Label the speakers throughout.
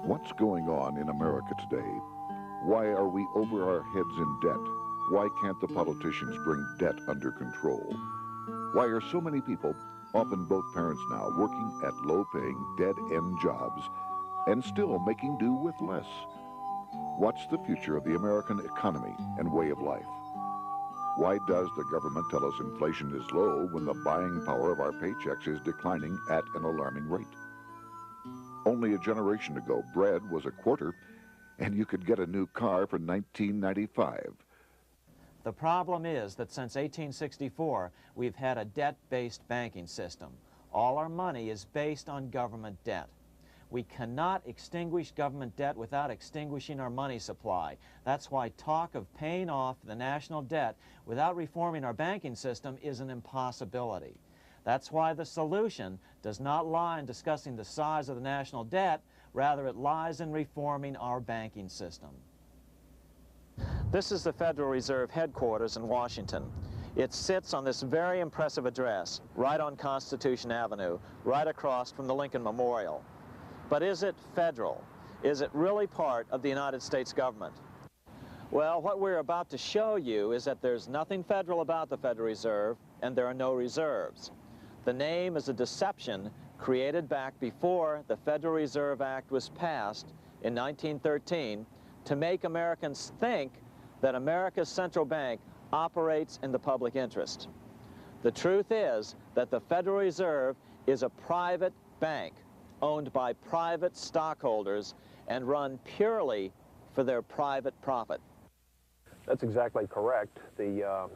Speaker 1: What's going on in America today? Why are we over our heads in debt? Why can't the politicians bring debt under control? Why are so many people, often both parents now, working at low-paying, dead-end jobs and still making do with less? What's the future of the American economy and way of life? Why does the government tell us inflation is low when the buying power of our paychecks is declining at an alarming rate? Only a generation ago, bread was a quarter, and you could get a new car for $19.95.
Speaker 2: The problem is that since 1864, we've had a debt-based banking system. All our money is based on government debt. We cannot extinguish government debt without extinguishing our money supply. That's why talk of paying off the national debt without reforming our banking system is an impossibility. That's why the solution does not lie in discussing the size of the national debt, rather it lies in reforming our banking system. This is the Federal Reserve headquarters in Washington. It sits on this very impressive address, right on Constitution Avenue, right across from the Lincoln Memorial. But is it federal? Is it really part of the United States government? Well, what we're about to show you is that there's nothing federal about the Federal Reserve, and there are no reserves. The name is a deception created back before the Federal Reserve Act was passed in 1913 to make Americans think that America's central bank operates in the public interest. The truth is that the Federal Reserve is a private bank owned by private stockholders and run purely for their private profit.
Speaker 3: That's exactly correct. The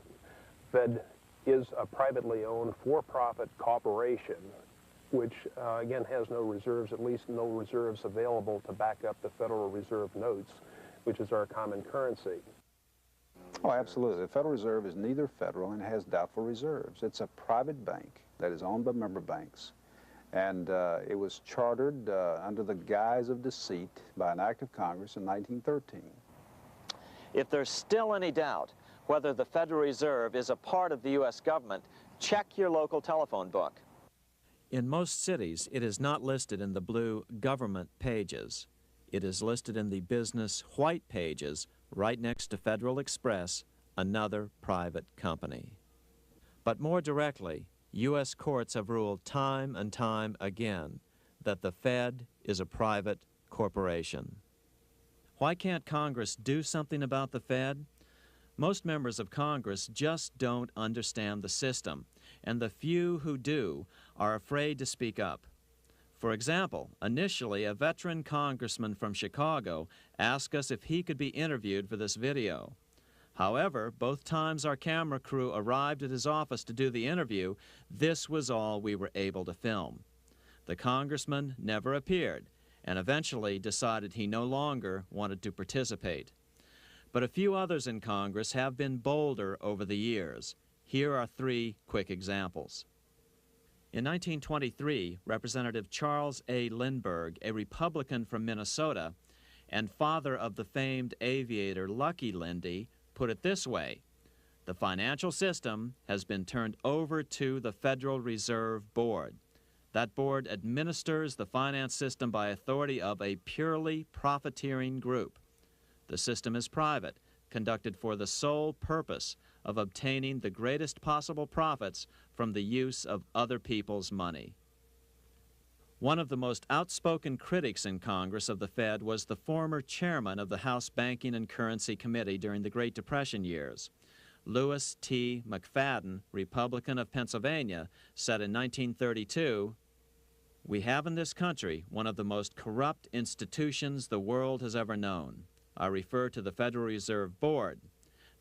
Speaker 3: Fed is a privately owned for-profit corporation which, again, has no reserves, at least no reserves available to back up the Federal Reserve notes, which is our common currency.
Speaker 4: Oh, absolutely. The Federal Reserve is neither federal and has doubtful reserves. It's a private bank that is owned by member banks. And it was chartered under the guise of deceit by an act of Congress in 1913.
Speaker 2: If there's still any doubt whether the Federal Reserve is a part of the U.S. government, check your local telephone book. In most cities, it is not listed in the blue government pages. It is listed in the business white pages right next to Federal Express, another private company. But more directly, U.S. courts have ruled time and time again that the Fed is a private corporation. Why can't Congress do something about the Fed? Most members of Congress just don't understand the system, and the few who do are afraid to speak up. For example, initially a veteran congressman from Chicago asked us if he could be interviewed for this video. However, both times our camera crew arrived at his office to do the interview, this was all we were able to film. The congressman never appeared and eventually decided he no longer wanted to participate. But a few others in Congress have been bolder over the years. Here are three quick examples. In 1923, Representative Charles A. Lindbergh, a Republican from Minnesota and father of the famed aviator Lucky Lindy, put it this way: the financial system has been turned over to the Federal Reserve Board. That board administers the finance system by authority of a purely profiteering group. The system is private, conducted for the sole purpose of obtaining the greatest possible profits from the use of other people's money. One of the most outspoken critics in Congress of the Fed was the former chairman of the House Banking and Currency Committee during the Great Depression years. Lewis T. McFadden, Republican of Pennsylvania, said in 1932, "We have in this country one of the most corrupt institutions the world has ever known. I refer to the Federal Reserve Board.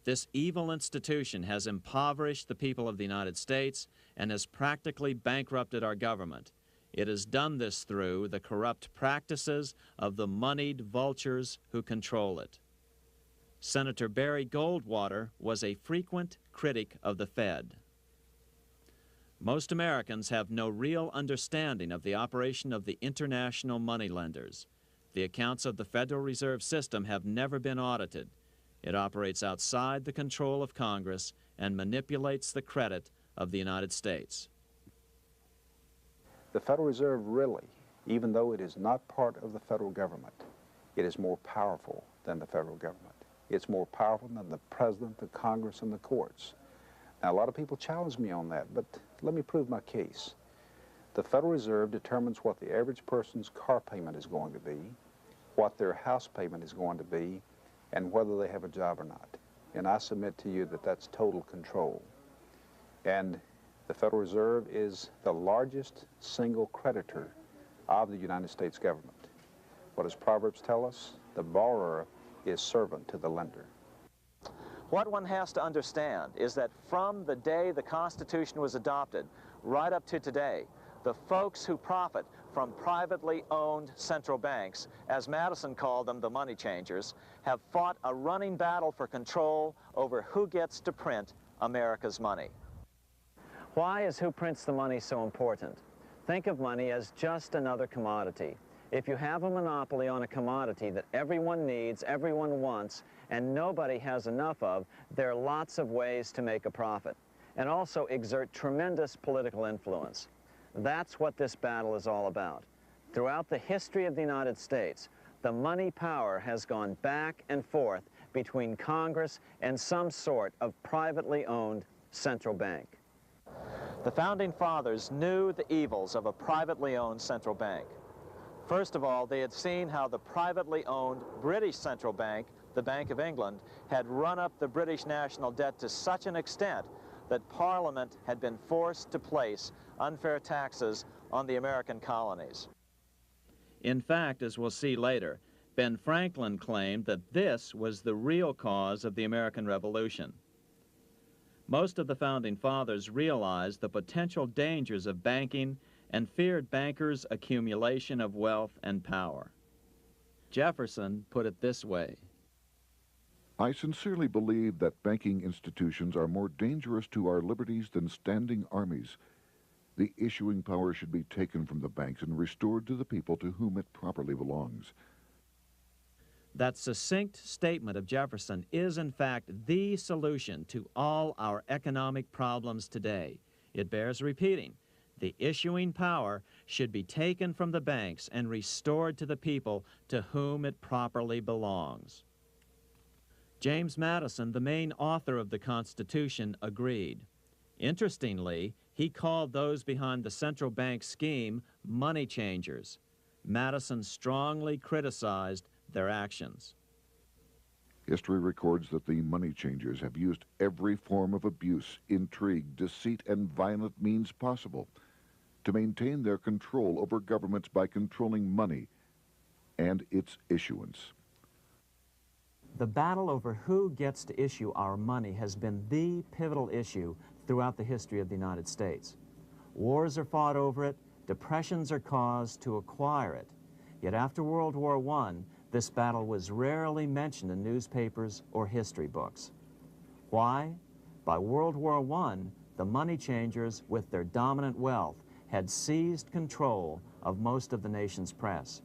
Speaker 2: This evil institution has impoverished the people of the United States and has practically bankrupted our government. It has done this through the corrupt practices of the moneyed vultures who control it." Senator Barry Goldwater was a frequent critic of the Fed. Most Americans have no real understanding of the operation of the international moneylenders. The accounts of the Federal Reserve System have never been audited. It operates outside the control of Congress and manipulates the credit of the United States.
Speaker 4: The Federal Reserve really even though it is not part of the federal government, it is more powerful than the federal government. It's more powerful than the president, the Congress, and the courts. Now, a lot of people challenge me on that, but let me prove my case. The Federal Reserve determines what the average person's car payment is going to be, what their house payment is going to be, and whether they have a job or not. And I submit to you that that's total control. And the Federal Reserve is the largest single creditor of the United States government. What does Proverbs tell us? The borrower is servant to the lender.
Speaker 2: What one has to understand is that from the day the Constitution was adopted right up to today, the folks who profit from privately owned central banks, as Madison called them, the money changers, have fought a running battle for control over who gets to print America's money. Why is who prints the money so important? Think of money as just another commodity. If you have a monopoly on a commodity that everyone needs, everyone wants, and nobody has enough of, there are lots of ways to make a profit, and also exert tremendous political influence. That's what this battle is all about. Throughout the history of the United States, the money power has gone back and forth between Congress and some sort of privately owned central bank. The Founding Fathers knew the evils of a privately owned central bank. First of all, they had seen how the privately owned British central bank, the Bank of England, had run up the British national debt to such an extent that Parliament had been forced to place unfair taxes on the American colonies. In fact, as we'll see later, Ben Franklin claimed that this was the real cause of the American Revolution. Most of the Founding Fathers realized the potential dangers of banking and feared bankers' accumulation of wealth and power. Jefferson put it this way:
Speaker 1: I sincerely believe that banking institutions are more dangerous to our liberties than standing armies. The issuing power should be taken from the banks and restored to the people to whom it properly belongs.
Speaker 2: That succinct statement of Jefferson is, in fact, the solution to all our economic problems today. It bears repeating. The issuing power should be taken from the banks and restored to the people to whom it properly belongs. James Madison, the main author of the Constitution, agreed. Interestingly, he called those behind the central bank scheme money changers. Madison strongly criticized their actions.
Speaker 1: History records that the money changers have used every form of abuse, intrigue, deceit, and violent means possible to maintain their control over governments by controlling money and its issuance.
Speaker 2: The battle over who gets to issue our money has been the pivotal issue throughout the history of the United States. Wars are fought over it, depressions are caused to acquire it. Yet after World War I, this battle was rarely mentioned in newspapers or history books. Why? By World War I, the money changers, with their dominant wealth, had seized control of most of the nation's press.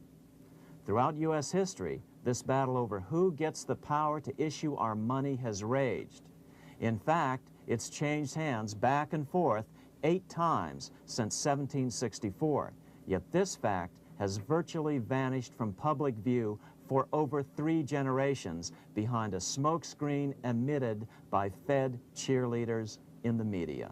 Speaker 2: Throughout U.S. history, this battle over who gets the power to issue our money has raged. In fact, it's changed hands back and forth 8 times since 1764, yet this fact has virtually vanished from public view for over 3 generations behind a smokescreen emitted by Fed cheerleaders in the media.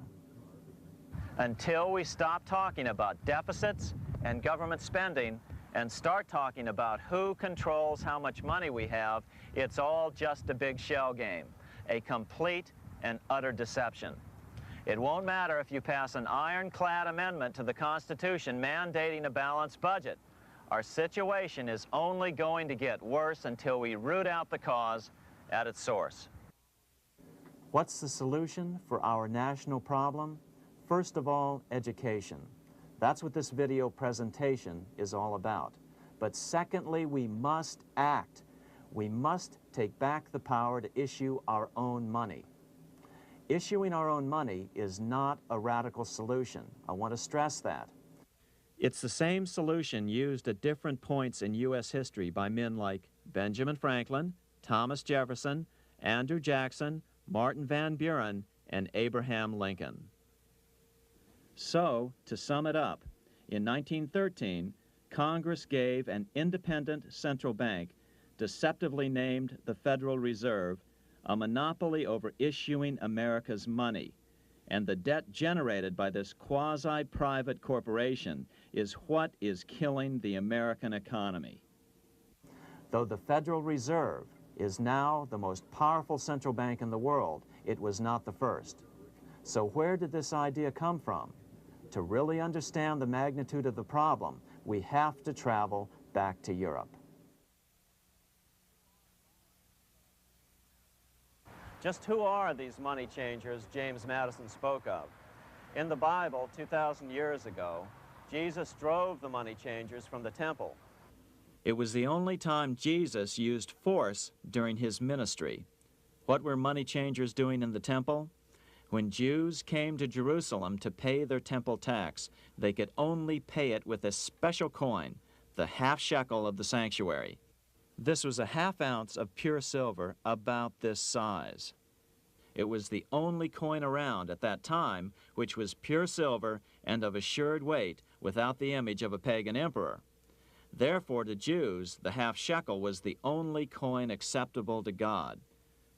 Speaker 2: Until we stop talking about deficits and government spending and start talking about who controls how much money we have, it's all just a big shell game, a complete and utter deception. It won't matter if you pass an ironclad amendment to the Constitution mandating a balanced budget. Our situation is only going to get worse until we root out the cause at its source. What's the solution for our national problem? First of all, education. That's what this video presentation is all about. But secondly, we must act. We must take back the power to issue our own money. Issuing our own money is not a radical solution. I want to stress that. It's the same solution used at different points in U.S. history by men like Benjamin Franklin, Thomas Jefferson, Andrew Jackson, Martin Van Buren, and Abraham Lincoln. So, to sum it up, in 1913, Congress gave an independent central bank, deceptively named the Federal Reserve, a monopoly over issuing America's money. And the debt generated by this quasi-private corporation is what is killing the American economy. Though the Federal Reserve is now the most powerful central bank in the world, it was not the first. So where did this idea come from? To really understand the magnitude of the problem, we have to travel back to Europe. Just who are these money changers James Madison spoke of? In the Bible, 2,000 years ago, Jesus drove the money changers from the temple. It was the only time Jesus used force during his ministry. What were money changers doing in the temple? When Jews came to Jerusalem to pay their temple tax, they could only pay it with a special coin, the half shekel of the sanctuary. This was a half ounce of pure silver about this size. It was the only coin around at that time which was pure silver and of assured weight without the image of a pagan emperor. Therefore, to Jews, the half shekel was the only coin acceptable to God.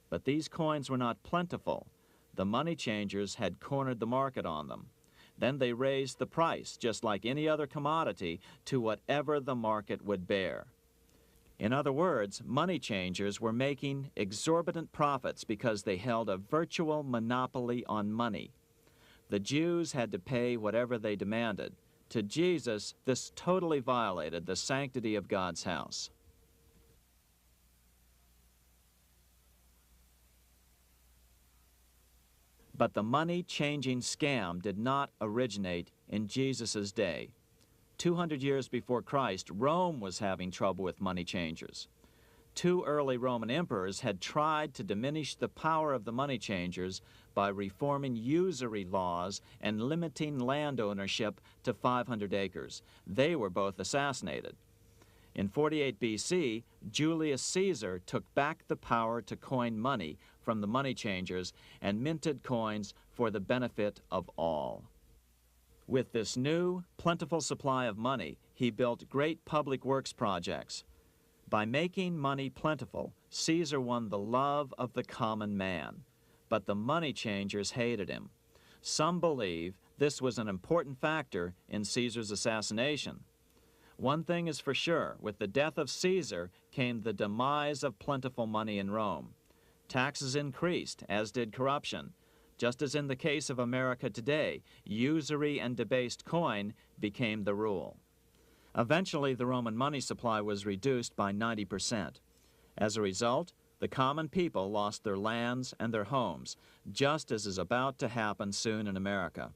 Speaker 2: But these coins were not plentiful. The money changers had cornered the market on them. Then they raised the price, just like any other commodity, to whatever the market would bear. In other words, money changers were making exorbitant profits because they held a virtual monopoly on money. The Jews had to pay whatever they demanded. To Jesus, this totally violated the sanctity of God's house. But the money-changing scam did not originate in Jesus' day. 200 years before Christ, Rome was having trouble with money changers. 2 early Roman emperors had tried to diminish the power of the money changers by reforming usury laws and limiting land ownership to 500 acres. They were both assassinated. In 48 BC, Julius Caesar took back the power to coin money from the money changers and minted coins for the benefit of all. With this new, plentiful supply of money, he built great public works projects. By making money plentiful, Caesar won the love of the common man. But the money changers hated him. Some believe this was an important factor in Caesar's assassination. One thing is for sure, with the death of Caesar came the demise of plentiful money in Rome. Taxes increased, as did corruption. Just as in the case of America today, usury and debased coin became the rule. Eventually, the Roman money supply was reduced by 90%. As a result, the common people lost their lands and their homes, just as is about to happen soon in America.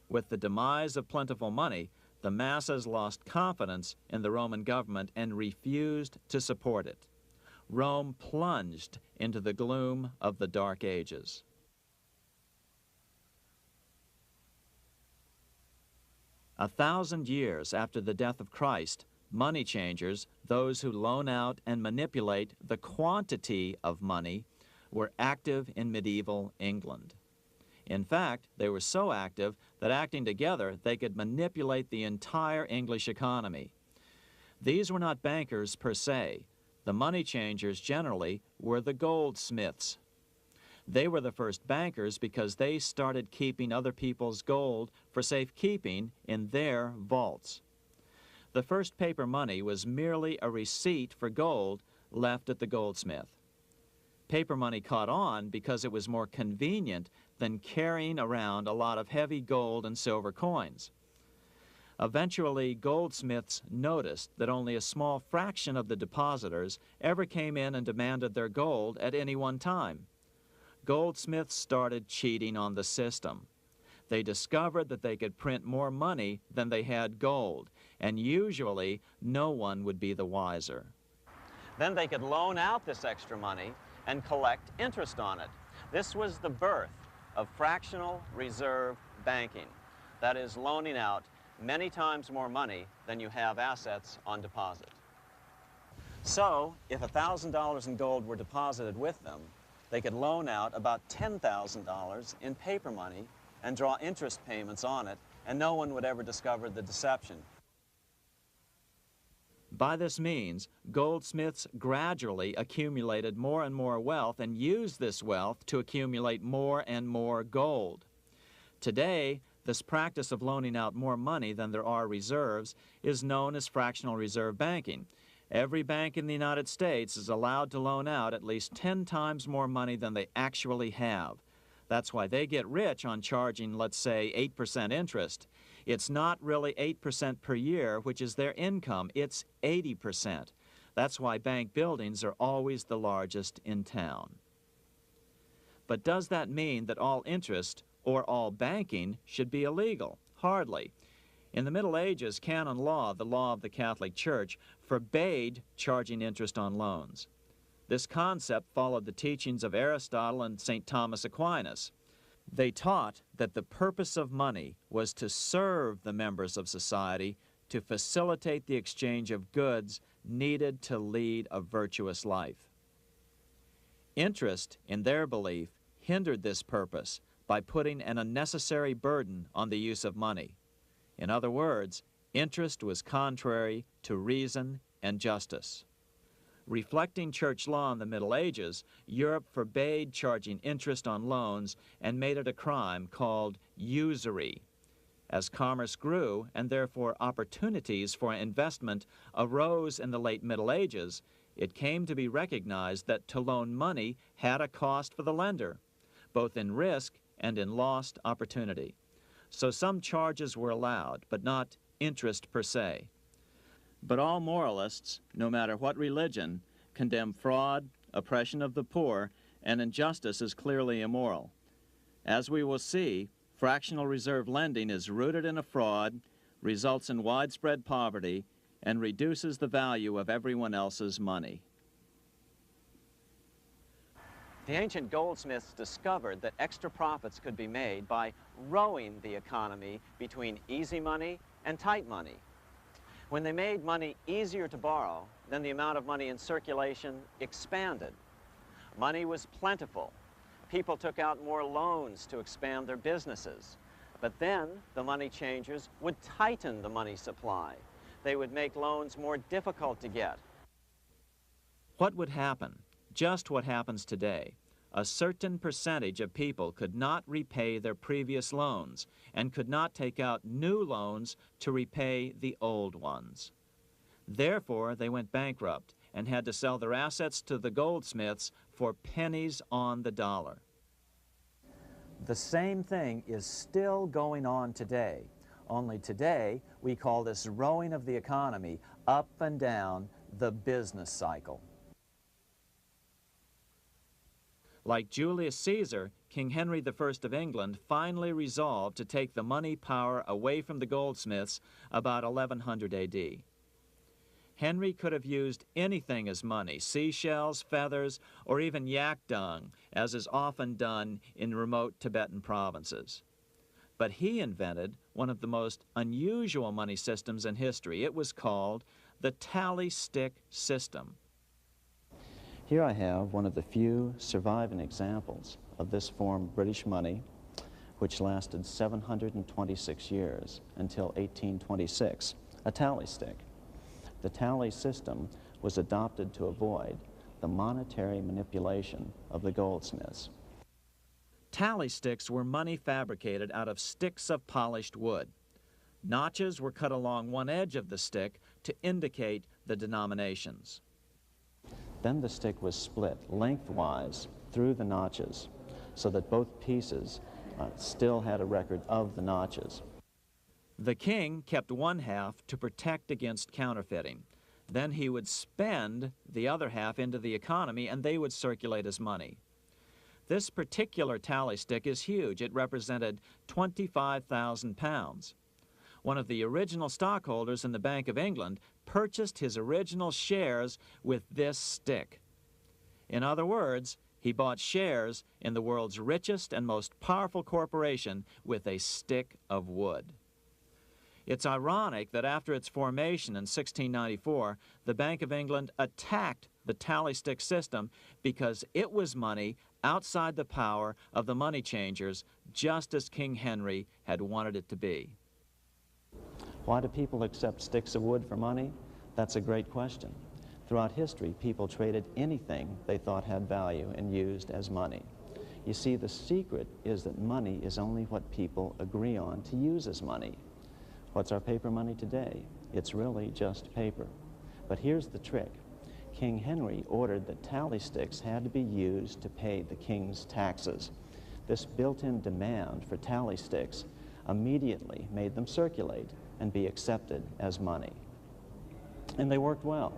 Speaker 2: With the demise of plentiful money, the masses lost confidence in the Roman government and refused to support it. Rome plunged into the gloom of the Dark Ages. A 1,000 years after the death of Christ, money changers, those who loan out and manipulate the quantity of money, were active in medieval England. In fact, they were so active that acting together, they could manipulate the entire English economy. These were not bankers per se. The money changers generally were the goldsmiths. They were the first bankers because they started keeping other people's gold for safekeeping in their vaults. The first paper money was merely a receipt for gold left at the goldsmith. Paper money caught on because it was more convenient than carrying around a lot of heavy gold and silver coins. Eventually, goldsmiths noticed that only a small fraction of the depositors ever came in and demanded their gold at any one time. Goldsmiths started cheating on the system. They discovered that they could print more money than they had gold, and usually no one would be the wiser. Then they could loan out this extra money and collect interest on it. This was the birth of fractional reserve banking. That is, loaning out many times more money than you have assets on deposit. So, if $1,000 in gold were deposited with them, they could loan out about $10,000 in paper money and draw interest payments on it, and no one would ever discover the deception. By this means, goldsmiths gradually accumulated more and more wealth and used this wealth to accumulate more and more gold. Today, this practice of loaning out more money than there are reserves is known as fractional reserve banking. Every bank in the United States is allowed to loan out at least 10 times more money than they actually have. That's why they get rich on charging, let's say, 8% interest. It's not really 8% per year, which is their income. It's 80%. That's why bank buildings are always the largest in town. But does that mean that all interest or all banking should be illegal? Hardly. In the Middle Ages, canon law, the law of the Catholic Church, forbade charging interest on loans. This concept followed the teachings of Aristotle and St. Thomas Aquinas. They taught that the purpose of money was to serve the members of society, to facilitate the exchange of goods needed to lead a virtuous life. Interest, in their belief, hindered this purpose by putting an unnecessary burden on the use of money. In other words, interest was contrary to reason and justice. Reflecting church law in the Middle Ages, Europe forbade charging interest on loans and made it a crime called usury. As commerce grew, and therefore opportunities for investment arose in the late Middle Ages, it came to be recognized that to loan money had a cost for the lender, both in risk and in lost opportunity. So some charges were allowed, but not interest per se. But all moralists, no matter what religion, condemn fraud, oppression of the poor, and injustice as clearly immoral. As we will see, fractional reserve lending is rooted in a fraud, results in widespread poverty, and reduces the value of everyone else's money.
Speaker 5: The ancient goldsmiths discovered that extra profits could be made by rowing the economy between easy money and tight money. When they made money easier to borrow, then the amount of money in circulation expanded. Money was plentiful. People took out more loans to expand their businesses. But then the money changers would tighten the money supply. They would make loans more difficult to get.
Speaker 2: What would happen? Just what happens today. A certain percentage of people could not repay their previous loans and could not take out new loans to repay the old ones. Therefore, they went bankrupt and had to sell their assets to the goldsmiths for pennies on the dollar.
Speaker 5: The same thing is still going on today. Only today, we call this rowing of the economy up and down the business cycle.
Speaker 2: Like Julius Caesar, King Henry I of England finally resolved to take the money power away from the goldsmiths about 1100 AD. Henry could have used anything as money, seashells, feathers, or even yak dung, as is often done in remote Tibetan provinces. But he invented one of the most unusual money systems in history. It was called the tally stick system.
Speaker 5: Here I have one of the few surviving examples of this form of British money, which lasted 726 years until 1826, a tally stick. The tally system was adopted to avoid the monetary manipulation of the goldsmiths.
Speaker 2: Tally sticks were money fabricated out of sticks of polished wood. Notches were cut along one edge of the stick to indicate the denominations.
Speaker 5: Then the stick was split lengthwise through the notches so that both pieces still had a record of the notches.
Speaker 2: The king kept one half to protect against counterfeiting. Then he would spend the other half into the economy and they would circulate as money. This particular tally stick is huge. It represented 25,000 pounds. One of the original stockholders in the Bank of England purchased his original shares with this stick. In other words, he bought shares in the world's richest and most powerful corporation with a stick of wood. It's ironic that after its formation in 1694, the Bank of England attacked the tally stick system because it was money outside the power of the money changers, just as King Henry had wanted it to be.
Speaker 5: Why do people accept sticks of wood for money? That's a great question. Throughout history, people traded anything they thought had value and used as money. You see, the secret is that money is only what people agree on to use as money. What's our paper money today? It's really just paper. But here's the trick. King Henry ordered that tally sticks had to be used to pay the king's taxes. This built-in demand for tally sticks immediately made them circulate and be accepted as money. And they worked well.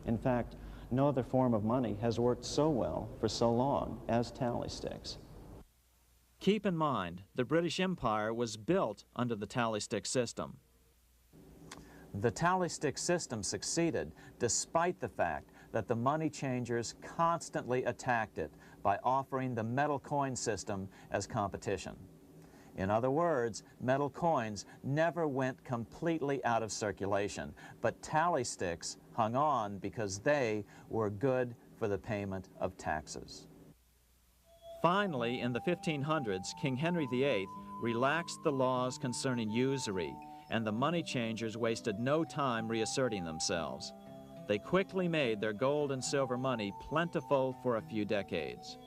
Speaker 5: In fact, no other form of money has worked so well for so long as tally sticks.
Speaker 2: Keep in mind, the British Empire was built under the tally stick system. The tally stick system succeeded despite the fact that the money changers constantly attacked it by offering the metal coin system as competition. In other words, metal coins never went completely out of circulation, but tally sticks hung on because they were good for the payment of taxes. Finally, in the 1500s, King Henry VIII relaxed the laws concerning usury, and the money changers wasted no time reasserting themselves. They quickly made their gold and silver money plentiful for a few decades.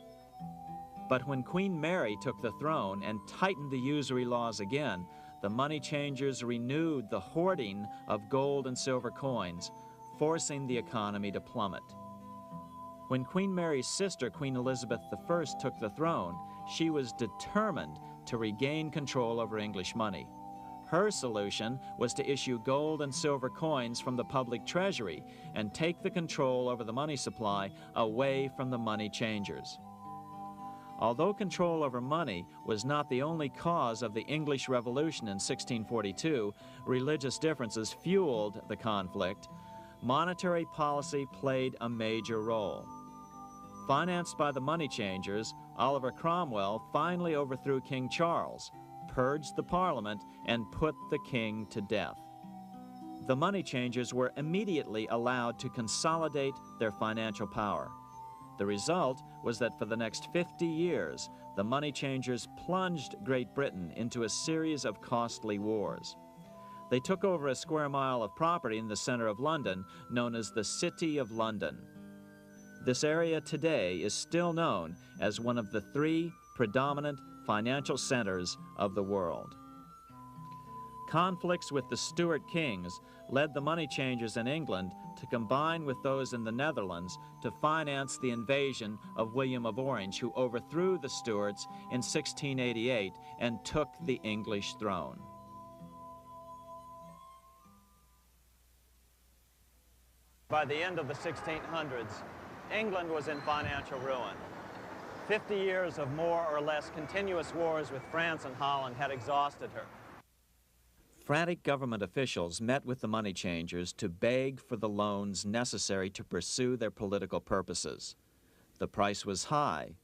Speaker 2: But when Queen Mary took the throne and tightened the usury laws again, the money changers renewed the hoarding of gold and silver coins, forcing the economy to plummet. When Queen Mary's sister, Queen Elizabeth I, took the throne, she was determined to regain control over English money. Her solution was to issue gold and silver coins from the public treasury and take the control over the money supply away from the money changers. Although control over money was not the only cause of the English Revolution in 1642, religious differences fueled the conflict. Monetary policy played a major role. Financed by the money changers, Oliver Cromwell finally overthrew King Charles, purged the Parliament, and put the king to death. The money changers were immediately allowed to consolidate their financial power. The result was that for the next 50 years, the money changers plunged Great Britain into a series of costly wars. They took over a square mile of property in the center of London, known as the City of London. This area today is still known as one of the 3 predominant financial centers of the world. Conflicts with the Stuart kings led the money changers in England to combine with those in the Netherlands to finance the invasion of William of Orange, who overthrew the Stuarts in 1688 and took the English throne.
Speaker 5: By the end of the 1600s, England was in financial ruin. 50 years of more or less continuous wars with France and Holland had exhausted her.
Speaker 2: Frantic government officials met with the money changers to beg for the loans necessary to pursue their political purposes. The price was high: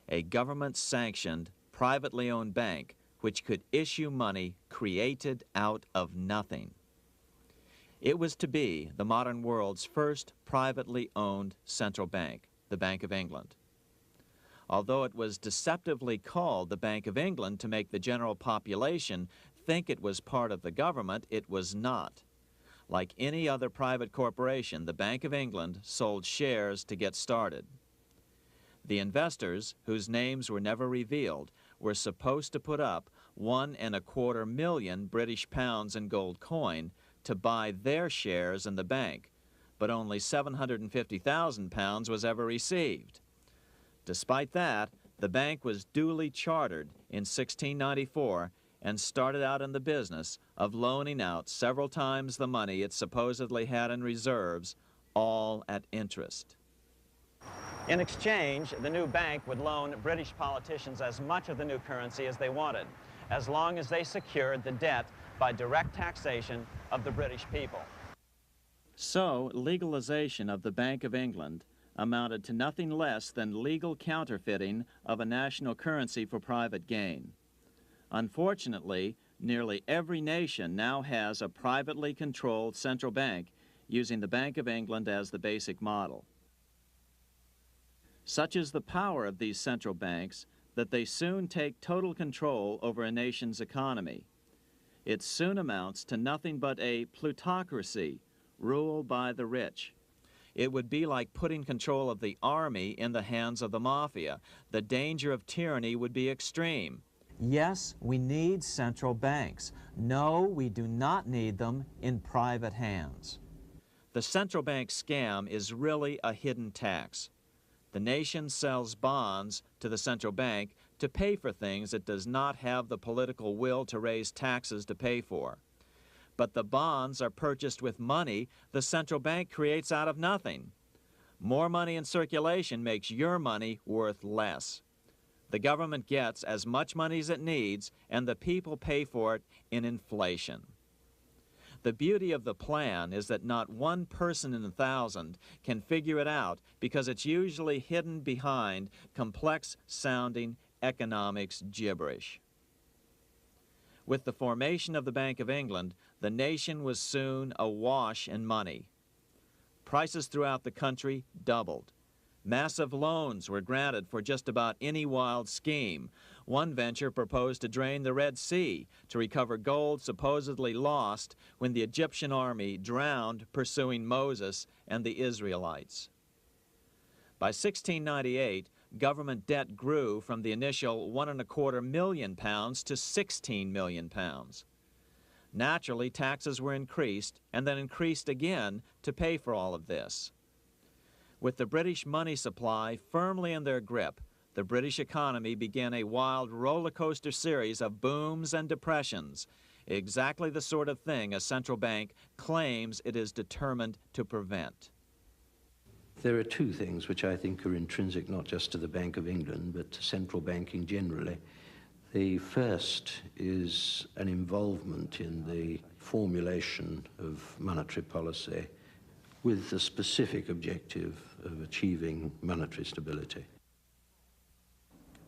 Speaker 2: a government-sanctioned, privately owned bank which could issue money created out of nothing. It was to be the modern world's first privately owned central bank, the Bank of England. Although it was deceptively called the Bank of England to make the general population think it was part of the government, it was not. Like any other private corporation, the Bank of England sold shares to get started. The investors, whose names were never revealed, were supposed to put up £1.25 million British pounds in gold coin to buy their shares in the bank, but only £750,000 was ever received. Despite that, the bank was duly chartered in 1694 and started out in the business of loaning out several times the money it supposedly had in reserves, all at interest.
Speaker 5: In exchange, the new bank would loan British politicians as much of the new currency as they wanted, as long as they secured the debt by direct taxation of the British people.
Speaker 2: So, legalization of the Bank of England amounted to nothing less than legal counterfeiting of a national currency for private gain. Unfortunately, nearly every nation now has a privately controlled central bank using the Bank of England as the basic model. Such is the power of these central banks that they soon take total control over a nation's economy. It soon amounts to nothing but a plutocracy, rule by the rich. It would be like putting control of the army in the hands of the mafia. The danger of tyranny would be extreme. Yes, we need central banks. No, we do not need them in private hands. The central bank scam is really a hidden tax. The nation sells bonds to the central bank to pay for things it does not have the political will to raise taxes to pay for. But the bonds are purchased with money the central bank creates out of nothing. More money in circulation makes your money worth less. The government gets as much money as it needs, and the people pay for it in inflation. The beauty of the plan is that not one person in 1,000 can figure it out because it's usually hidden behind complex-sounding economics gibberish. With the formation of the Bank of England, the nation was soon awash in money. Prices throughout the country doubled. Massive loans were granted for just about any wild scheme. One venture proposed to drain the Red Sea to recover gold supposedly lost when the Egyptian army drowned pursuing Moses and the Israelites. By 1698, government debt grew from the initial £1.25 million to £16 million. Naturally, taxes were increased and then increased again to pay for all of this. With the British money supply firmly in their grip, the British economy began a wild roller coaster series of booms and depressions, exactly the sort of thing a central bank claims it is determined to prevent.
Speaker 6: There are two things which I think are intrinsic not just to the Bank of England, but to central banking generally. The first is an involvement in the formulation of monetary policy with the specific objective of achieving monetary stability.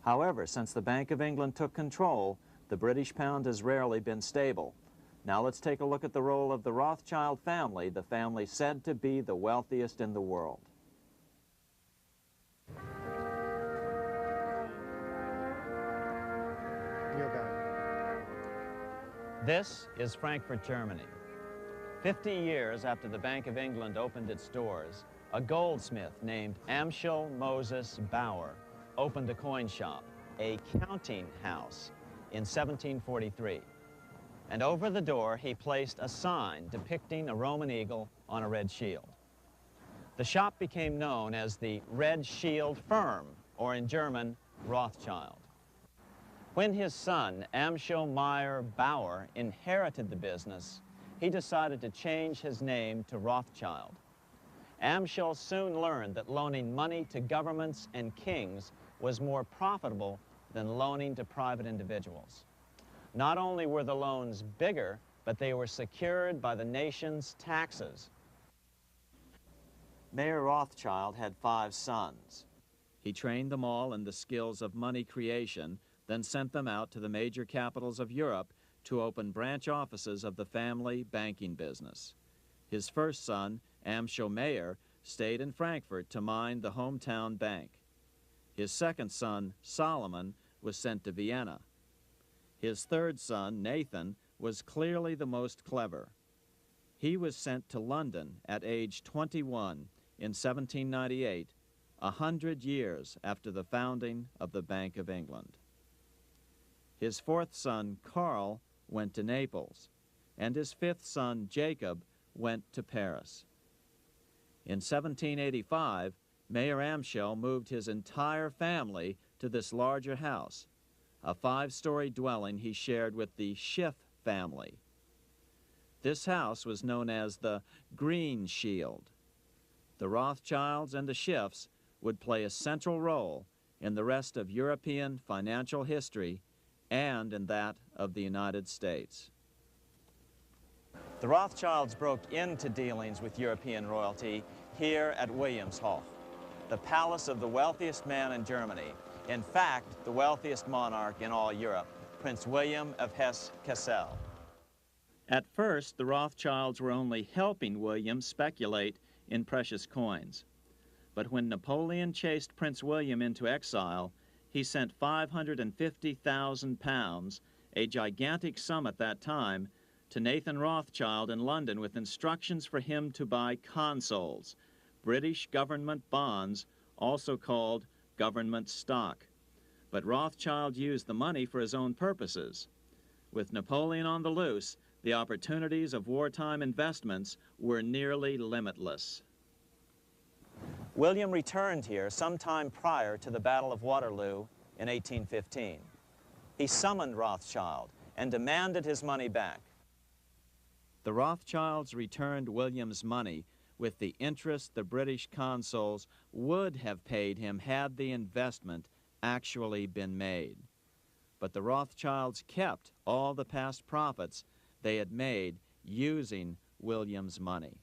Speaker 2: However, since the Bank of England took control, the British pound has rarely been stable. Now let's take a look at the role of the Rothschild family, the family said to be the wealthiest in the world. This is Frankfurt, Germany. 50 years after the Bank of England opened its doors, a goldsmith named Amschel Moses Bauer opened a coin shop, a counting house, in 1743. And over the door, he placed a sign depicting a Roman eagle on a red shield. The shop became known as the Red Shield Firm, or in German, Rothschild. When his son, Amschel Meyer Bauer, inherited the business, he decided to change his name to Rothschild. Amschel soon learned that loaning money to governments and kings was more profitable than loaning to private individuals. Not only were the loans bigger, but they were secured by the nation's taxes. Mayer Rothschild had 5 sons. He trained them all in the skills of money creation, then sent them out to the major capitals of Europe to open branch offices of the family banking business. His first son, Amschel Meyer, stayed in Frankfurt to mind the hometown bank. His second son, Solomon, was sent to Vienna. His third son, Nathan, was clearly the most clever. He was sent to London at age 21 in 1798, 100 years after the founding of the Bank of England. His fourth son, Karl, went to Naples, and his fifth son, Jacob, went to Paris. In 1785, Mayer Amschel moved his entire family to this larger house, a 5-story dwelling he shared with the Schiff family. This house was known as the Green Shield. The Rothschilds and the Schiffs would play a central role in the rest of European financial history and in that of the United States. The Rothschilds broke into dealings with European royalty here at Wilhelmshof, the palace of the wealthiest man in Germany. In fact, the wealthiest monarch in all Europe, Prince William of Hesse-Kassel. At first, the Rothschilds were only helping William speculate in precious coins. But when Napoleon chased Prince William into exile, he sent £550,000, a gigantic sum at that time, to Nathan Rothschild in London with instructions for him to buy consols, British government bonds, also called government stock. But Rothschild used the money for his own purposes. With Napoleon on the loose, the opportunities of wartime investments were nearly limitless.
Speaker 5: William returned here sometime prior to the Battle of Waterloo in 1815. He summoned Rothschild and demanded his money back.
Speaker 2: The Rothschilds returned William's money with the interest the British consuls would have paid him had the investment actually been made. But the Rothschilds kept all the past profits they had made using William's money.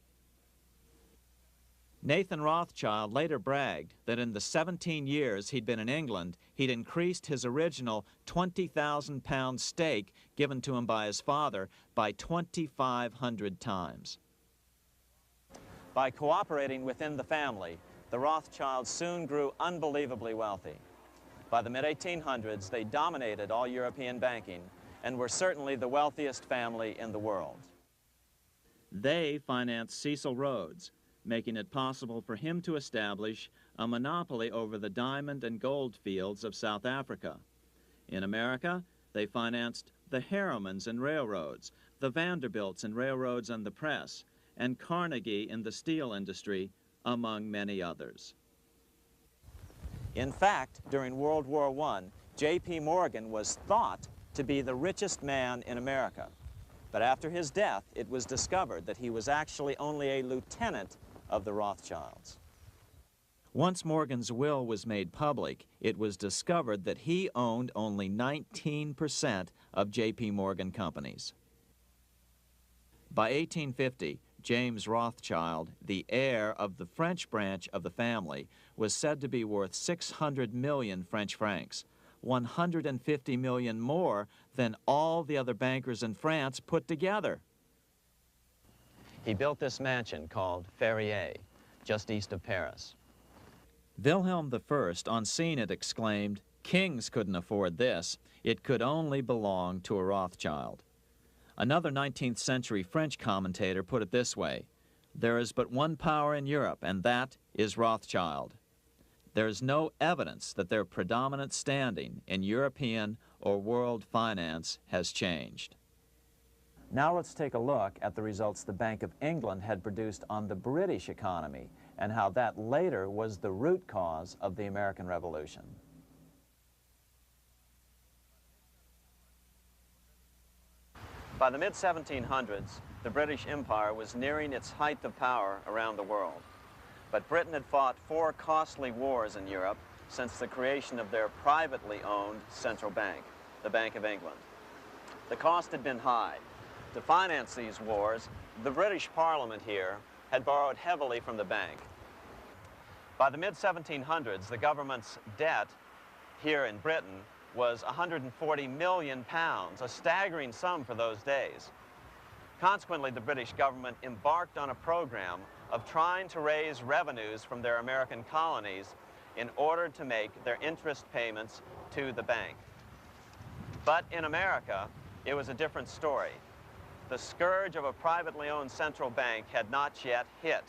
Speaker 2: Nathan Rothschild later bragged that in the 17 years he'd been in England, he'd increased his original £20,000 stake given to him by his father by 2,500 times.
Speaker 5: By cooperating within the family, the Rothschilds soon grew unbelievably wealthy. By the mid-1800s, they dominated all European banking and were certainly the wealthiest family in the world.
Speaker 2: They financed Cecil Rhodes, making it possible for him to establish a monopoly over the diamond and gold fields of South Africa. In America, they financed the Harrimans and railroads, the Vanderbilts and railroads and the press, and Carnegie in the steel industry, among many others.
Speaker 5: In fact, during World War I, J.P. Morgan was thought to be the richest man in America. But after his death, it was discovered that he was actually only a lieutenant of the Rothschilds.
Speaker 2: Once Morgan's will was made public, it was discovered that he owned only 19% of J.P. Morgan companies. By 1850, James Rothschild, the heir of the French branch of the family, was said to be worth 600 million French francs, 150 million more than all the other bankers in France put together.
Speaker 5: He built this mansion called Ferrier, just east of Paris.
Speaker 2: Wilhelm I, on seeing it, exclaimed, "Kings couldn't afford this. It could only belong to a Rothschild." Another 19th century French commentator put it this way: "There is but one power in Europe, and that is Rothschild." There is no evidence that their predominant standing in European or world finance has changed.
Speaker 5: Now let's take a look at the results the Bank of England had produced on the British economy and how that later was the root cause of the American Revolution. By the mid-1700s, the British Empire was nearing its height of power around the world. But Britain had fought 4 costly wars in Europe since the creation of their privately owned central bank, the Bank of England. The cost had been high. To finance these wars, the British Parliament here had borrowed heavily from the bank. By the mid-1700s, the government's debt here in Britain was £140 million, a staggering sum for those days. Consequently, the British government embarked on a program of trying to raise revenues from their American colonies in order to make their interest payments to the bank. But in America, it was a different story. The scourge of a privately owned central bank had not yet hit.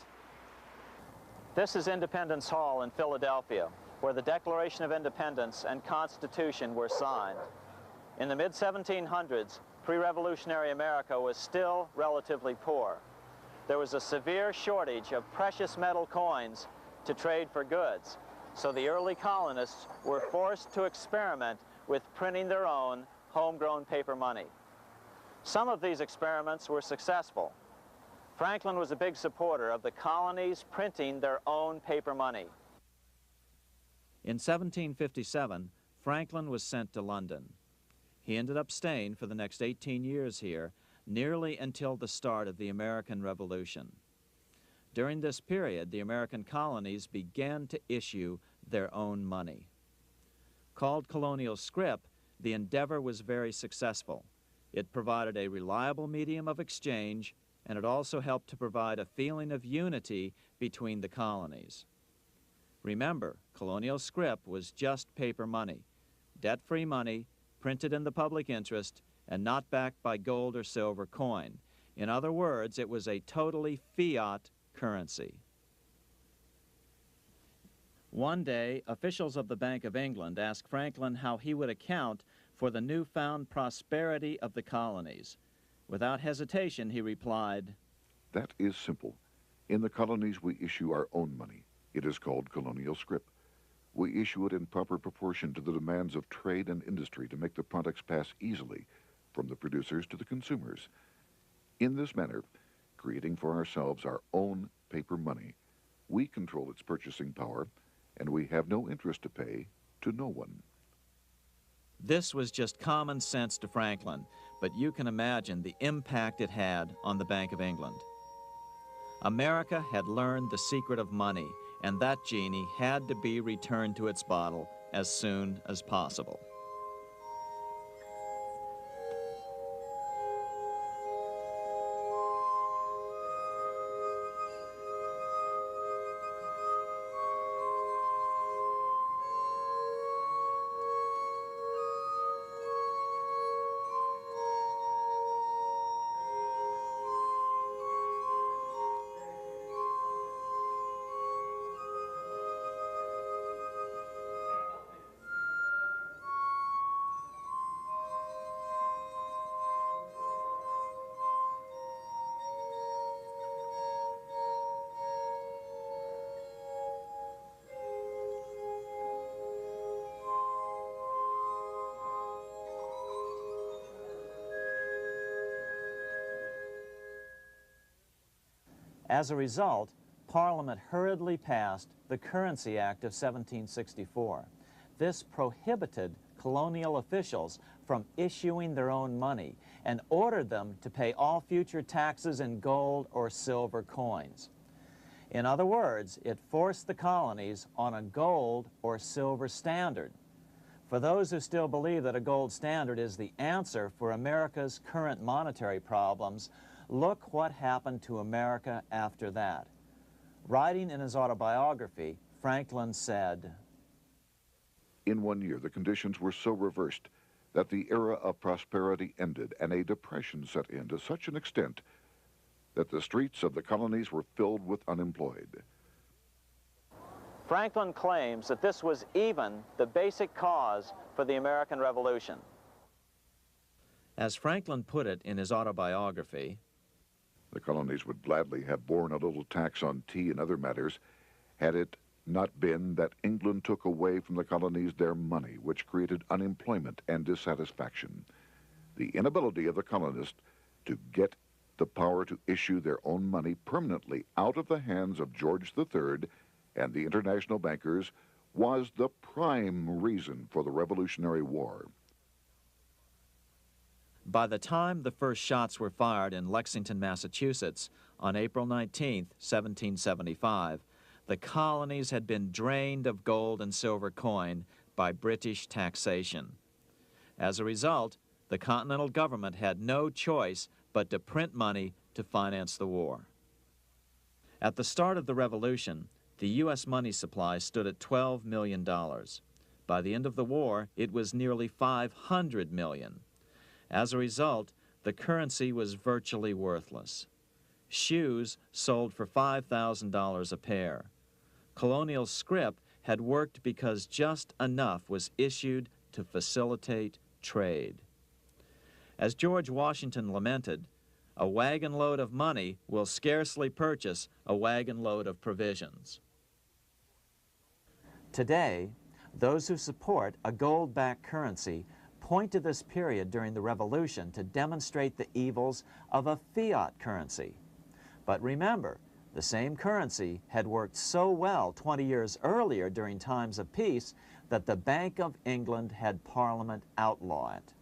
Speaker 5: This is Independence Hall in Philadelphia, where the Declaration of Independence and Constitution were signed. In the mid-1700s, pre-revolutionary America was still relatively poor. There was a severe shortage of precious metal coins to trade for goods, so the early colonists were forced to experiment with printing their own homegrown paper money. Some of these experiments were successful. Franklin was a big supporter of the colonies printing their own paper money.
Speaker 2: In 1757, Franklin was sent to London. He ended up staying for the next 18 years here, nearly until the start of the American Revolution. During this period, the American colonies began to issue their own money. Called colonial scrip, the endeavor was very successful. It provided a reliable medium of exchange, and it also helped to provide a feeling of unity between the colonies. Remember, colonial scrip was just paper money, debt-free money, printed in the public interest, and not backed by gold or silver coin. In other words, it was a totally fiat currency. One day, officials of the Bank of England asked Franklin how he would account for the newfound prosperity of the colonies. Without hesitation, he replied,
Speaker 1: "That is simple. In the colonies, we issue our own money. It is called colonial scrip. We issue it in proper proportion to the demands of trade and industry to make the products pass easily from the producers to the consumers. In this manner, creating for ourselves our own paper money, we control its purchasing power, and we have no interest to pay to no one."
Speaker 2: This was just common sense to Franklin, but you can imagine the impact it had on the Bank of England. America had learned the secret of money, and that genie had to be returned to its bottle as soon as possible. As a result, Parliament hurriedly passed the Currency Act of 1764. This prohibited colonial officials from issuing their own money and ordered them to pay all future taxes in gold or silver coins. In other words, it forced the colonies on a gold or silver standard. For those who still believe that a gold standard is the answer for America's current monetary problems, look what happened to America after that. Writing in his autobiography, Franklin said,
Speaker 1: "In 1 year, the conditions were so reversed that the era of prosperity ended and a depression set in to such an extent that the streets of the colonies were filled with unemployed."
Speaker 2: Franklin claims that this was even the basic cause for the American Revolution. As Franklin put it in his autobiography,
Speaker 1: "The colonies would gladly have borne a little tax on tea and other matters had it not been that England took away from the colonies their money, which created unemployment and dissatisfaction. The inability of the colonists to get the power to issue their own money permanently out of the hands of George III and the international bankers was the prime reason for the Revolutionary War."
Speaker 2: by the time the first shots were fired in Lexington, Massachusetts, on April 19, 1775, the colonies had been drained of gold and silver coin by British taxation. As a result, the Continental government had no choice but to print money to finance the war. At the start of the Revolution, the U.S. money supply stood at $12 million. By the end of the war, it was nearly $500 million. As a result, the currency was virtually worthless. Shoes sold for $5,000 a pair. Colonial scrip had worked because just enough was issued to facilitate trade. As George Washington lamented, "A wagon load of money will scarcely purchase a wagon load of provisions." Today, those who support a gold-backed currency point to this period during the Revolution to demonstrate the evils of a fiat currency. But remember, the same currency had worked so well 20 years earlier during times of peace that the Bank of England had Parliament outlaw it.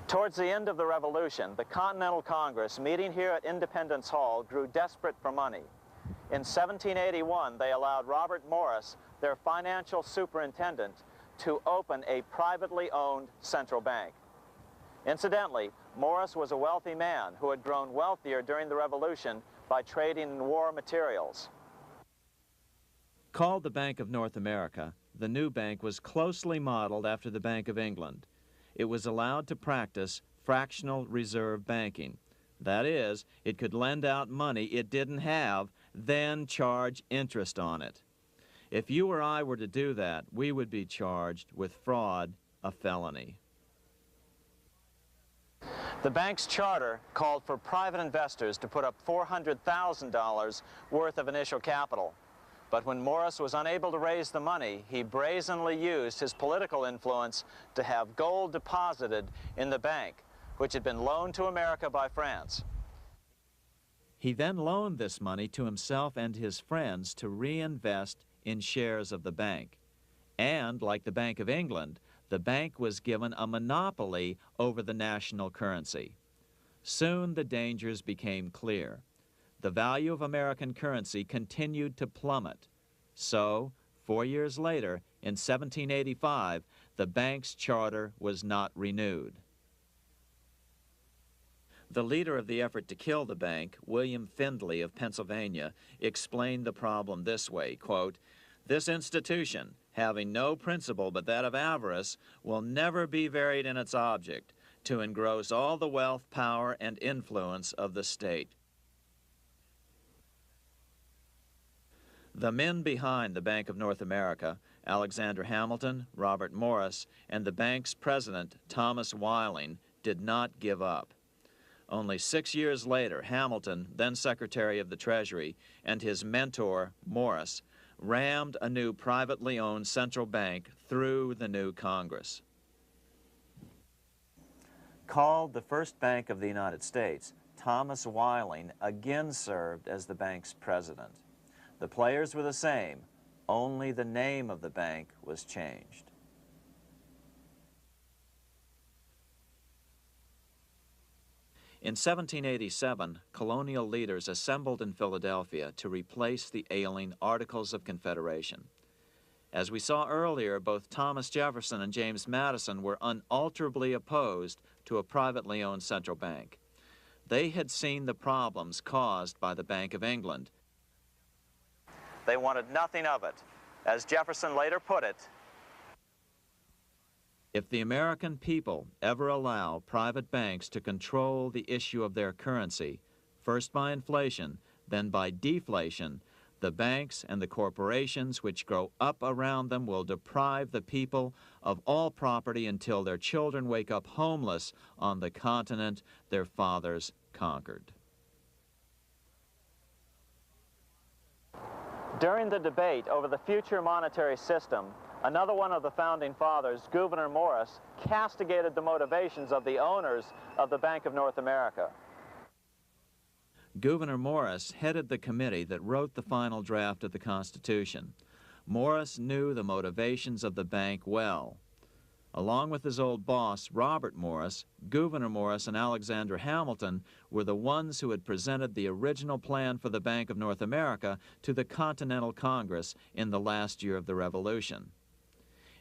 Speaker 2: Towards the end of the Revolution, the Continental Congress, meeting here at Independence Hall, grew desperate for money. In 1781, they allowed Robert Morris, their financial superintendent, to open a privately owned central bank. Incidentally, Morris was a wealthy man who had grown wealthier during the Revolution by trading in war materials. Called the Bank of North America, the new bank was closely modeled after the Bank of England. It was allowed to practice fractional reserve banking. That is, it could lend out money it didn't have, then charge interest on it. If you or I were to do that, we would be charged with fraud, a felony. The bank's charter called for private investors to put up $400,000 worth of initial capital. But when Morris was unable to raise the money, he brazenly used his political influence to have gold deposited in the bank, which had been loaned to America by France. He then loaned this money to himself and his friends to reinvest in shares of the bank. And, like the Bank of England, the bank was given a monopoly over the national currency. Soon the dangers became clear. The value of American currency continued to plummet. So, 4 years later, in 1785, the bank's charter was not renewed. The leader of the effort to kill the bank, William Findley of Pennsylvania, explained the problem this way, quote, "This institution, having no principle but that of avarice, will never be varied in its object, to engross all the wealth, power, and influence of the state." The men behind the Bank of North America, Alexander Hamilton, Robert Morris, and the bank's president, Thomas Whiling, did not give up. Only 6 years later, Hamilton, then Secretary of the Treasury, and his mentor, Morris, rammed a new privately owned central bank through the new Congress. Called the first bank of the United States, Thomas Whiling again served as the bank's president. The players were the same, only the name of the bank was changed. In 1787, colonial leaders assembled in Philadelphia to replace the ailing Articles of Confederation. As we saw earlier, both Thomas Jefferson and James Madison were unalterably opposed to a privately owned central bank. They had seen the problems caused by the Bank of England. They wanted nothing of it. As Jefferson later put it, "If the American people ever allow private banks to control the issue of their currency, first by inflation, then by deflation, the banks and the corporations which grow up around them will deprive the people of all property until their children wake up homeless on the continent their fathers conquered." During the debate over the future monetary system, another one of the founding fathers, Gouverneur Morris, castigated the motivations of the owners of the Bank of North America. Gouverneur Morris headed the committee that wrote the final draft of the Constitution. Morris knew the motivations of the bank well. Along with his old boss, Robert Morris, Gouverneur Morris and Alexander Hamilton were the ones who had presented the original plan for the Bank of North America to the Continental Congress in the last year of the Revolution.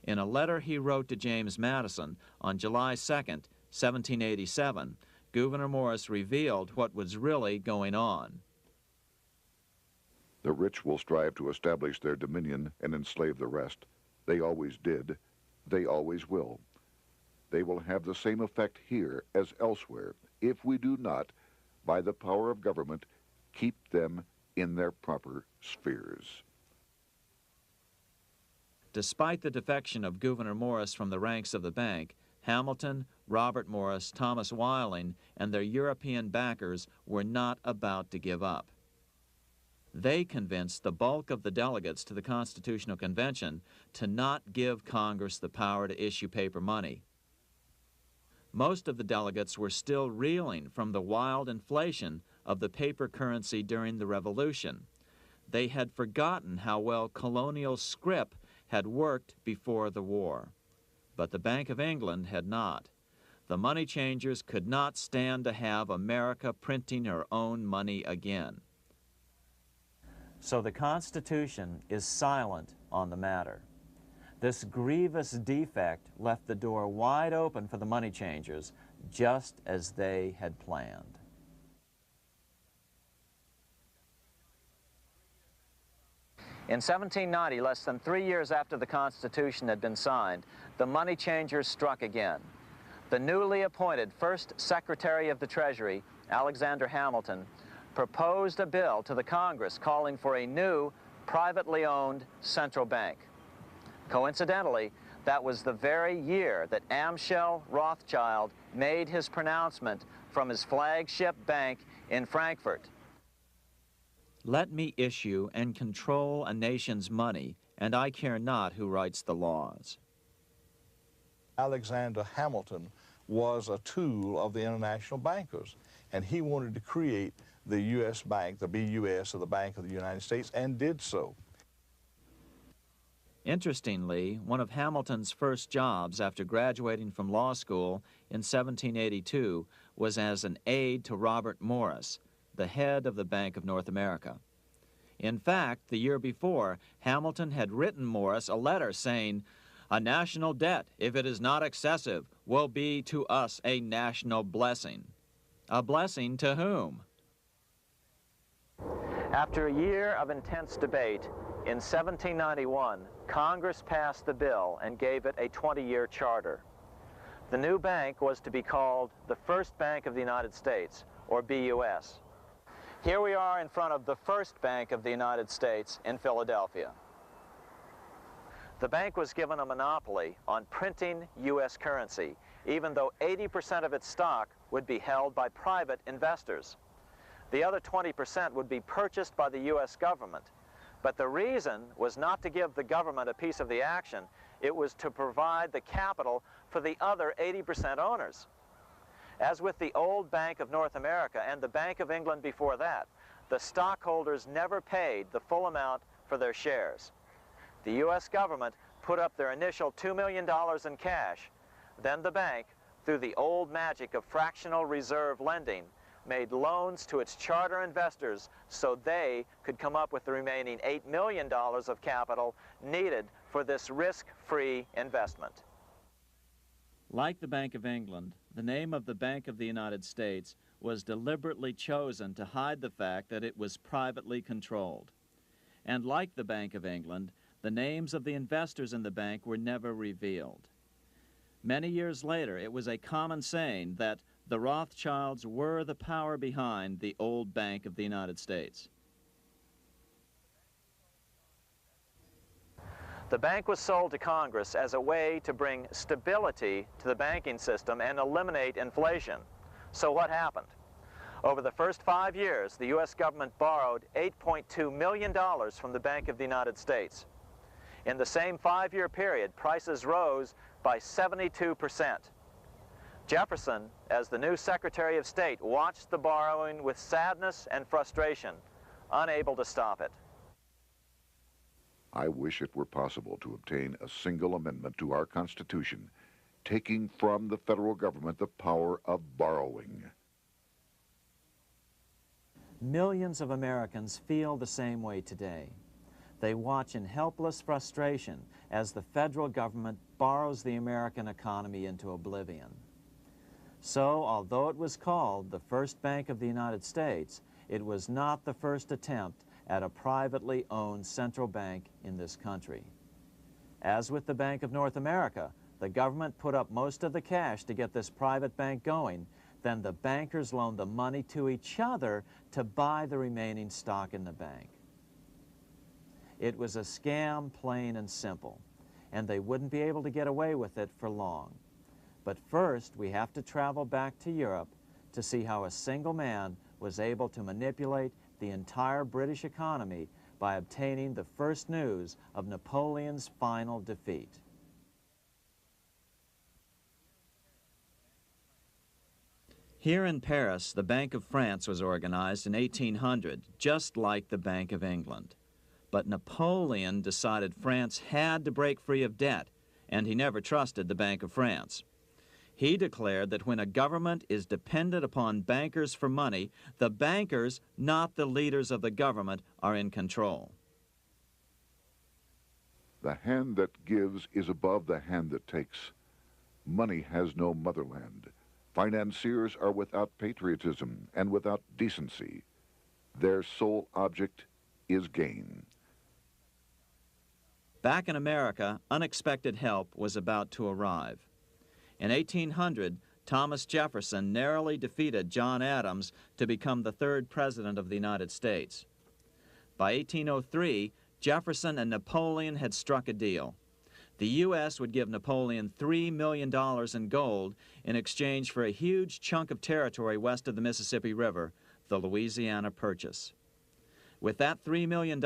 Speaker 2: In a letter he wrote to James Madison on July 2nd, 1787, Gouverneur Morris revealed what was really going on.
Speaker 1: "The rich will strive to establish their dominion and enslave the rest. They always did. They always will. They will have the same effect here as elsewhere if we do not, by the power of government, keep them in their proper spheres." Despite the defection of Gouverneur Morris from the ranks of the bank, Hamilton, Robert Morris, Thomas Whiling, and their European backers were not about to give up. They convinced the bulk of the delegates to the Constitutional Convention to not give Congress the power to issue paper money. Most of the delegates were still reeling from the wild inflation of the paper currency during the Revolution. They had forgotten how well colonial scrip had worked before the war. But the Bank of England had not. The money changers could not stand to have America printing her own money again. So the Constitution is silent on the matter. This grievous defect left the door wide open for the money changers, just as they had planned.
Speaker 2: In 1790, less than 3 years after the Constitution had been signed, the money changers struck again. The newly appointed first Secretary of the Treasury, Alexander Hamilton, proposed a bill to the Congress calling for a new, privately owned central bank. Coincidentally, that was the very year that Amschel Rothschild made his pronouncement from his flagship bank in Frankfurt. Let me issue and control a nation's money, and I care not who writes the laws.
Speaker 7: Alexander Hamilton was a tool of the international bankers, and he wanted to create the U.S. Bank, the BUS, or the Bank of the United States, and did so.
Speaker 2: Interestingly, one of Hamilton's first jobs after graduating from law school in 1782 was as an aide to Robert Morris, the head of the Bank of North America. In fact, the year before, Hamilton had written Morris a letter saying, "A national debt, if it is not excessive, will be to us a national blessing." A blessing to whom? After a year of intense debate, in 1791, Congress passed the bill and gave it a 20-year charter. The new bank was to be called the First Bank of the United States, or BUS. Here we are in front of the First Bank of the United States in Philadelphia. The bank was given a monopoly on printing U.S. currency, even though 80% of its stock would be held by private investors. The other 20% would be purchased by the U.S. government. But the reason was not to give the government a piece of the action, it was to provide the capital for the other 80% owners. As with the old Bank of North America and the Bank of England before that, the stockholders never paid the full amount for their shares. The U.S. government put up their initial $2 million in cash. Then the bank, through the old magic of fractional reserve lending, made loans to its charter investors so they could come up with the remaining $8 million of capital needed for this risk-free investment. Like the Bank of England, the name of the Bank of the United States was deliberately chosen to hide the fact that it was privately controlled. And like the Bank of England, the names of the investors in the bank were never revealed. Many years later, it was a common saying that the Rothschilds were the power behind the old Bank of the United States. The bank was sold to Congress as a way to bring stability to the banking system and eliminate inflation. So what happened? Over the first 5 years, the U.S. government borrowed $8.2 million from the Bank of the United States. In the same 5-year period, prices rose by 72%. Jefferson, as the new Secretary of State, watched the borrowing with sadness and frustration, unable to stop it.
Speaker 1: I wish it were possible to obtain a single amendment to our Constitution, taking from the federal government the power of borrowing.
Speaker 2: Millions of Americans feel the same way today. They watch in helpless frustration as the federal government borrows the American economy into oblivion. So, although it was called the First Bank of the United States, it was not the first attempt at a privately owned central bank in this country. As with the Bank of North America, the government put up most of the cash to get this private bank going, then the bankers loaned the money to each other to buy the remaining stock in the bank. It was a scam, plain and simple, and they wouldn't be able to get away with it for long. But first, we have to travel back to Europe to see how a single man was able to manipulate the entire British economy by obtaining the first news of Napoleon's final defeat. Here in Paris, the Bank of France was organized in 1800, just like the Bank of England. But Napoleon decided France had to break free of debt, and he never trusted the Bank of France. He declared that when a government is dependent upon bankers for money, the bankers, not the leaders of the government, are in control.
Speaker 1: The hand that gives is above the hand that takes. Money has no motherland. Financiers are without patriotism and without decency. Their sole object is gain.
Speaker 2: Back in America, unexpected help was about to arrive. In 1800, Thomas Jefferson narrowly defeated John Adams to become the third president of the United States. By 1803, Jefferson and Napoleon had struck a deal. The U.S. would give Napoleon $3 million in gold in exchange for a huge chunk of territory west of the Mississippi River, the Louisiana Purchase. With that $3 million,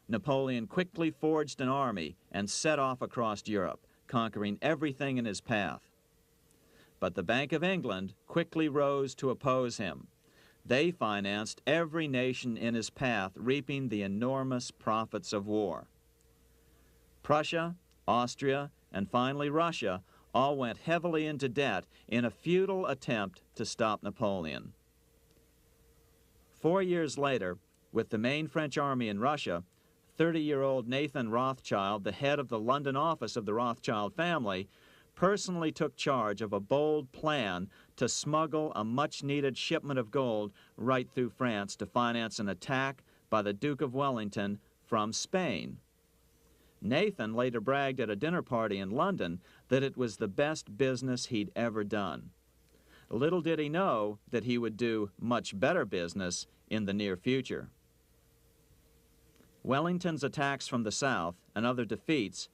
Speaker 2: Napoleon quickly forged an army and set off across Europe, conquering everything in his path. But the Bank of England quickly rose to oppose him. They financed every nation in his path, reaping the enormous profits of war. Prussia, Austria, and finally Russia all went heavily into debt in a futile attempt to stop Napoleon. 4 years later, with the main French army in Russia, 30-year-old Nathan Rothschild, the head of the London office of the Rothschild family, personally took charge of a bold plan to smuggle a much-needed shipment of gold right through France to finance an attack by the Duke of Wellington from Spain. Nathan later bragged at a dinner party in London that it was the best business he'd ever done. Little did he know that he would do much better business in the near future. Wellington's attacks from the south and other defeats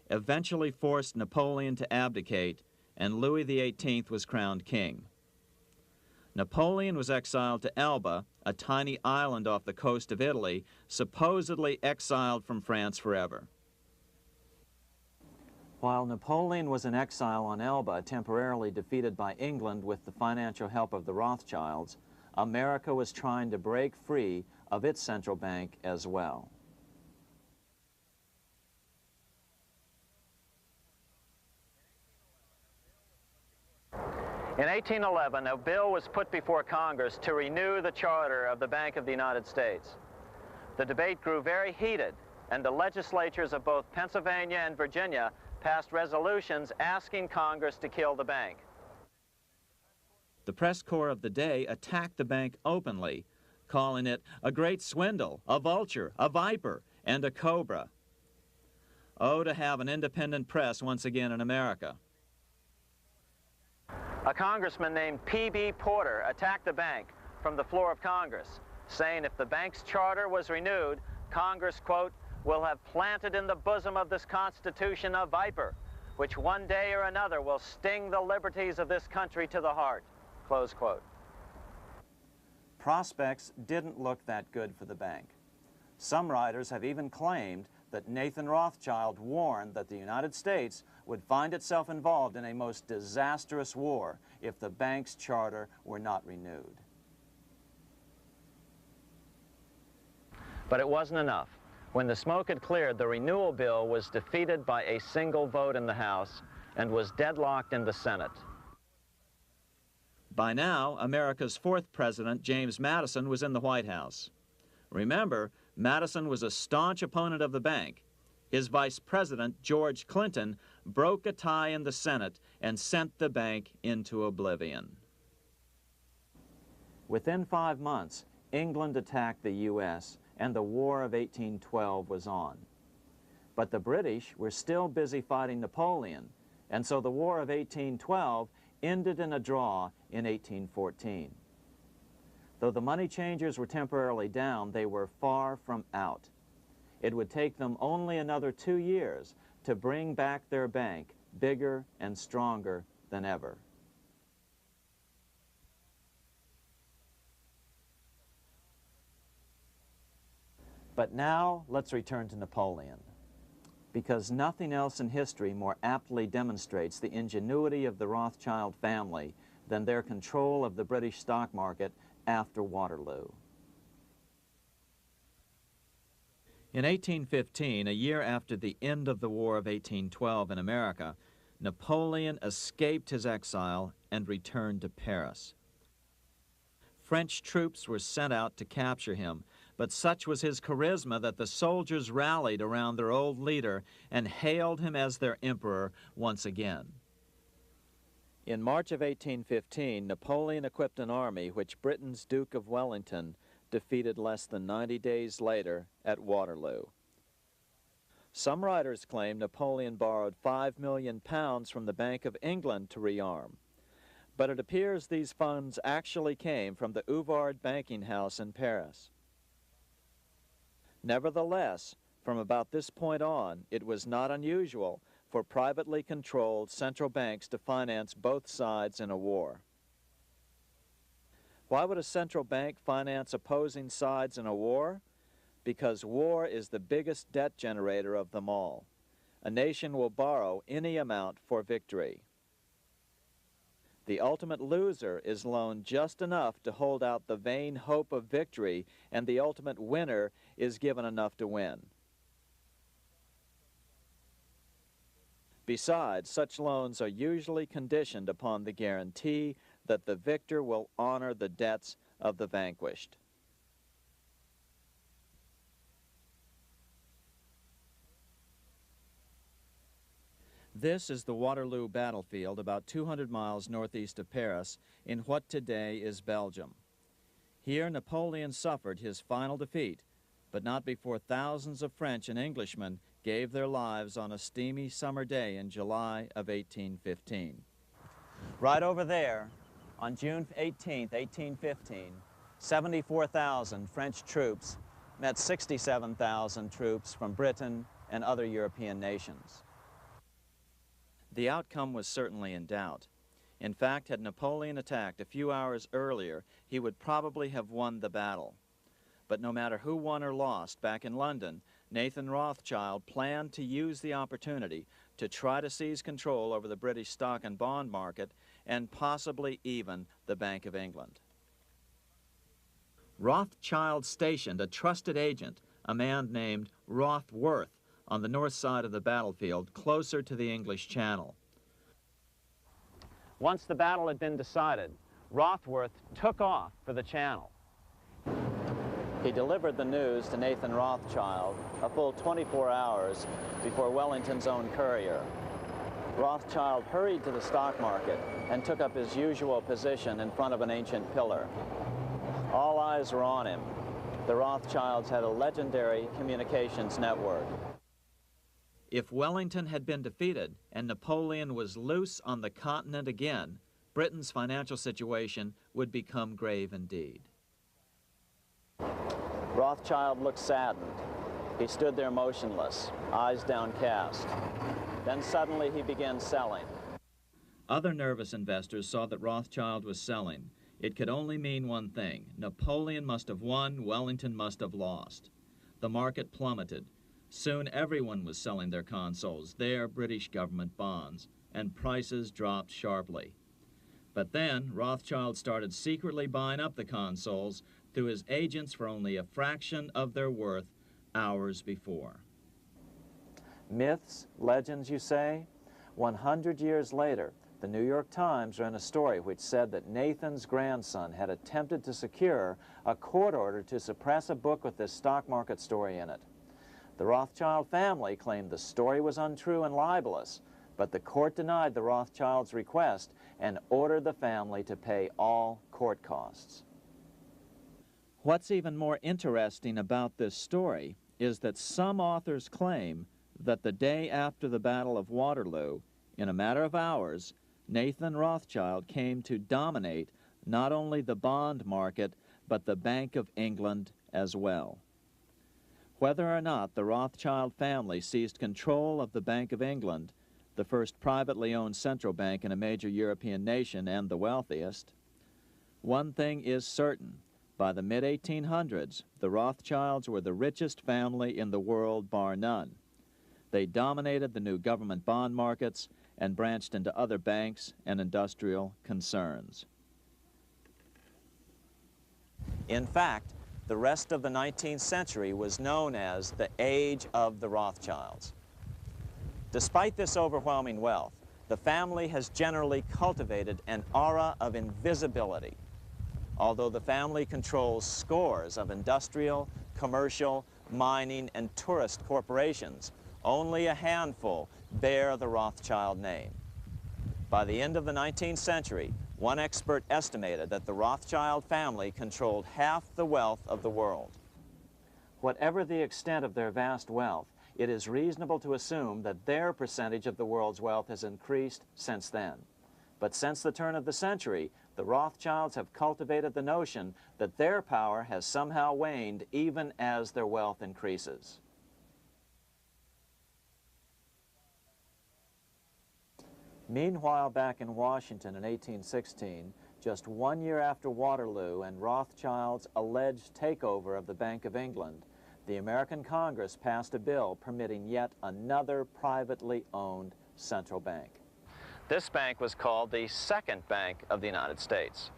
Speaker 2: eventually forced Napoleon to abdicate, and Louis XVIII was crowned king. Napoleon was exiled to Elba, a tiny island off the coast of Italy, supposedly exiled from France forever. While Napoleon was in exile on Elba, temporarily defeated by England with the financial help of the Rothschilds, America was trying to break free of its central bank as well. In 1811, a bill was put before Congress to renew the charter of the Bank of the United States. The debate grew very heated, and the legislatures of both Pennsylvania and Virginia passed resolutions asking Congress to kill the bank. The press corps of the day attacked the bank openly, calling it a great swindle, a vulture, a viper, and a cobra. Oh, to have an independent press once again in America. A congressman named P.B. Porter attacked the bank from the floor of Congress, saying if the bank's charter was renewed, Congress, quote, will have planted in the bosom of this Constitution a viper, which one day or another will sting the liberties of this country to the heart, close quote. Prospects didn't look that good for the bank. Some writers have even claimed that Nathan Rothschild warned that the United States would find itself involved in a most disastrous war if the bank's charter were not renewed. But it wasn't enough. When the smoke had cleared, the renewal bill was defeated by a single vote in the House and was deadlocked in the Senate. By now, America's fourth president, James Madison, was in the White House. Remember, Madison was a staunch opponent of the bank. His vice president, George Clinton, broke a tie in the Senate and sent the bank into oblivion. Within 5 months, England attacked the U.S., and the War of 1812 was on. But the British were still busy fighting Napoleon, and so the War of 1812 ended in a draw in 1814. Though the money changers were temporarily down, they were far from out. It would take them only another 2 years to bring back their bank bigger and stronger than ever. But now let's return to Napoleon, because nothing else in history more aptly demonstrates the ingenuity of the Rothschild family than their control of the British stock market after Waterloo. In 1815, a year after the end of the War of 1812 in America, Napoleon escaped his exile and returned to Paris. French troops were sent out to capture him, but such was his charisma that the soldiers rallied around their old leader and hailed him as their emperor once again. In March of 1815, Napoleon equipped an army which Britain's Duke of Wellington defeated less than 90 days later at Waterloo. Some writers claim Napoleon borrowed £5 million from the Bank of England to rearm, but it appears these funds actually came from the Ouvard banking house in Paris. Nevertheless, from about this point on, it was not unusual for privately controlled central banks to finance both sides in a war. Why would a central bank finance opposing sides in a war? Because war is the biggest debt generator of them all. A nation will borrow any amount for victory. The ultimate loser is loaned just enough to hold out the vain hope of victory, and the ultimate winner is given enough to win. Besides, such loans are usually conditioned upon the guarantee that the victor will honor the debts of the vanquished. This is the Waterloo battlefield about 200 miles northeast of Paris in what today is Belgium. Here Napoleon suffered his final defeat, but not before thousands of French and Englishmen gave their lives on a steamy summer day in July of 1815.
Speaker 5: Right over there, on June 18, 1815, 74,000 French troops met 67,000 troops from Britain and other European nations.
Speaker 2: The outcome was certainly in doubt. In fact, had Napoleon attacked a few hours earlier, he would probably have won the battle. But no matter who won or lost, back in London, Nathan Rothschild planned to use the opportunity to try to seize control over the British stock and bond market and possibly even the Bank of England. Rothschild stationed a trusted agent, a man named Rothworth, on the north side of the battlefield, closer to the English Channel.
Speaker 5: Once the battle had been decided, Rothworth took off for the Channel.
Speaker 2: He delivered the news to Nathan Rothschild a full 24 hours before Wellington's own courier. Rothschild hurried to the stock market and took up his usual position in front of an ancient pillar. All eyes were on him. The Rothschilds had a legendary communications network. If Wellington had been defeated and Napoleon was loose on the continent again, Britain's financial situation would become grave indeed. Rothschild looked saddened. He stood there motionless, eyes downcast. Then suddenly he began selling. Other nervous investors saw that Rothschild was selling. It could only mean one thing. Napoleon must have won, Wellington must have lost. The market plummeted. Soon everyone was selling their consols, their British government bonds, and prices dropped sharply. But then Rothschild started secretly buying up the consols through his agents for only a fraction of their worth hours before. Myths, legends, you say? 100 years later, the New York Times ran a story which said that Nathan's grandson had attempted to secure a court order to suppress a book with this stock market story in it. The Rothschild family claimed the story was untrue and libelous, but the court denied the Rothschilds' request and ordered the family to pay all court costs. What's even more interesting about this story is that some authors claim that the day after the Battle of Waterloo, in a matter of hours, Nathan Rothschild came to dominate not only the bond market, but the Bank of England as well. Whether or not the Rothschild family seized control of the Bank of England, the first privately owned central bank in a major European nation and the wealthiest, one thing is certain. By the mid-1800s, the Rothschilds were the richest family in the world, bar none. They dominated the new government bond markets and branched into other banks and industrial concerns. In fact, the rest of the 19th century was known as the Age of the Rothschilds. Despite this overwhelming wealth, the family has generally cultivated an aura of invisibility. Although the family controls scores of industrial, commercial, mining, and tourist corporations, only a handful bear the Rothschild name. By the end of the 19th century, one expert estimated that the Rothschild family controlled half the wealth of the world. Whatever the extent of their vast wealth, it is reasonable to assume that their percentage of the world's wealth has increased since then. But since the turn of the century, the Rothschilds have cultivated the notion that their power has somehow waned even as their wealth increases. Meanwhile, back in Washington in 1816, just 1 year after Waterloo and Rothschild's alleged takeover of the Bank of England, the American Congress passed a bill permitting yet another privately owned central bank. This bank was called the Second Bank of the United States.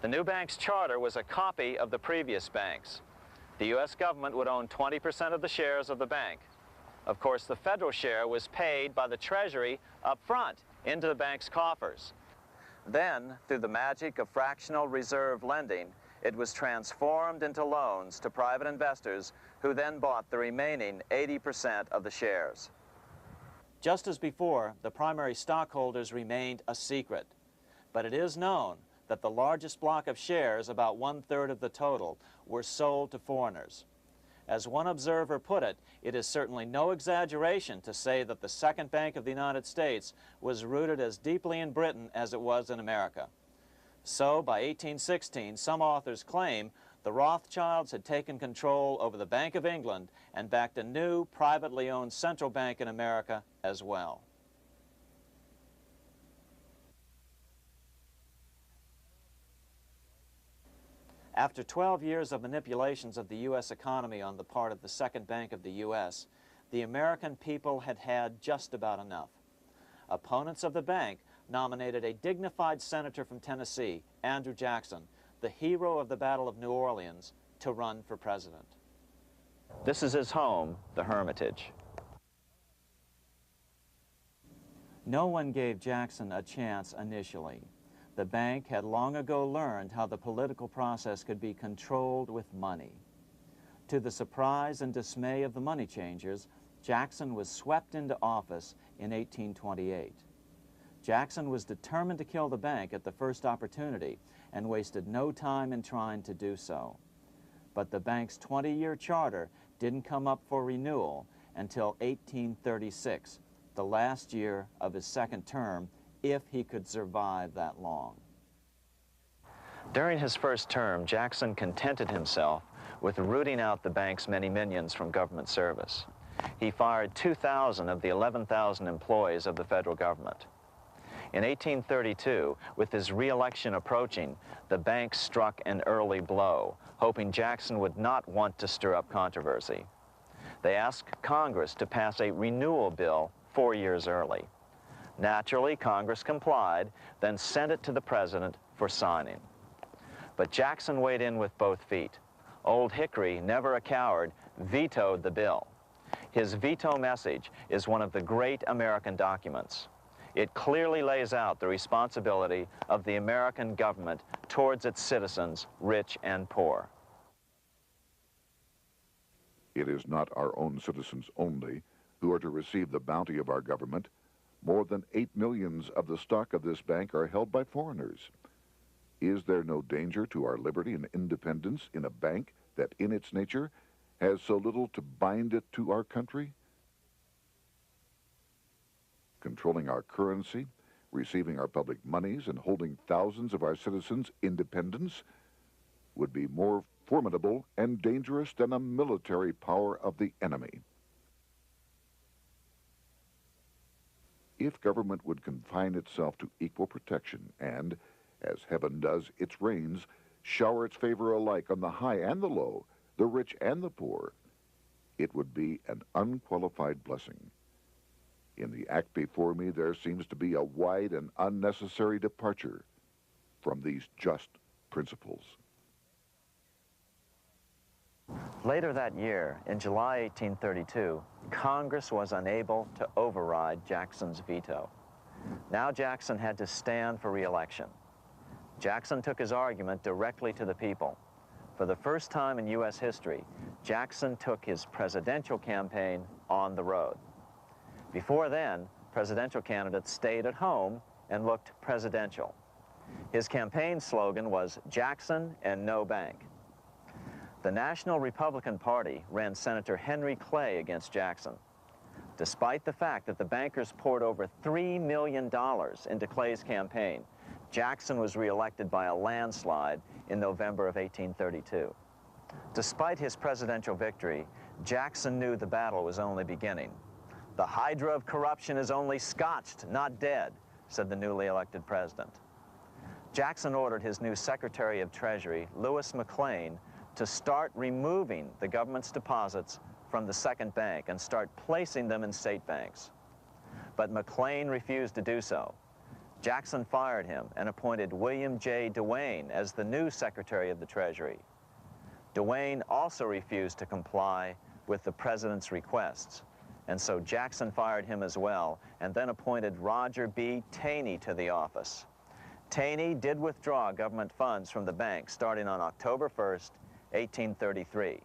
Speaker 2: The new bank's charter was a copy of the previous bank's. The U.S. government would own 20% of the shares of the bank. Of course, the federal share was paid by the Treasury up front into the bank's coffers. Then, through the magic of fractional reserve lending, it was transformed into loans to private investors who then bought the remaining 80% of the shares. Just as before, the primary stockholders remained a secret. But it is known that the largest block of shares, about 1/3 of the total, were sold to foreigners. As one observer put it, it is certainly no exaggeration to say that the Second Bank of the United States was rooted as deeply in Britain as it was in America. So, by 1816, some authors claim the Rothschilds had taken control over the Bank of England and backed a new, privately owned central bank in America as well. After 12 years of manipulations of the U.S. economy on the part of the Second Bank of the U.S., the American people had had just about enough. Opponents of the bank nominated a dignified senator from Tennessee, Andrew Jackson, the hero of the Battle of New Orleans, to run for president. This is his home, the Hermitage. No one gave Jackson a chance initially. The bank had long ago learned how the political process could be controlled with money. To the surprise and dismay of the money changers, Jackson was swept into office in 1828. Jackson was determined to kill the bank at the first opportunity and wasted no time in trying to do so. But the bank's 20-year charter didn't come up for renewal until 1836, the last year of his second term, if he could survive that long. During his first term, Jackson contented himself with rooting out the bank's many minions from government service. He fired 2,000 of the 11,000 employees of the federal government. In 1832, with his re-election approaching, the bank struck an early blow, hoping Jackson would not want to stir up controversy. They asked Congress to pass a renewal bill 4 years early. Naturally, Congress complied, then sent it to the president for signing. But Jackson weighed in with both feet. Old Hickory, never a coward, vetoed the bill. His veto message is one of the great American documents. It clearly lays out the responsibility of the American government towards its citizens, rich and poor.
Speaker 1: It is not our own citizens only who are to receive the bounty of our government. More than 8 million of the stock of this bank are held by foreigners. Is there no danger to our liberty and independence in a bank that in its nature has so little to bind it to our country? Controlling our currency, receiving our public monies, and holding thousands of our citizens' independence would be more formidable and dangerous than a military power of the enemy. If government would confine itself to equal protection and, as heaven does its rains, shower its favor alike on the high and the low, the rich and the poor, it would be an unqualified blessing. In the act before me, there seems to be a wide and unnecessary departure from these just principles.
Speaker 2: Later that year, in July 1832, Congress was unable to override Jackson's veto. Now Jackson had to stand for re-election. Jackson took his argument directly to the people. For the first time in U.S. history, Jackson took his presidential campaign on the road. Before then, presidential candidates stayed at home and looked presidential. His campaign slogan was "Jackson and no bank." The National Republican Party ran Senator Henry Clay against Jackson. Despite the fact that the bankers poured over $3 million into Clay's campaign, Jackson was reelected by a landslide in November of 1832. Despite his presidential victory, Jackson knew the battle was only beginning. "The hydra of corruption is only scotched, not dead," said the newly elected president. Jackson ordered his new Secretary of Treasury, Lewis McLean, to start removing the government's deposits from the second bank and start placing them in state banks. But McLean refused to do so. Jackson fired him and appointed William J. Duane as the new Secretary of the Treasury. Duane also refused to comply with the president's requests, and so Jackson fired him as well and then appointed Roger B. Taney to the office. Taney did withdraw government funds from the bank starting on October 1st, 1833.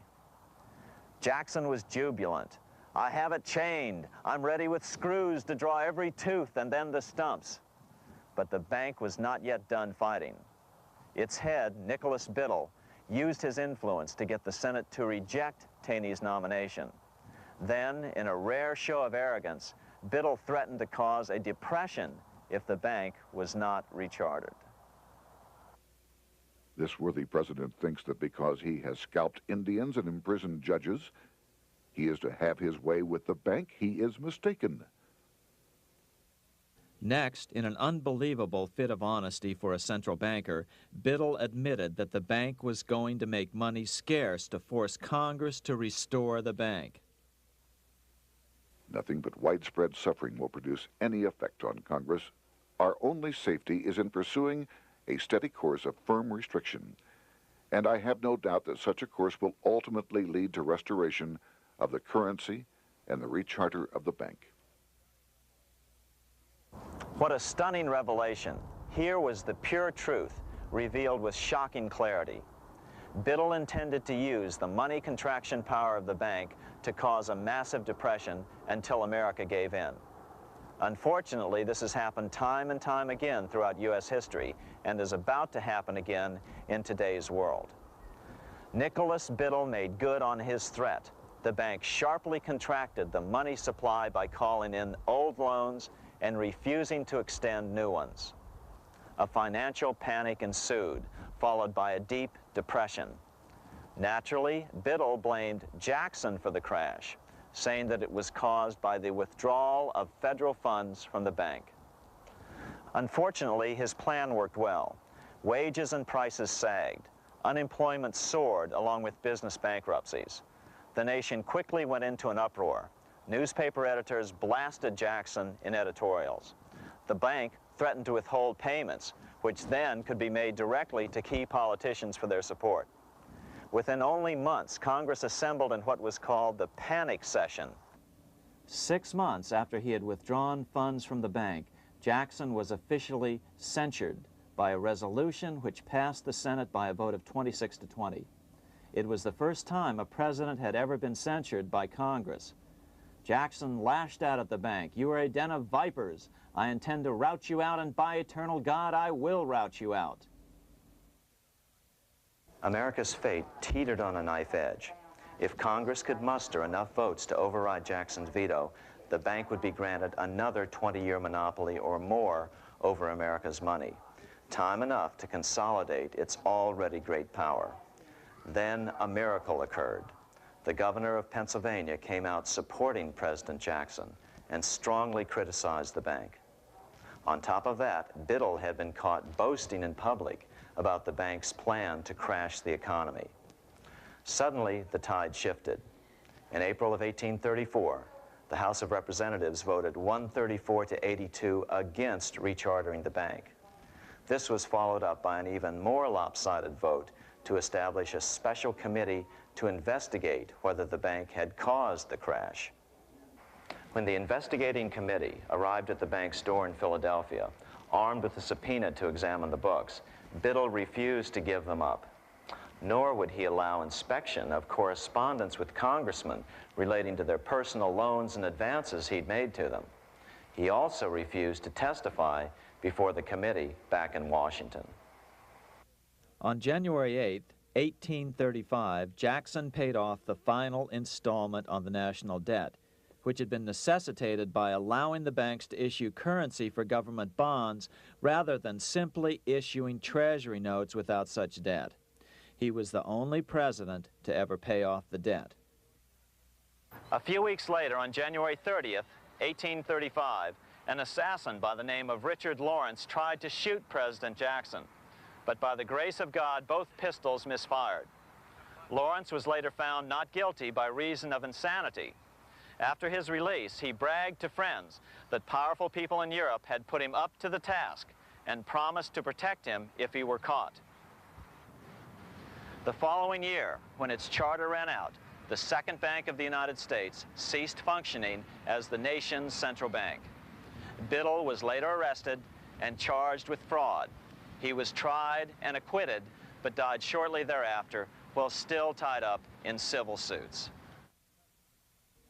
Speaker 2: Jackson was jubilant. "I have it chained. I'm ready with screws to draw every tooth and then the stumps." But the bank was not yet done fighting. Its head, Nicholas Biddle, used his influence to get the Senate to reject Taney's nomination. Then, in a rare show of arrogance, Biddle threatened to cause a depression if the bank was not rechartered.
Speaker 1: This worthy president thinks that because he has scalped Indians and imprisoned judges, he is to have his way with the bank. He is mistaken.
Speaker 2: Next, in an unbelievable fit of honesty for a central banker, Biddle admitted that the bank was going to make money scarce to force Congress to restore the bank.
Speaker 1: Nothing but widespread suffering will produce any effect on Congress. Our only safety is in pursuing a steady course of firm restriction, and I have no doubt that such a course will ultimately lead to restoration of the currency and the recharter of the bank.
Speaker 2: What a stunning revelation. Here was the pure truth, revealed with shocking clarity. Biddle intended to use the money contraction power of the bank to cause a massive depression until America gave in. Unfortunately, this has happened time and time again throughout U.S. history and is about to happen again in today's world. Nicholas Biddle made good on his threat. The bank sharply contracted the money supply by calling in old loans and refusing to extend new ones. A financial panic ensued, followed by a deep depression. Naturally, Biddle blamed Jackson for the crash, saying that it was caused by the withdrawal of federal funds from the bank. Unfortunately, his plan worked well. Wages and prices sagged. Unemployment soared along with business bankruptcies. The nation quickly went into an uproar. Newspaper editors blasted Jackson in editorials. The bank threatened to withhold payments, which then could be made directly to key politicians for their support. Within only months, Congress assembled in what was called the panic session. 6 months after he had withdrawn funds from the bank, Jackson was officially censured by a resolution which passed the Senate by a vote of 26 to 20. It was the first time a president had ever been censured by Congress. Jackson lashed out at the bank. "You are a den of vipers. I intend to rout you out, and by eternal God, I will rout you out." America's fate teetered on a knife edge. If Congress could muster enough votes to override Jackson's veto, the bank would be granted another 20-year monopoly or more over America's money, time enough to consolidate its already great power. Then a miracle occurred. The governor of Pennsylvania came out supporting President Jackson and strongly criticized the bank. On top of that, Biddle had been caught boasting in public about the bank's plan to crash the economy. Suddenly, the tide shifted. In April of 1834, the House of Representatives voted 134 to 82 against rechartering the bank. This was followed up by an even more lopsided vote to establish a special committee to investigate whether the bank had caused the crash. When the investigating committee arrived at the bank's door in Philadelphia, armed with a subpoena to examine the books, Biddle refused to give them up. Nor would he allow inspection of correspondence with congressmen relating to their personal loans and advances he'd made to them. He also refused to testify before the committee back in Washington. On January 8, 1835, Jackson paid off the final installment on the national debt, which had been necessitated by allowing the banks to issue currency for government bonds rather than simply issuing treasury notes without such debt. He was the only president to ever pay off the debt.
Speaker 5: A few weeks later, on January 30th, 1835, an assassin by the name of Richard Lawrence tried to shoot President Jackson, but by the grace of God, both pistols misfired. Lawrence was later found not guilty by reason of insanity. After his release, he bragged to friends that powerful people in Europe had put him up to the task and promised to protect him if he were caught. The following year, when its charter ran out, the Second Bank of the United States ceased functioning as the nation's central bank. Biddle was later arrested and charged with fraud. He was tried and acquitted, but died shortly thereafter while still tied up in civil suits.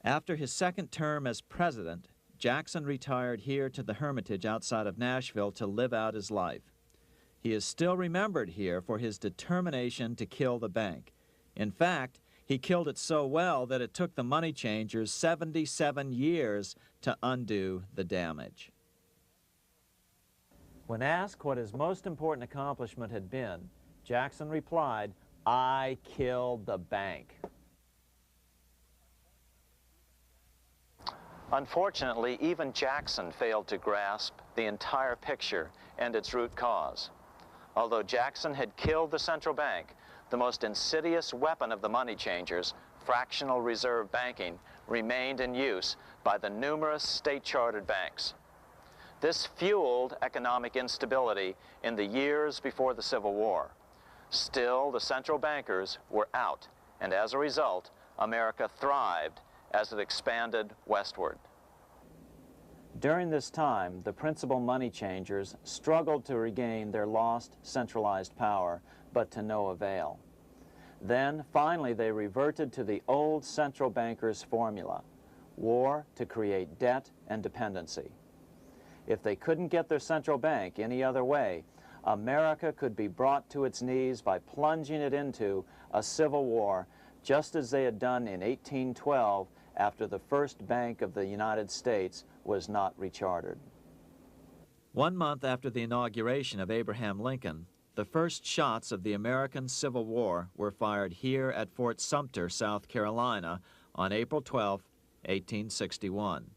Speaker 2: After his second term as president, Jackson retired here to the Hermitage outside of Nashville to live out his life. He is still remembered here for his determination to kill the bank. In fact, he killed it so well that it took the money changers 77 years to undo the damage. When asked what his most important accomplishment had been, Jackson replied, "I killed the bank."
Speaker 5: Unfortunately, even Jackson failed to grasp the entire picture and its root cause. Although Jackson had killed the central bank, the most insidious weapon of the money changers, fractional reserve banking, remained in use by the numerous state-chartered banks. This fueled economic instability in the years before the Civil War. Still, the central bankers were out, and as a result, America thrived as it expanded westward.
Speaker 2: During this time, the principal money changers struggled to regain their lost centralized power, but to no avail. Then, finally, they reverted to the old central bankers' formula: war to create debt and dependency. If they couldn't get their central bank any other way, America could be brought to its knees by plunging it into a civil war, just as they had done in 1812 after the first Bank of the United States was not rechartered. 1 month after the inauguration of Abraham Lincoln, the first shots of the American Civil War were fired here at Fort Sumter, South Carolina, on April 12, 1861.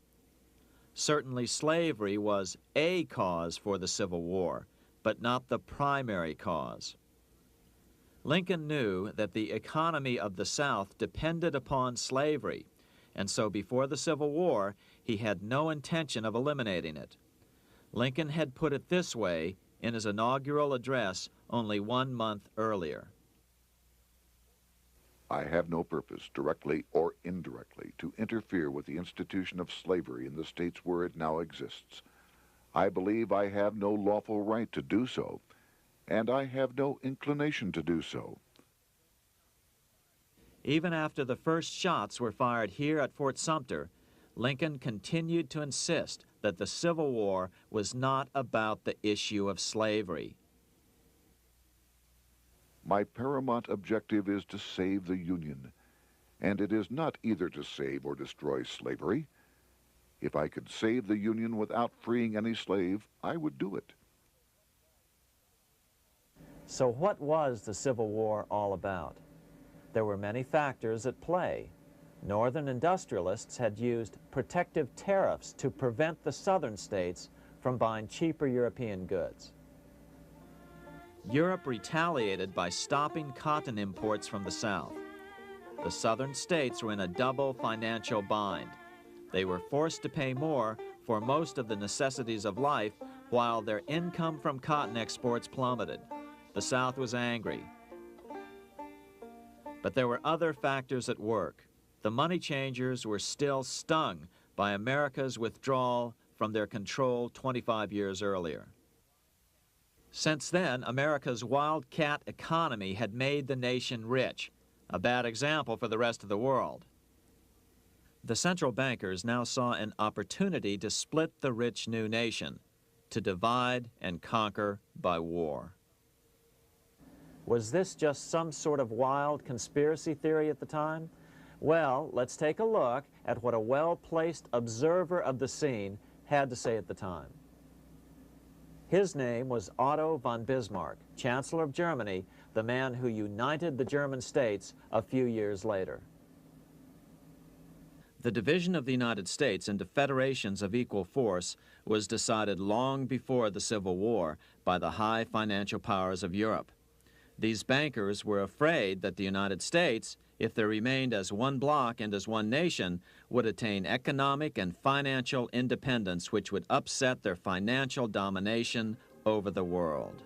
Speaker 2: Certainly slavery was a cause for the Civil War, but not the primary cause. Lincoln knew that the economy of the South depended upon slavery, and so before the Civil War, he had no intention of eliminating it. Lincoln had put it this way in his inaugural address only 1 month earlier.
Speaker 1: I have no purpose, directly or indirectly, to interfere with the institution of slavery in the states where it now exists. I believe I have no lawful right to do so, and I have no inclination to do so.
Speaker 2: Even after the first shots were fired here at Fort Sumter, Lincoln continued to insist that the Civil War was not about the issue of slavery.
Speaker 1: My paramount objective is to save the Union, and it is not either to save or destroy slavery. If I could save the Union without freeing any slave, I would do it.
Speaker 2: So what was the Civil War all about? There were many factors at play. Northern industrialists had used protective tariffs to prevent the southern states from buying cheaper European goods. Europe retaliated by stopping cotton imports from the South. The southern states were in a double financial bind. They were forced to pay more for most of the necessities of life, while their income from cotton exports plummeted. The South was angry. But there were other factors at work. The money changers were still stung by America's withdrawal from their control 25 years earlier. Since then, America's wildcat economy had made the nation rich, a bad example for the rest of the world. The central bankers now saw an opportunity to split the rich new nation, to divide and conquer by war. Was this just some sort of wild conspiracy theory at the time? Well, let's take a look at what a well-placed observer of the scene had to say at the time. His name was Otto von Bismarck, Chancellor of Germany, the man who united the German states a few years later. The division of the United States into federations of equal force was decided long before the Civil War by the high financial powers of Europe. These bankers were afraid that the United States, if they remained as one bloc and as one nation, would attain economic and financial independence which would upset their financial domination over the world.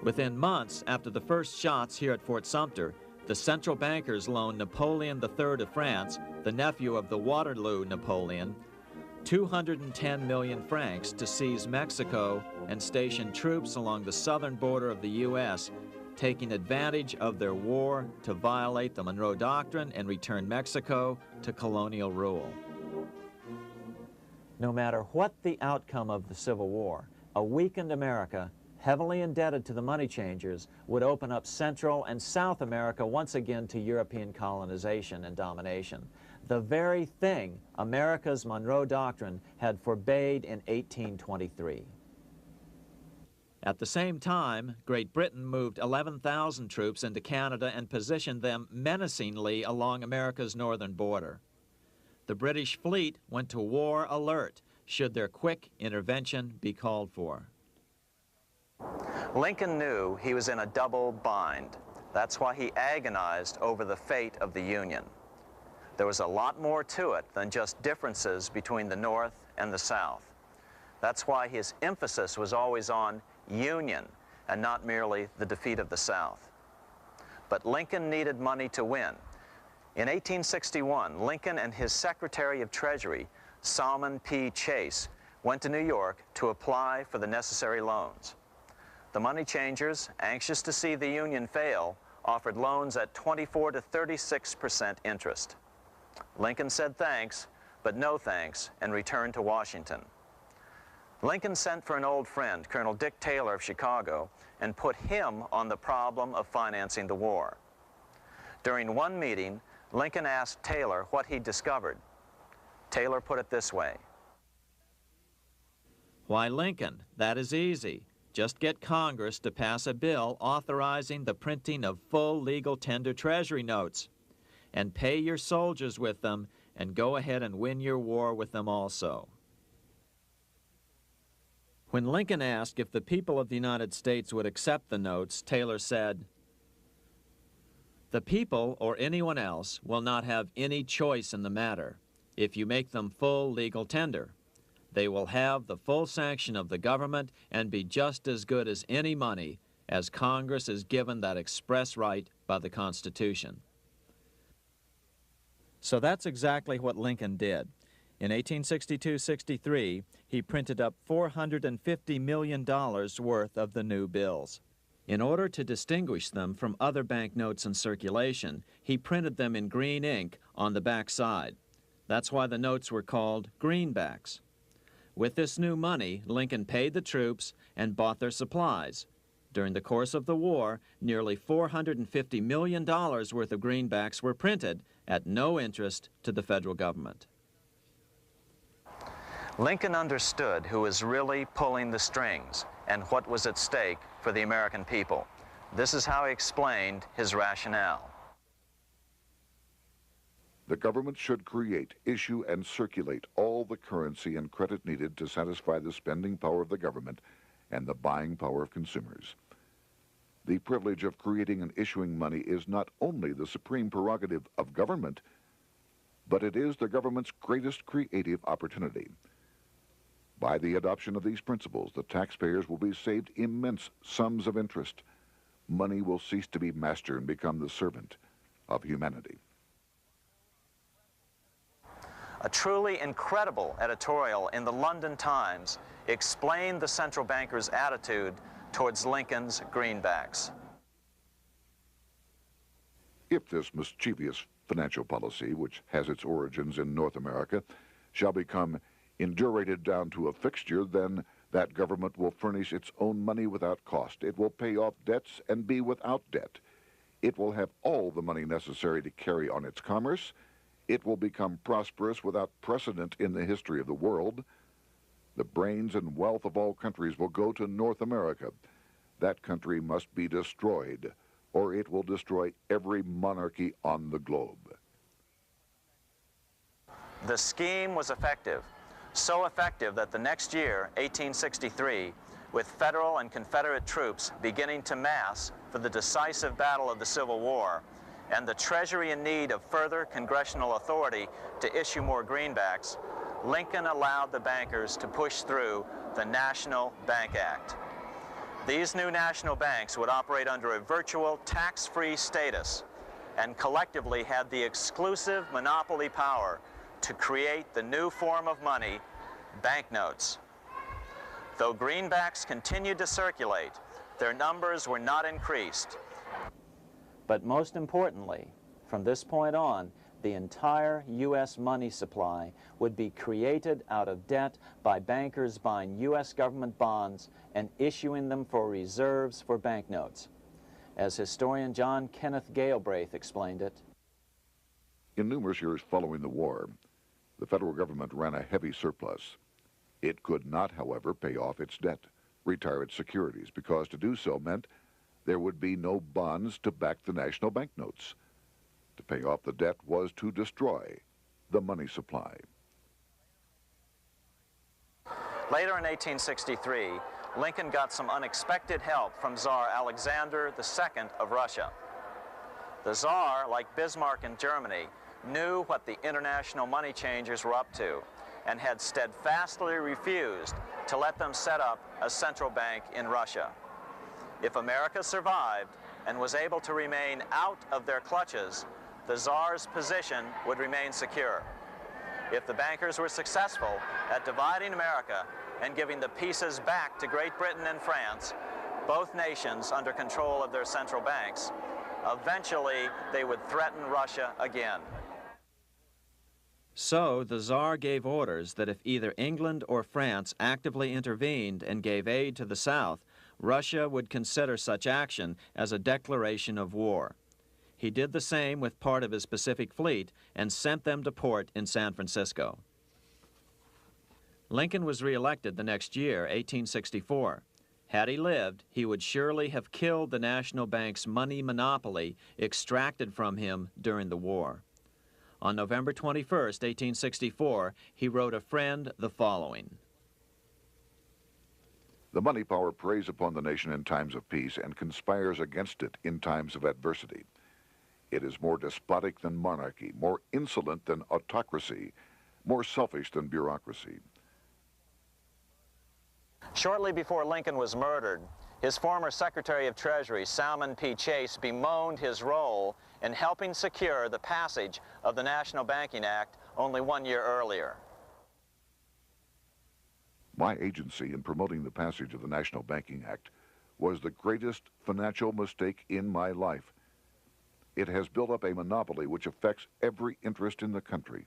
Speaker 2: Within months after the first shots here at Fort Sumter, the central bankers loaned Napoleon III of France, the nephew of the Waterloo Napoleon, 210 million francs to seize Mexico and station troops along the southern border of the U.S., taking advantage of their war to violate the Monroe Doctrine and return Mexico to colonial rule. No matter what the outcome of the Civil War, a weakened America, heavily indebted to the money changers, would open up Central and South America once again to European colonization and domination. The very thing America's Monroe Doctrine had forbade in 1823. At the same time, Great Britain moved 11,000 troops into Canada and positioned them menacingly along America's northern border. The British fleet went to war alert should their quick intervention be called for.
Speaker 5: Lincoln knew he was in a double bind. That's why he agonized over the fate of the Union. There was a lot more to it than just differences between the North and the South. That's why his emphasis was always on union and not merely the defeat of the South. But Lincoln needed money to win. In 1861, Lincoln and his Secretary of Treasury, Salmon P. Chase, went to New York to apply for the necessary loans. The money changers, anxious to see the Union fail, offered loans at 24 to 36% interest. Lincoln said thanks, but no thanks, and returned to Washington. Lincoln sent for an old friend, Colonel Dick Taylor of Chicago, and put him on the problem of financing the war. During one meeting, Lincoln asked Taylor what he'd discovered. Taylor put it this way.
Speaker 2: Why, Lincoln, that is easy. Just get Congress to pass a bill authorizing the printing of full legal tender treasury notes, and pay your soldiers with them, and go ahead and win your war with them also. When Lincoln asked if the people of the United States would accept the notes, Taylor said, "The people, or anyone else, will not have any choice in the matter if you make them full legal tender. They will have the full sanction of the government and be just as good as any money, as Congress is given that express right by the Constitution." So that's exactly what Lincoln did. In 1862-63, he printed up $450 million worth of the new bills. In order to distinguish them from other banknotes in circulation, he printed them in green ink on the back side. That's why the notes were called greenbacks. With this new money, Lincoln paid the troops and bought their supplies. During the course of the war, nearly $450 million worth of greenbacks were printed at no interest to the federal government.
Speaker 5: Lincoln understood who was really pulling the strings and what was at stake for the American people. This is how he explained his rationale.
Speaker 1: The government should create, issue, and circulate all the currency and credit needed to satisfy the spending power of the government and the buying power of consumers. The privilege of creating and issuing money is not only the supreme prerogative of government, but it is the government's greatest creative opportunity. By the adoption of these principles, the taxpayers will be saved immense sums of interest. Money will cease to be master and become the servant of humanity.
Speaker 5: A truly incredible editorial in the London Times explained the central bankers' attitude towards Lincoln's greenbacks.
Speaker 1: If this mischievous financial policy, which has its origins in North America, shall become indurated down to a fixture, then That government will furnish its own money without cost. It will pay off debts and be without debt. It will have all the money necessary to carry on its commerce. It will become prosperous without precedent in the history of the world. The brains and wealth of all countries will go to North America. That country must be destroyed, or it will destroy every monarchy on the globe.
Speaker 2: The scheme was effective, so effective that the next year, 1863, with Federal and Confederate troops beginning to mass for the decisive battle of the Civil War, and the Treasury in need of further congressional authority to issue more greenbacks, Lincoln allowed the bankers to push through the National Bank Act. These new national banks would operate under a virtual tax-free status and collectively had the exclusive monopoly power to create the new form of money, banknotes. Though greenbacks continued to circulate, their numbers were not increased. But most importantly, from this point on, the entire U.S. money supply would be created out of debt by bankers buying U.S. government bonds and issuing them for reserves for banknotes. As historian John Kenneth Galbraith explained it,
Speaker 1: in numerous years following the war, the federal government ran a heavy surplus. It could not, however, pay off its debt, retire its securities, because to do so meant there would be no bonds to back the national banknotes. To pay off the debt was to destroy the money supply.
Speaker 2: Later in 1863, Lincoln got some unexpected help from Tsar Alexander II of Russia. The Tsar, like Bismarck in Germany, knew what the international money changers were up to and had steadfastly refused to let them set up a central bank in Russia. If America survived and was able to remain out of their clutches, the Tsar's position would remain secure. If the bankers were successful at dividing America and giving the pieces back to Great Britain and France, both nations under control of their central banks, eventually they would threaten Russia again. So the Tsar gave orders that if either England or France actively intervened and gave aid to the South, Russia would consider such action as a declaration of war. He did the same with part of his Pacific Fleet and sent them to port in San Francisco. Lincoln was reelected the next year, 1864. Had he lived, he would surely have killed the national bank's money monopoly extracted from him during the war. On November 21, 1864, he wrote a friend the following.
Speaker 1: The money power preys upon the nation in times of peace and conspires against it in times of adversity. It is more despotic than monarchy, more insolent than autocracy, more selfish than bureaucracy.
Speaker 2: Shortly before Lincoln was murdered, his former Secretary of Treasury, Salmon P. Chase, bemoaned his role in helping secure the passage of the National Banking Act only 1 year earlier.
Speaker 1: My agency in promoting the passage of the National Banking Act was the greatest financial mistake in my life. It has built up a monopoly which affects every interest in the country.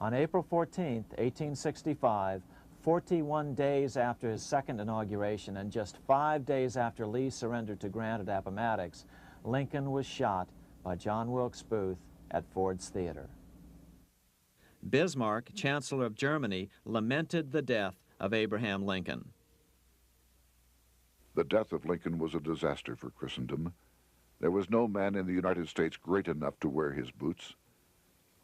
Speaker 2: On April 14, 1865, 41 days after his second inauguration and just 5 days after Lee surrendered to Grant at Appomattox, Lincoln was shot by John Wilkes Booth at Ford's Theater. Bismarck, Chancellor of Germany, lamented the death of Abraham Lincoln.
Speaker 1: The death of Lincoln was a disaster for Christendom. There was no man in the United States great enough to wear his boots.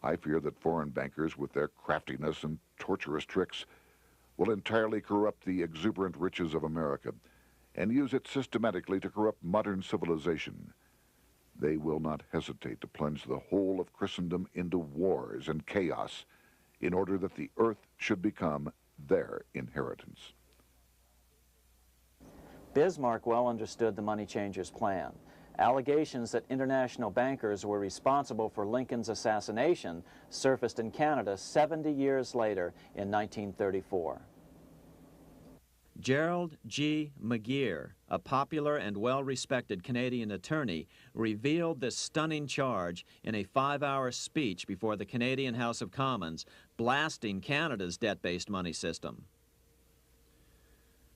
Speaker 1: I fear that foreign bankers, with their craftiness and torturous tricks, will entirely corrupt the exuberant riches of America and use it systematically to corrupt modern civilization. They will not hesitate to plunge the whole of Christendom into wars and chaos in order that the earth should become their inheritance.
Speaker 2: Bismarck well understood the money changers' plan. Allegations that international bankers were responsible for Lincoln's assassination surfaced in Canada 70 years later in 1934. Gerald G. McGeer, a popular and well-respected Canadian attorney, revealed this stunning charge in a 5-hour speech before the Canadian House of Commons, blasting Canada's debt-based money system.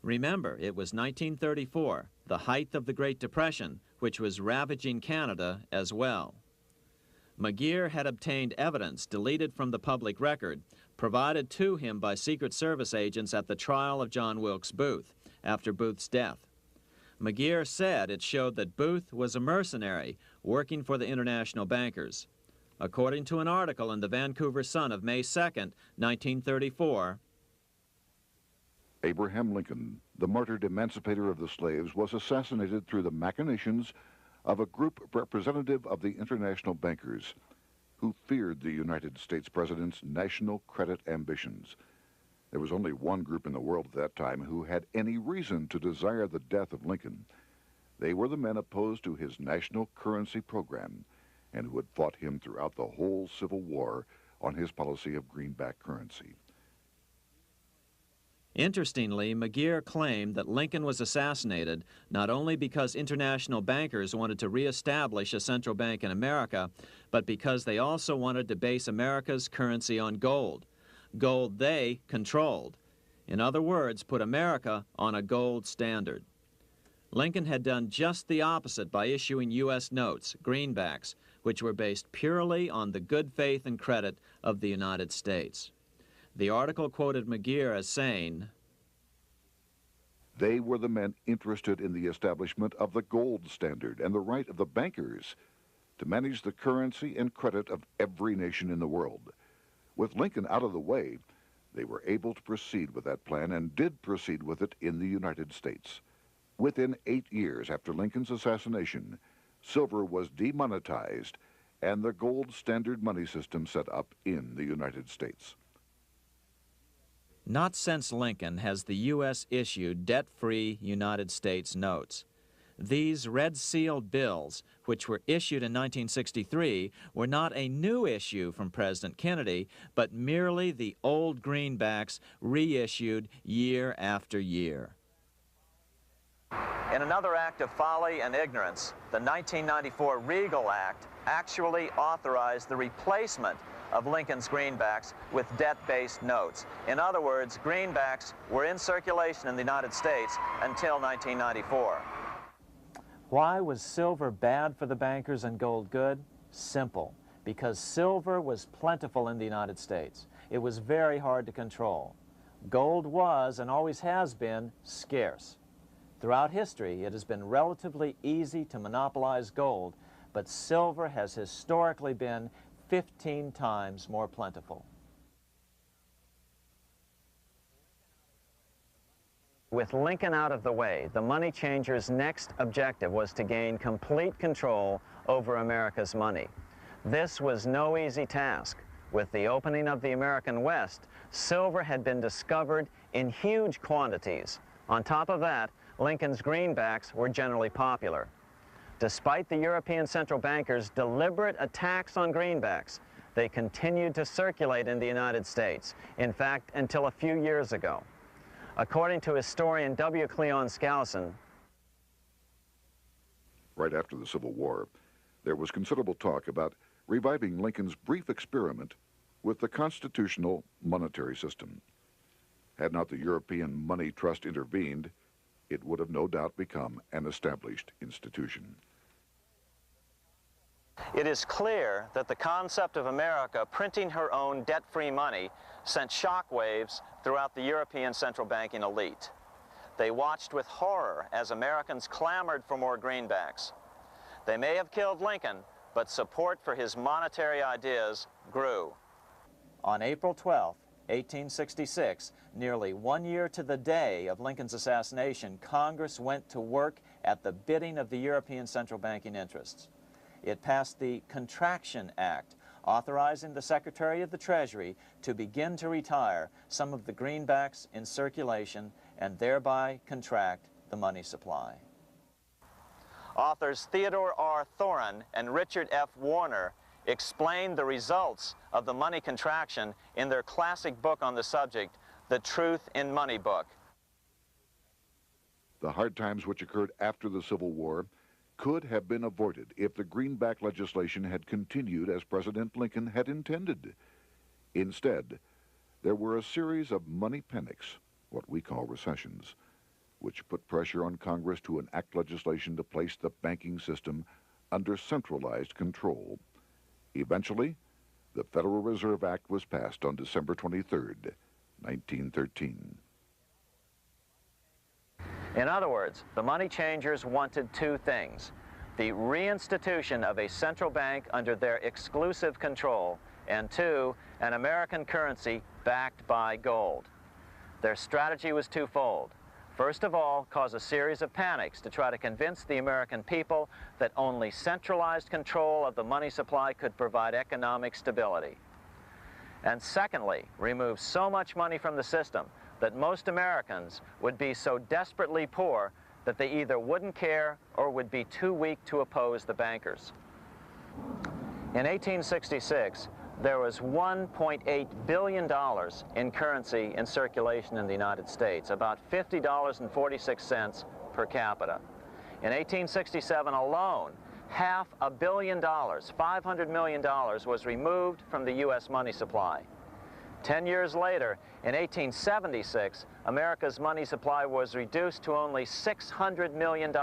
Speaker 2: Remember, it was 1934, the height of the Great Depression, which was ravaging Canada as well. McGeer had obtained evidence deleted from the public record, provided to him by Secret Service agents at the trial of John Wilkes Booth after Booth's death. McGeer said it showed that Booth was a mercenary working for the international bankers. According to an article in the Vancouver Sun of May 2nd, 1934,
Speaker 1: Abraham Lincoln, the martyred emancipator of the slaves, was assassinated through the machinations of a group representative of the international bankers who feared the United States president's national credit ambitions. There was only one group in the world at that time who had any reason to desire the death of Lincoln. They were the men opposed to his national currency program and who had fought him throughout the whole Civil War on his policy of greenback currency.
Speaker 2: Interestingly, McGeer claimed that Lincoln was assassinated not only because international bankers wanted to reestablish a central bank in America, but because they also wanted to base America's currency on gold. Gold they controlled. In other words, put America on a gold standard. Lincoln had done just the opposite by issuing U.S. notes, greenbacks, which were based purely on the good faith and credit of the United States. The article quoted McGeer as saying,
Speaker 1: "They were the men interested in the establishment of the gold standard and the right of the bankers to manage the currency and credit of every nation in the world. With Lincoln out of the way, they were able to proceed with that plan and did proceed with it in the United States. Within 8 years after Lincoln's assassination, silver was demonetized and the gold standard money system set up in the United States."
Speaker 2: Not since Lincoln has the U.S. issued debt-free United States notes. These red-sealed bills, which were issued in 1963, were not a new issue from President Kennedy, but merely the old greenbacks reissued year after year.
Speaker 5: In another act of folly and ignorance, the 1994 Regal Act actually authorized the replacement of Lincoln's greenbacks with debt-based notes. In other words, greenbacks were in circulation in the United States until 1994.
Speaker 2: Why was silver bad for the bankers and gold good? Simple. Because silver was plentiful in the United States. It was very hard to control. Gold was, and always has been, scarce. Throughout history, it has been relatively easy to monopolize gold, but silver has historically been 15 times more plentiful.
Speaker 5: With Lincoln out of the way, the money changers' next objective was to gain complete control over America's money. This was no easy task. With the opening of the American West, silver had been discovered in huge quantities. On top of that, Lincoln's greenbacks were generally popular. Despite the European central bankers' deliberate attacks on greenbacks, they continued to circulate in the United States, in fact, until a few years ago. According to historian W. Cleon Skousen,
Speaker 1: right after the Civil War, there was considerable talk about reviving Lincoln's brief experiment with the constitutional monetary system. Had not the European Money Trust intervened, it would have no doubt become an established institution.
Speaker 5: it is clear that the concept of America printing her own debt-free money sent shockwaves throughout the European central banking elite. They watched with horror as Americans clamored for more greenbacks. They may have killed Lincoln, but support for his monetary ideas grew.
Speaker 2: On April 12, 1866, nearly 1 year to the day of Lincoln's assassination, Congress went to work at the bidding of the European central banking interests. It passed the Contraction Act, authorizing the Secretary of the Treasury to begin to retire some of the greenbacks in circulation and thereby contract the money supply.
Speaker 5: Authors Theodore R. Thorin and Richard F. Warner explained the results of the money contraction in their classic book on the subject, The Truth in Money Book.
Speaker 1: The hard times which occurred after the Civil War could have been avoided if the greenback legislation had continued as President Lincoln had intended. Instead, there were a series of money panics, what we call recessions, which put pressure on Congress to enact legislation to place the banking system under centralized control. Eventually, the Federal Reserve Act was passed on December 23, 1913.
Speaker 2: In other words, the money changers wanted two things: the reinstitution of a central bank under their exclusive control, and two, an American currency backed by gold. Their strategy was twofold. First of all, cause a series of panics to try to convince the American people that only centralized control of the money supply could provide economic stability. And secondly, remove so much money from the system that most Americans would be so desperately poor that they either wouldn't care or would be too weak to oppose the bankers. In 1866, there was $1.8 billion in currency in circulation in the United States, about $50.46 per capita. In 1867 alone, $500 million, $500 million, was removed from the U.S. money supply. 10 years later, in 1876, America's money supply was reduced to only $600 million.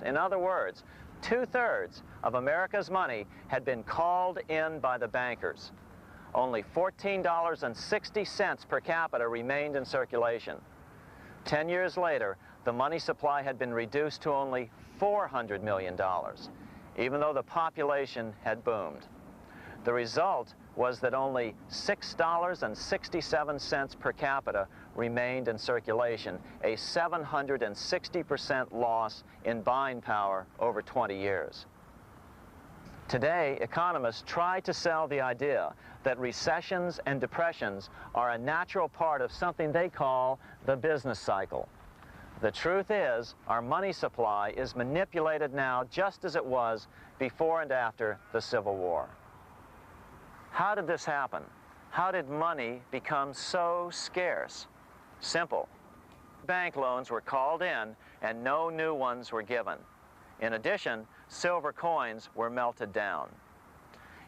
Speaker 2: In other words, 2/3 of America's money had been called in by the bankers. Only $14.60 per capita remained in circulation. 10 years later, the money supply had been reduced to only $400 million, even though the population had boomed. The result was that only $6.67 per capita remained in circulation, a 760% loss in buying power over 20 years. Today, economists try to sell the idea that recessions and depressions are a natural part of something they call the business cycle. The truth is, our money supply is manipulated now just as it was before and after the Civil War. How did this happen? How did money become so scarce? Simple. Bank loans were called in and no new ones were given. In addition, silver coins were melted down.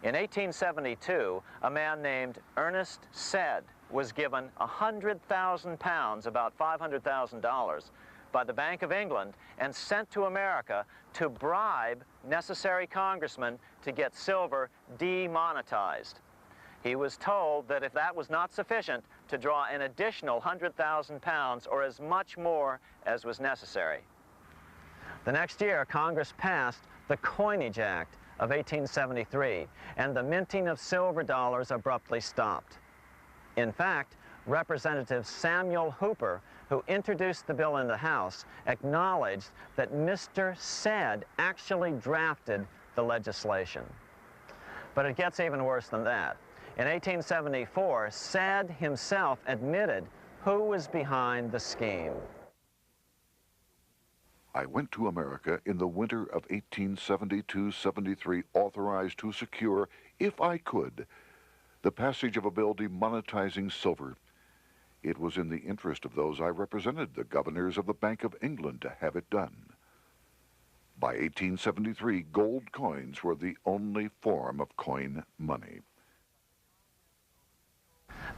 Speaker 2: In 1872, a man named Ernest Sed was given 100,000 pounds, about $500,000, by the Bank of England and sent to America to bribe necessary congressmen to get silver demonetized. He was told that if that was not sufficient, to draw an additional 100,000 pounds or as much more as was necessary. The next year, Congress passed the Coinage Act of 1873, and the minting of silver dollars abruptly stopped. In fact, Representative Samuel Hooper, who introduced the bill in the House, acknowledged that Mr. Sed actually drafted the legislation. But it gets even worse than that. In 1874, Sed himself admitted who was behind the scheme.
Speaker 1: I went to America in the winter of 1872-73, authorized to secure, if I could, the passage of a bill demonetizing silver. It was in the interest of those I represented, the governors of the Bank of England, to have it done. By 1873, gold coins were the only form of coin money.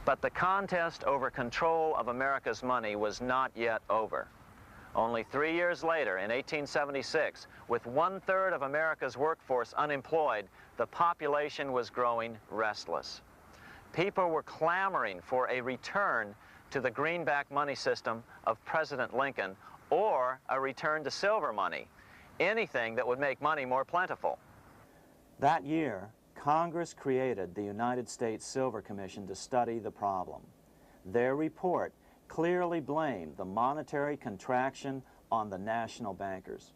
Speaker 2: But the contest over control of America's money was not yet over. Only 3 years later, in 1876, with 1/3 of America's workforce unemployed, the population was growing restless. People were clamoring for a return to the greenback money system of President Lincoln or a return to silver money, anything that would make money more plentiful. That year, Congress created the United States Silver Commission to study the problem. Their report clearly blamed the monetary contraction on the national bankers.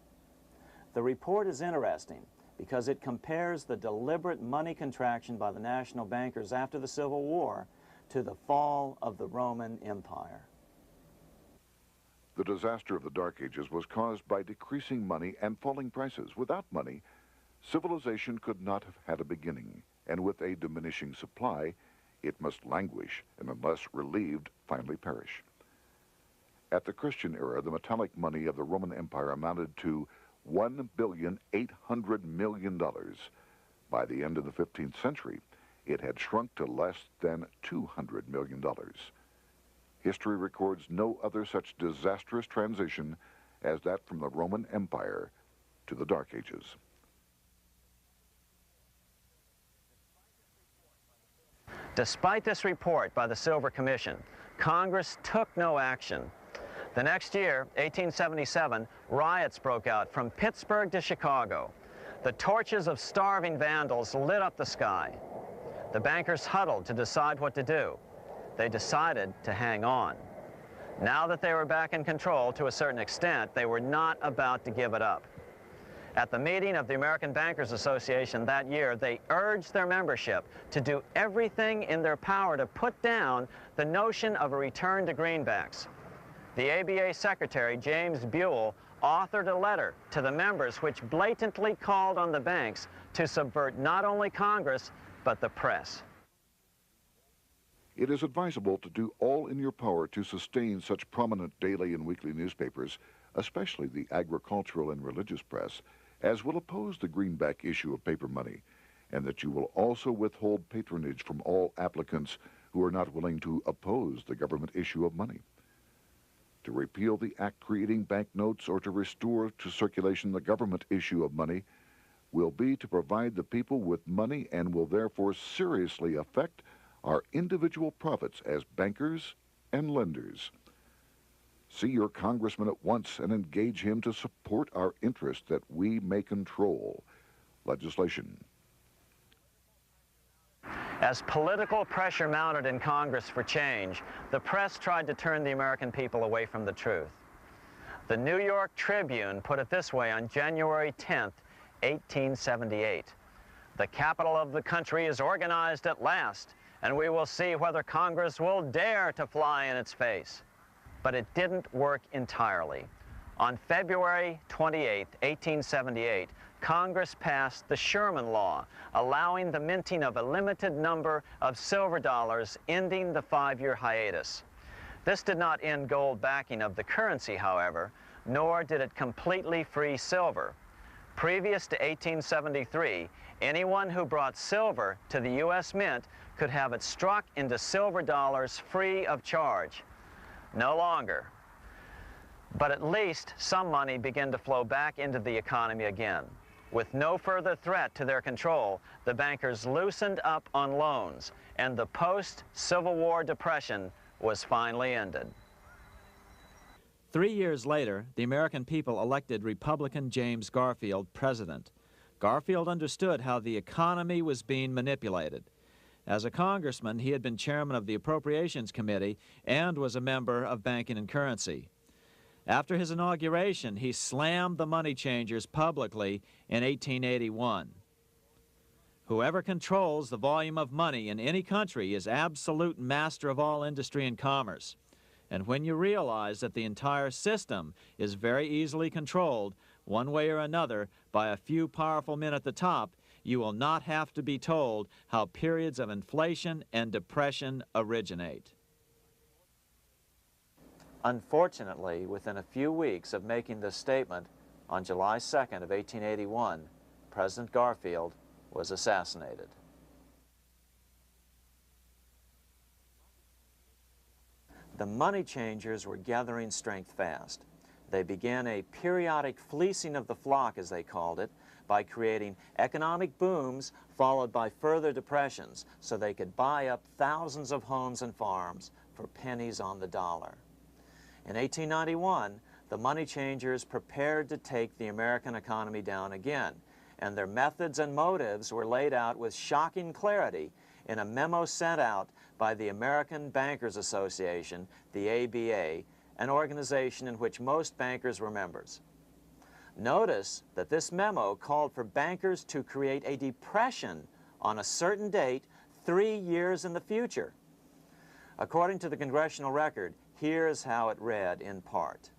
Speaker 2: The report is interesting because it compares the deliberate money contraction by the national bankers after the Civil War to the fall of the Roman Empire.
Speaker 1: The disaster of the Dark Ages was caused by decreasing money and falling prices. Without money, civilization could not have had a beginning, and with a diminishing supply, it must languish and unless relieved, finally perish. At the Christian era, the metallic money of the Roman Empire amounted to $1,800,000,000. By the end of the 15th century, it had shrunk to less than $200 million. History records no other such disastrous transition as that from the Roman Empire to the Dark Ages.
Speaker 5: Despite this report by the Silver Commission, Congress took no action. The next year, 1877, riots broke out from Pittsburgh to Chicago. The torches of starving vandals lit up the sky. The bankers huddled to decide what to do. They decided to hang on. Now that they were back in control to a certain extent, they were not about to give it up. At the meeting of the American Bankers Association that year, they urged their membership to do everything in their power to put down the notion of a return to greenbacks. The ABA Secretary, James Buell, authored a letter to the members which blatantly called on the banks to subvert not only Congress, but the press.
Speaker 1: It is advisable to do all in your power to sustain such prominent daily and weekly newspapers, especially the agricultural and religious press, as will oppose the greenback issue of paper money, and that you will also withhold patronage from all applicants who are not willing to oppose the government issue of money. To repeal the act creating banknotes or to restore to circulation the government issue of money will be to provide the people with money and will therefore seriously affect our individual profits as bankers and lenders. See your congressman at once and engage him to support our interest that we may control legislation.
Speaker 5: As political pressure mounted in Congress for change, the press tried to turn the American people away from the truth. The New York Tribune put it this way on January 10th, 1878. "The capital of the country is organized at last, and we will see whether Congress will dare to fly in its face." But it didn't work entirely. On February 28, 1878, Congress passed the Sherman Law, allowing the minting of a limited number of silver dollars, ending the 5-year hiatus. This did not end gold backing of the currency, however, nor did it completely free silver. Previous to 1873, anyone who brought silver to the U.S. Mint could have it struck into silver dollars free of charge. No longer. But at least some money began to flow back into the economy again. With no further threat to their control, the bankers loosened up on loans, and the post-Civil War depression was finally ended.
Speaker 2: 3 years later, the American people elected Republican James Garfield president. Garfield understood how the economy was being manipulated. As a congressman, he had been chairman of the Appropriations Committee and was a member of Banking and Currency. After his inauguration, he slammed the money changers publicly in 1881. Whoever controls the volume of money in any country is absolute master of all industry and commerce. And when you realize that the entire system is very easily controlled, one way or another, by a few powerful men at the top, you will not have to be told how periods of inflation and depression originate.
Speaker 5: Unfortunately, within a few weeks of making this statement, on July 2nd of 1881, President Garfield was assassinated. The money changers were gathering strength fast. They began a periodic fleecing of the flock, as they called it, by creating economic booms followed by further depressions so they could buy up thousands of homes and farms for pennies on the dollar. In 1891, the money changers prepared to take the American economy down again, and their methods and motives were laid out with shocking clarity in a memo sent out by the American Bankers Association, the ABA, an organization in which most bankers were members. Notice that this memo called for bankers to create a depression on a certain date 3 years in the future. According to the congressional record, here's how it read in part.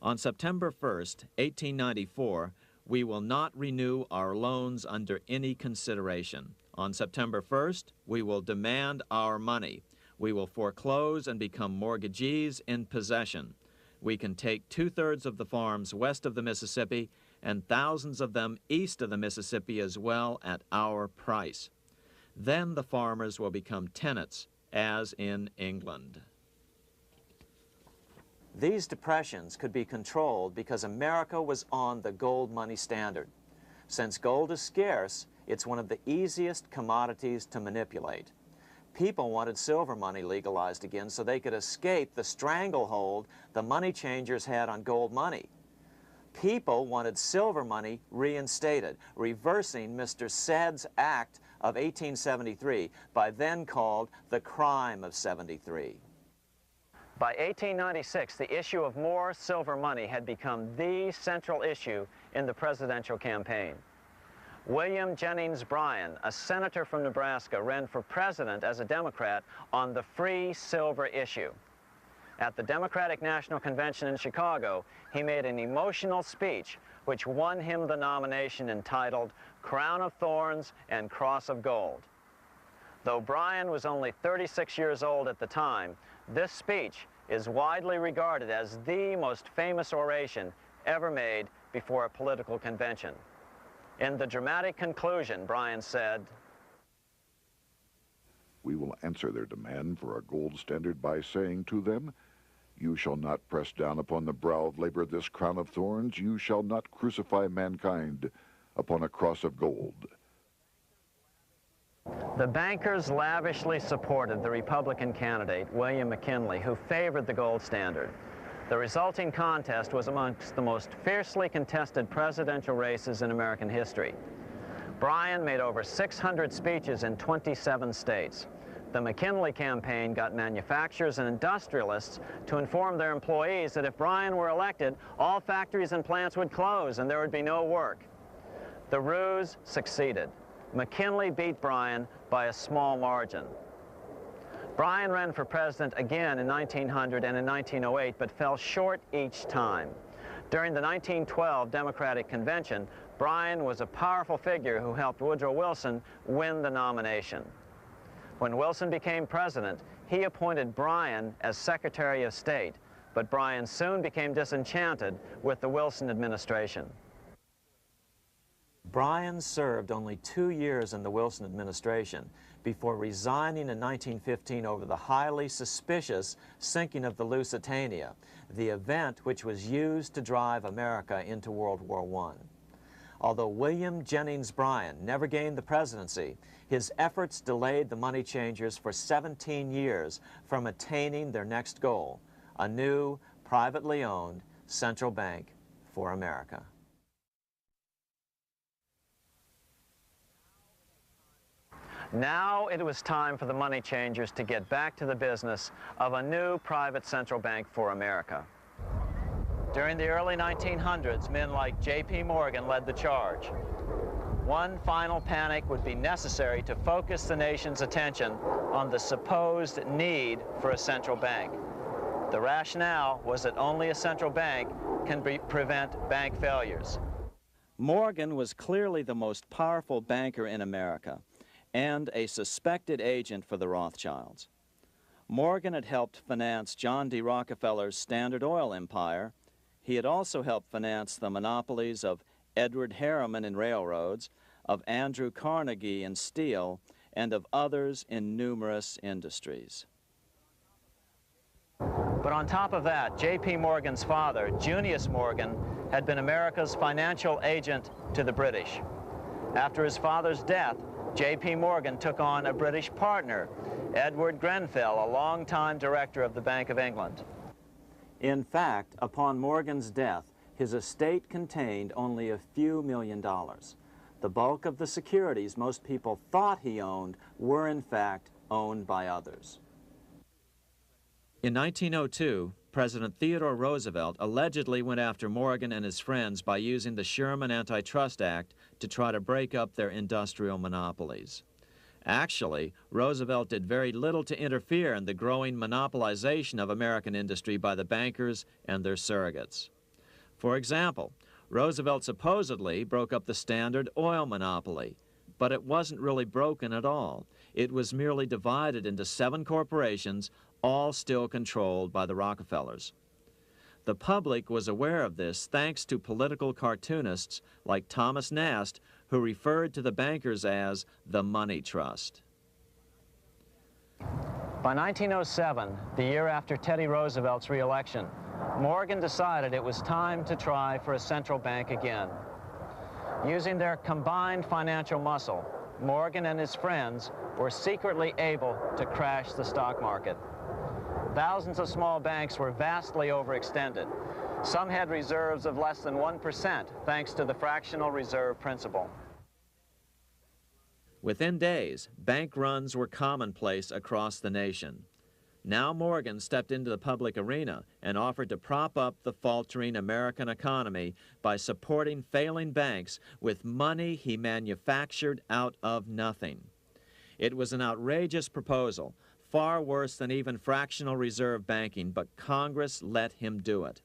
Speaker 2: On September 1st, 1894, we will not renew our loans under any consideration. On September 1st, we will demand our money. We will foreclose and become mortgagees in possession. We can take 2/3 of the farms west of the Mississippi and thousands of them east of the Mississippi as well at our price. Then the farmers will become tenants, as in England. These depressions could be controlled because America was on the gold money standard. Since gold is scarce, it's one of the easiest commodities to manipulate. People wanted silver money legalized again so they could escape the stranglehold the money changers had on gold money. People wanted silver money reinstated, reversing Mr. Said's Act of 1873, by then called the Crime of '73. By 1896, the issue of more silver money had become the central issue in the presidential campaign. William Jennings Bryan, a senator from Nebraska, ran for president as a Democrat on the free silver issue. At the Democratic National Convention in Chicago, he made an emotional speech which won him the nomination entitled Crown of Thorns and Cross of Gold. Though Bryan was only 36 years old at the time, this speech is widely regarded as the most famous oration ever made before a political convention. In the dramatic conclusion, Bryan said,
Speaker 1: "We will answer their demand for a gold standard by saying to them, you shall not press down upon the brow of labor this crown of thorns. You shall not crucify mankind upon a cross of gold."
Speaker 2: The bankers lavishly supported the Republican candidate, William McKinley, who favored the gold standard. The resulting contest was amongst the most fiercely contested presidential races in American history. Bryan made over 600 speeches in 27 states. The McKinley campaign got manufacturers and industrialists to inform their employees that if Bryan were elected, all factories and plants would close and there would be no work. The ruse succeeded. McKinley beat Bryan by a small margin. Bryan ran for president again in 1900 and in 1908, but fell short each time. During the 1912 Democratic Convention, Bryan was a powerful figure who helped Woodrow Wilson win the nomination. When Wilson became president, he appointed Bryan as Secretary of State, but Bryan soon became disenchanted with the Wilson administration. Bryan served only 2 years in the Wilson administration before resigning in 1915 over the highly suspicious sinking of the Lusitania, the event which was used to drive America into World War I. Although William Jennings Bryan never gained the presidency, his efforts delayed the money changers for 17 years from attaining their next goal, a new, privately owned central bank for America. Now it was time for the money changers to get back to the business of a new private central bank for America. During the early 1900s, men like J.P. Morgan led the charge. One final panic would be necessary to focus the nation's attention on the supposed need for a central bank. The rationale was that only a central bank can prevent bank failures. Morgan was clearly the most powerful banker in America and a suspected agent for the Rothschilds. Morgan had helped finance John D. Rockefeller's Standard Oil empire. He had also helped finance the monopolies of Edward Harriman in railroads, of Andrew Carnegie in steel, and of others in numerous industries. But on top of that, J.P. Morgan's father, Junius Morgan, had been America's financial agent to the British. After his father's death, J.P. Morgan took on a British partner, Edward Grenfell, a longtime director of the Bank of England. In fact, upon Morgan's death, his estate contained only a few $1 million. The bulk of the securities most people thought he owned were, in fact, owned by others. In 1902, President Theodore Roosevelt allegedly went after Morgan and his friends by using the Sherman Antitrust Act to try to break up their industrial monopolies. Actually, Roosevelt did very little to interfere in the growing monopolization of American industry by the bankers and their surrogates. For example, Roosevelt supposedly broke up the Standard Oil monopoly, But it wasn't really broken at all. It was merely divided into 7 corporations, all still controlled by the Rockefellers. The public was aware of this thanks to political cartoonists like Thomas Nast, who referred to the bankers as the money trust.
Speaker 5: By 1907, the year after Teddy Roosevelt's re-election, Morgan decided it was time to try for a central bank again. Using their combined financial muscle, Morgan and his friends were secretly able to crash the stock market. Thousands of small banks were vastly overextended. Some had reserves of less than 1% thanks to the fractional reserve principle.
Speaker 2: Within days, bank runs were commonplace across the nation. Now Morgan stepped into the public arena and offered to prop up the faltering American economy by supporting failing banks with money he manufactured out of nothing. It was an outrageous proposal, far worse than even fractional reserve banking, but Congress let him do it.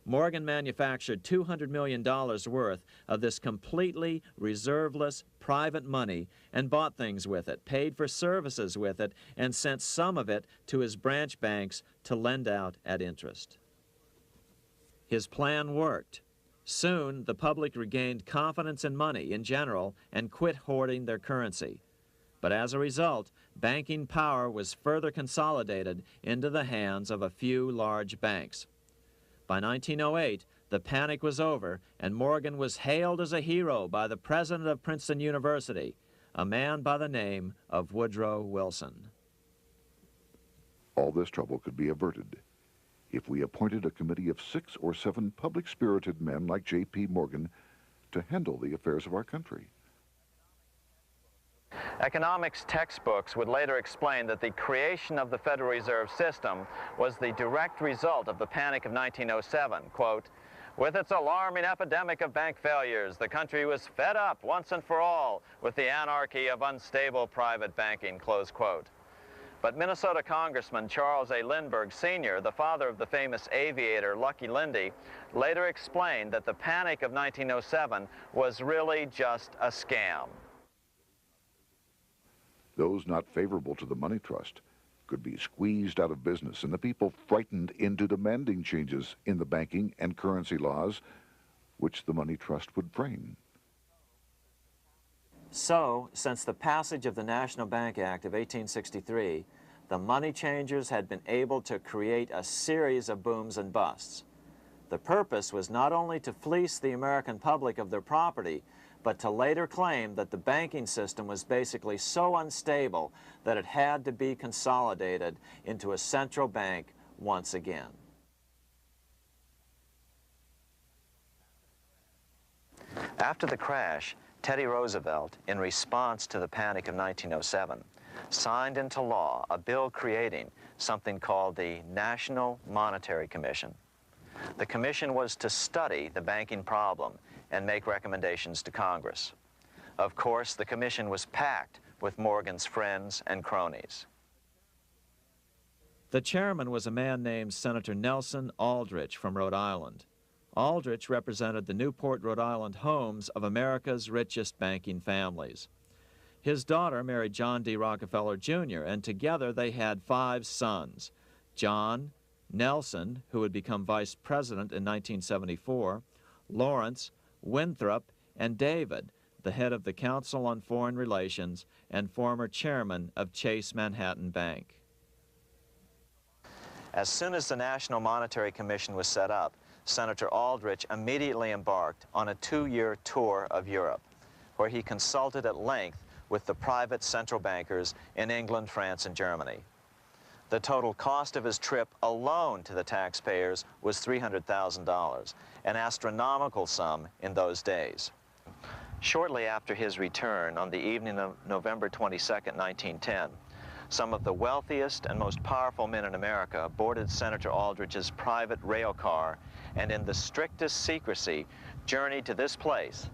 Speaker 2: Morgan manufactured $200 million worth of this completely reserveless private money and bought things with it, paid for services with it, and sent some of it to his branch banks to lend out at interest. His plan worked. Soon, the public regained confidence in money in general and quit hoarding their currency. But as a result, banking power was further consolidated into the hands of a few large banks. By 1908, the panic was over, and Morgan was hailed as a hero by the president of Princeton University, a man by the name of Woodrow Wilson.
Speaker 1: All this trouble could be averted if we appointed a committee of 6 or 7 public-spirited men like J.P. Morgan to handle the affairs of our country.
Speaker 5: Economics textbooks would later explain that the creation of the Federal Reserve System was the direct result of the panic of 1907. Quote, "With its alarming epidemic of bank failures, the country was fed up once and for all with the anarchy of unstable private banking," close quote. But Minnesota Congressman Charles A. Lindbergh Sr., the father of the famous aviator Lucky Lindy, later explained that the panic of 1907 was really just a scam.
Speaker 1: Those not favorable to the money trust could be squeezed out of business, and the people frightened into demanding changes in the banking and currency laws which the money trust would frame.
Speaker 2: So, since the passage of the National Bank Act of 1863, the money changers had been able to create a series of booms and busts. The purpose was not only to fleece the American public of their property, but to later claim that the banking system was basically so unstable that it had to be consolidated into a central bank once again. After the crash, Teddy Roosevelt, in response to the panic of 1907, signed into law a bill creating something called the National Monetary Commission. The commission was to study the banking problem and make recommendations to Congress. Of course, the commission was packed with Morgan's friends and cronies. The chairman was a man named Senator Nelson Aldrich from Rhode Island. Aldrich represented the Newport, Rhode Island homes of America's richest banking families. His daughter married John D. Rockefeller Jr., and together they had 5 sons: John, Nelson, who would become vice president in 1974, Lawrence, Winthrop, and David, the head of the Council on Foreign Relations and former chairman of Chase Manhattan Bank. As soon as the National Monetary Commission was set up, Senator Aldrich immediately embarked on a 2-year tour of Europe, where he consulted at length with the private central bankers in England, France, and Germany. The total cost of his trip alone to the taxpayers was $300,000, an astronomical sum in those days. Shortly after his return, on the evening of November 22, 1910, some of the wealthiest and most powerful men in America boarded Senator Aldrich's private rail car and in the strictest secrecy journeyed to this place,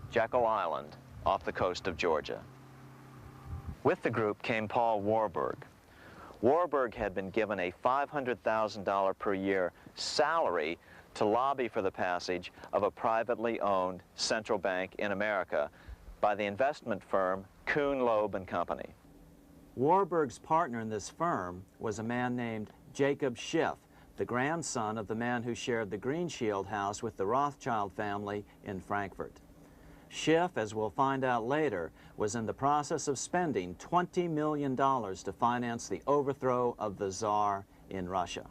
Speaker 2: Jekyll Island, off the coast of Georgia. With the group came Paul Warburg. Warburg had been given a $500,000 per year salary to lobby for the passage of a privately owned central bank in America by the investment firm Kuhn, Loeb and Company. Warburg's partner in this firm was a man named Jacob Schiff, the grandson of the man who shared the Green Shield house with the Rothschild family in Frankfurt. Schiff, as we'll find out later, was in the process of spending $20 million to finance the overthrow of the Tsar in Russia.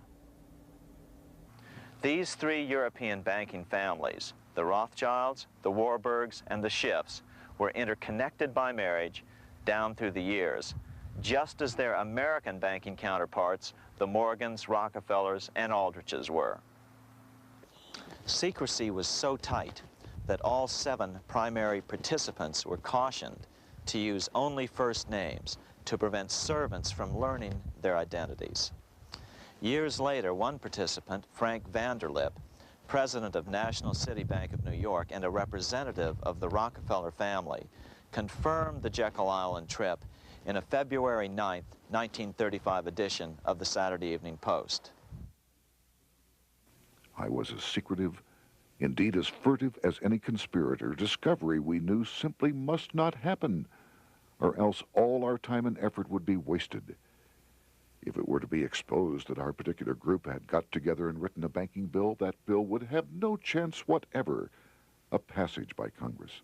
Speaker 2: These three European banking families, the Rothschilds, the Warburgs, and the Schiffs, were interconnected by marriage down through the years, just as their American banking counterparts, the Morgans, Rockefellers, and Aldriches were. Secrecy was so tight that all 7 primary participants were cautioned to use only first names to prevent servants from learning their identities. Years later, one participant, Frank Vanderlip, president of National City Bank of New York and a representative of the Rockefeller family, confirmed the Jekyll Island trip in a February 9, 1935 edition of the Saturday Evening Post.
Speaker 1: I was as secretive, indeed as furtive as any conspirator. Discovery, we knew, simply must not happen, or else all our time and effort would be wasted. If it were to be exposed that our particular group had got together and written a banking bill, that bill would have no chance whatever of passage by Congress.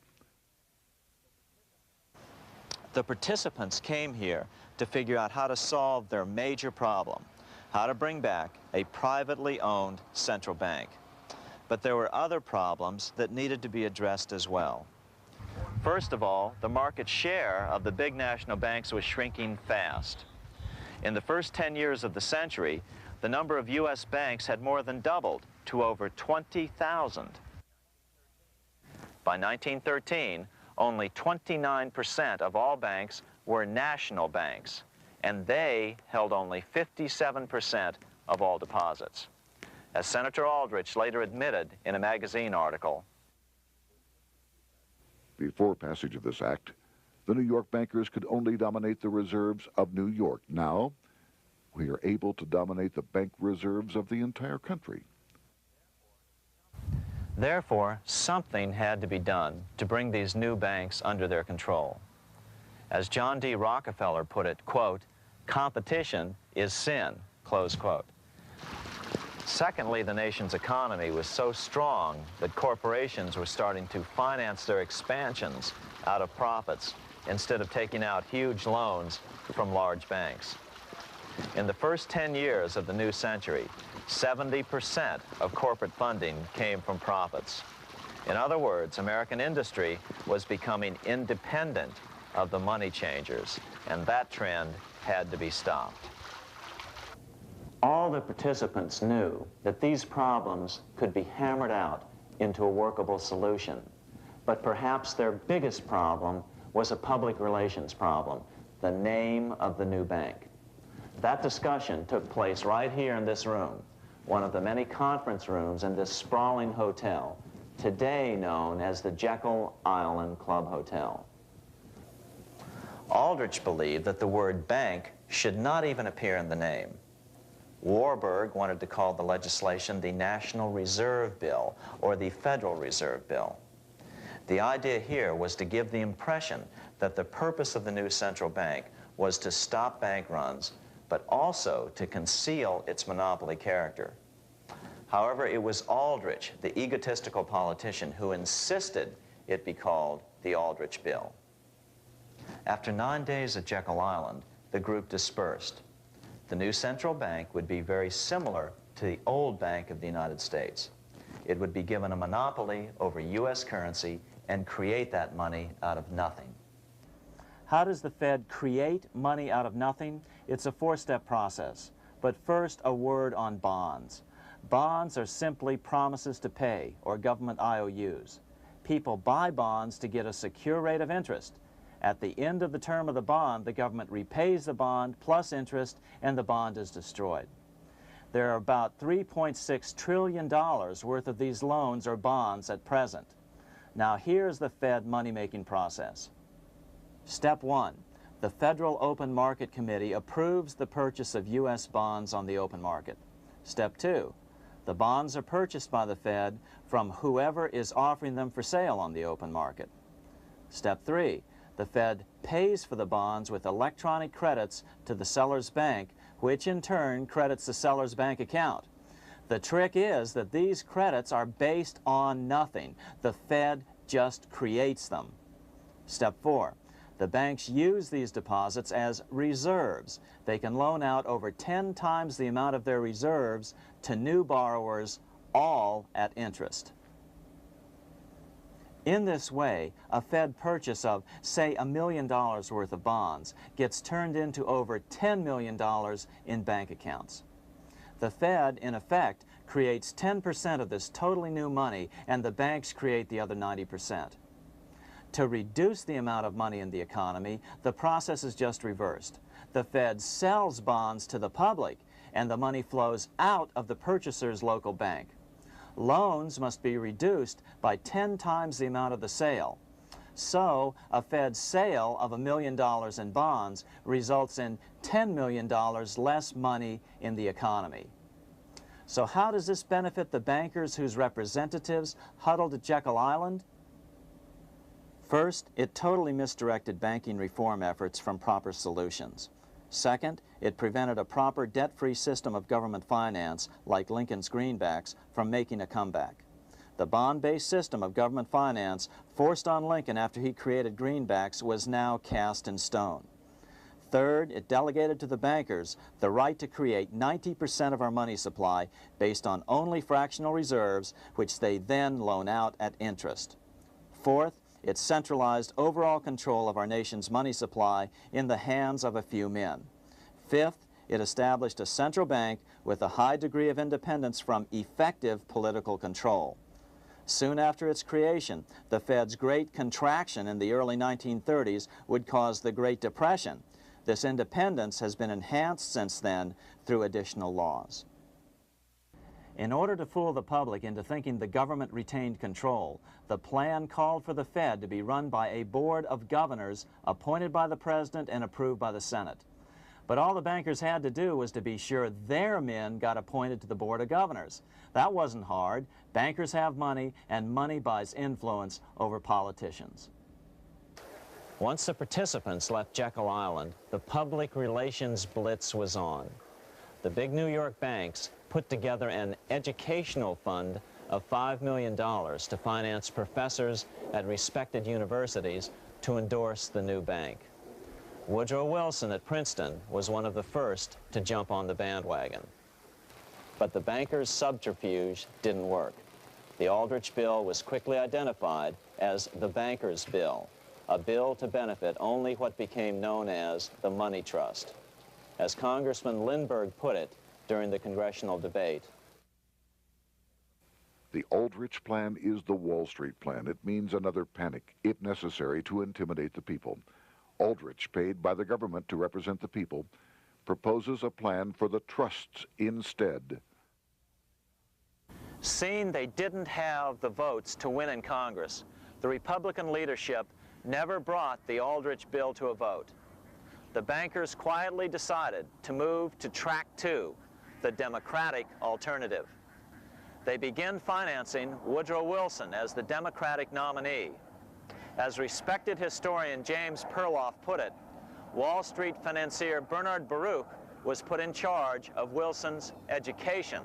Speaker 2: The participants came here to figure out how to solve their major problem, how to bring back a privately owned central bank. But there were other problems that needed to be addressed as well. First of all, the market share of the big national banks was shrinking fast. In the first 10 years of the century, the number of U.S. banks had more than doubled to over 20,000. By 1913, only 29% of all banks were national banks, and they held only 57% of all deposits. As Senator Aldrich later admitted in a magazine article.
Speaker 1: Before passage of this act, the New York bankers could only dominate the reserves of New York. Now, we are able to dominate the bank reserves of the entire country.
Speaker 2: Therefore, something had to be done to bring these new banks under their control. As John D. Rockefeller put it, quote, "Competition is sin," close quote. Secondly, the nation's economy was so strong that corporations were starting to finance their expansions out of profits instead of taking out huge loans from large banks. In the first 10 years of the new century, 70% of corporate funding came from profits. In other words, American industry was becoming independent of the money changers, and that trend had to be stopped. All the participants knew that these problems could be hammered out into a workable solution. But perhaps their biggest problem was a public relations problem, the name of the new bank. That discussion took place right here in this room, one of the many conference rooms in this sprawling hotel, today known as the Jekyll Island Club Hotel. Aldrich believed that the word bank should not even appear in the name. Warburg wanted to call the legislation the National Reserve Bill or the Federal Reserve Bill. The idea here was to give the impression that the purpose of the new central bank was to stop bank runs, but also to conceal its monopoly character. However, it was Aldrich, the egotistical politician, who insisted it be called the Aldrich Bill. After 9 days at Jekyll Island, the group dispersed. The new central bank would be very similar to the old Bank of the United States. It would be given a monopoly over U.S. currency and create that money out of nothing. How does the Fed create money out of nothing? It's a four-step process. But first, a word on bonds. Bonds are simply promises to pay, or government IOUs. People buy bonds to get a secure rate of interest. At the end of the term of the bond, the government repays the bond plus interest, and the bond is destroyed. There are about $3.6 trillion worth of these loans or bonds at present. Now here's the Fed money-making process. Step 1. The Federal Open Market Committee approves the purchase of U.S. bonds on the open market. Step 2. The bonds are purchased by the Fed from whoever is offering them for sale on the open market.
Speaker 5: Step 3, the Fed pays for the bonds with electronic credits to the seller's bank, which in turn credits the seller's bank account. The trick is that these credits are based on nothing. The Fed just creates them. Step 4, the banks use these deposits as reserves. They can loan out over 10 times the amount of their reserves to new borrowers, all at interest. In this way, a Fed purchase of, say, $1 million worth of bonds gets turned into over $10 million in bank accounts. The Fed, in effect, creates 10% of this totally new money, and the banks create the other 90%. To reduce the amount of money in the economy, the process is just reversed. The Fed sells bonds to the public, and the money flows out of the purchaser's local bank. Loans must be reduced by 10 times the amount of the sale. So, a Fed sale of $1 million in bonds results in $10 million less money in the economy. So how does this benefit the bankers whose representatives huddled at Jekyll Island? First, it totally misdirected banking reform efforts from proper solutions. Second, it prevented a proper debt-free system of government finance, like Lincoln's greenbacks, from making a comeback. The bond-based system of government finance forced on Lincoln after he created greenbacks was now cast in stone. Third, it delegated to the bankers the right to create 90% of our money supply based on only fractional reserves, which they then loan out at interest. Fourth, it centralized overall control of our nation's money supply in the hands of a few men. Fifth, it established a central bank with a high degree of independence from effective political control. Soon after its creation, the Fed's great contraction in the early 1930s would cause the Great Depression. This independence has been enhanced since then through additional laws. In order to fool the public into thinking the government retained control, the plan called for the Fed to be run by a board of governors appointed by the President and approved by the Senate. But all the bankers had to do was to be sure their men got appointed to the board of governors. That wasn't hard. Bankers have money, and money buys influence over politicians.
Speaker 2: Once the participants left Jekyll Island, the public relations blitz was on. The big New York banks put together an educational fund of $5 million to finance professors at respected universities to endorse the new bank. Woodrow Wilson at Princeton was one of the first to jump on the bandwagon. But the bankers' subterfuge didn't work. The Aldrich Bill was quickly identified as the bankers' bill, a bill to benefit only what became known as the money trust. As Congressman Lindbergh put it during the congressional debate,
Speaker 1: The Aldrich Plan is the Wall Street plan. It means another panic, if necessary, to intimidate the people. Aldrich, paid by the government to represent the people, proposes a plan for the trusts instead.
Speaker 2: seeing they didn't have the votes to win in Congress, the Republican leadership never brought the Aldrich bill to a vote. The bankers quietly decided to move to track 2, the Democratic alternative. They began financing Woodrow Wilson as the Democratic nominee. As respected historian James Perloff put it, Wall Street financier Bernard Baruch was put in charge of Wilson's education.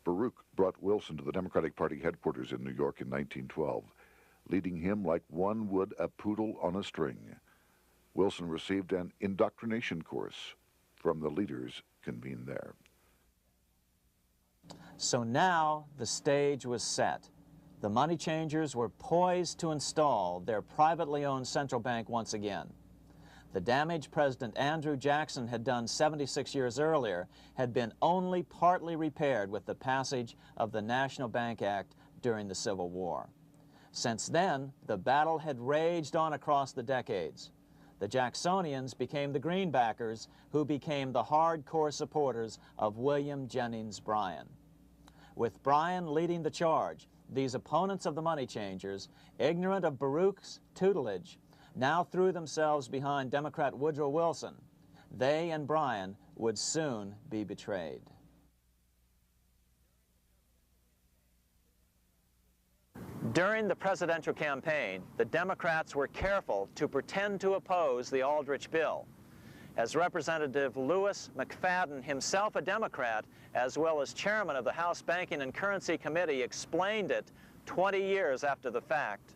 Speaker 1: Baruch brought Wilson to the Democratic Party headquarters in New York in 1912, leading him like one would a poodle on a string. Wilson received an indoctrination course from the leaders convened there.
Speaker 2: So now the stage was set. The money changers were poised to install their privately owned central bank once again. The damage President Andrew Jackson had done 76 years earlier had been only partly repaired with the passage of the National Bank Act during the Civil War. Since then, the battle had raged on across the decades. The Jacksonians became the greenbackers, who became the hardcore supporters of William Jennings Bryan. With Bryan leading the charge, these opponents of the money changers, ignorant of Baruch's tutelage, now threw themselves behind Democrat Woodrow Wilson. They and Bryan would soon be betrayed. During the presidential campaign, the Democrats were careful to pretend to oppose the Aldrich bill. As Representative Lewis McFadden, himself a Democrat, as well as chairman of the House Banking and Currency Committee, explained it 20 years after the fact.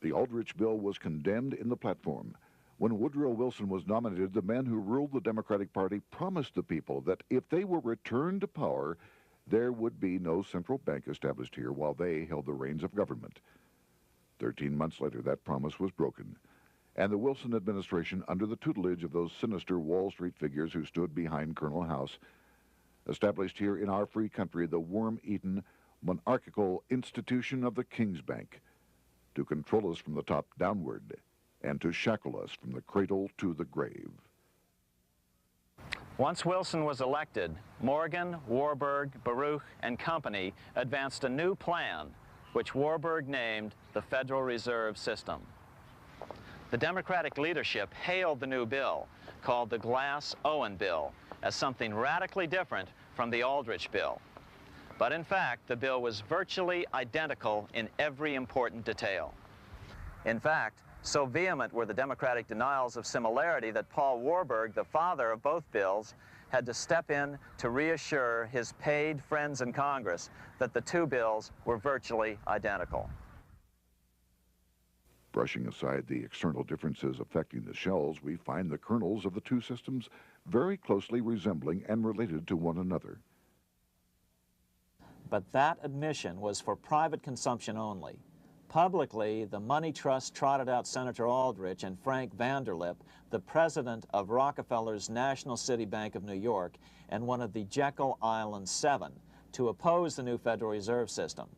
Speaker 1: The Aldrich bill was condemned in the platform. When Woodrow Wilson was nominated, the man who ruled the Democratic Party promised the people that if they were returned to power, there would be no central bank established here while they held the reins of government. 13 months later, that promise was broken, and the Wilson administration, under the tutelage of those sinister Wall Street figures who stood behind Colonel House, established here in our free country the worm-eaten, monarchical institution of the King's Bank, to control us from the top downward and to shackle us from the cradle to the grave.
Speaker 2: Once Wilson was elected, Morgan, Warburg, Baruch, and company advanced a new plan, which Warburg named the Federal Reserve System. The Democratic leadership hailed the new bill, called the Glass-Owen bill, as something radically different from the Aldrich bill. But in fact, the bill was virtually identical in every important detail. In fact, so vehement were the Democratic denials of similarity that Paul Warburg, the father of both bills, had to step in to reassure his paid friends in Congress that the two bills were virtually identical.
Speaker 1: Brushing aside the external differences affecting the shells, we find the kernels of the two systems very closely resembling and related to one another.
Speaker 2: But that admission was for private consumption only. Publicly, the money trust trotted out Senator Aldrich and Frank Vanderlip, the president of Rockefeller's National City Bank of New York and one of the Jekyll Island Seven, to oppose the new Federal Reserve System.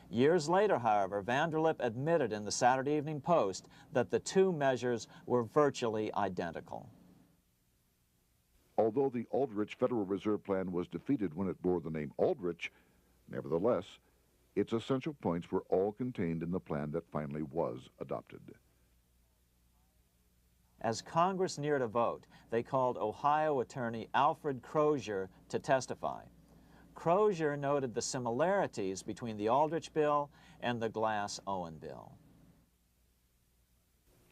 Speaker 2: Years later, however, Vanderlip admitted in the Saturday Evening Post that the two measures were virtually identical.
Speaker 1: Although the Aldrich Federal Reserve Plan was defeated when it bore the name Aldrich, nevertheless, its essential points were all contained in the plan that finally was adopted.
Speaker 2: As Congress neared a vote, they called Ohio attorney Alfred Crozier to testify. Crozier noted the similarities between the Aldrich bill and the Glass-Owen bill.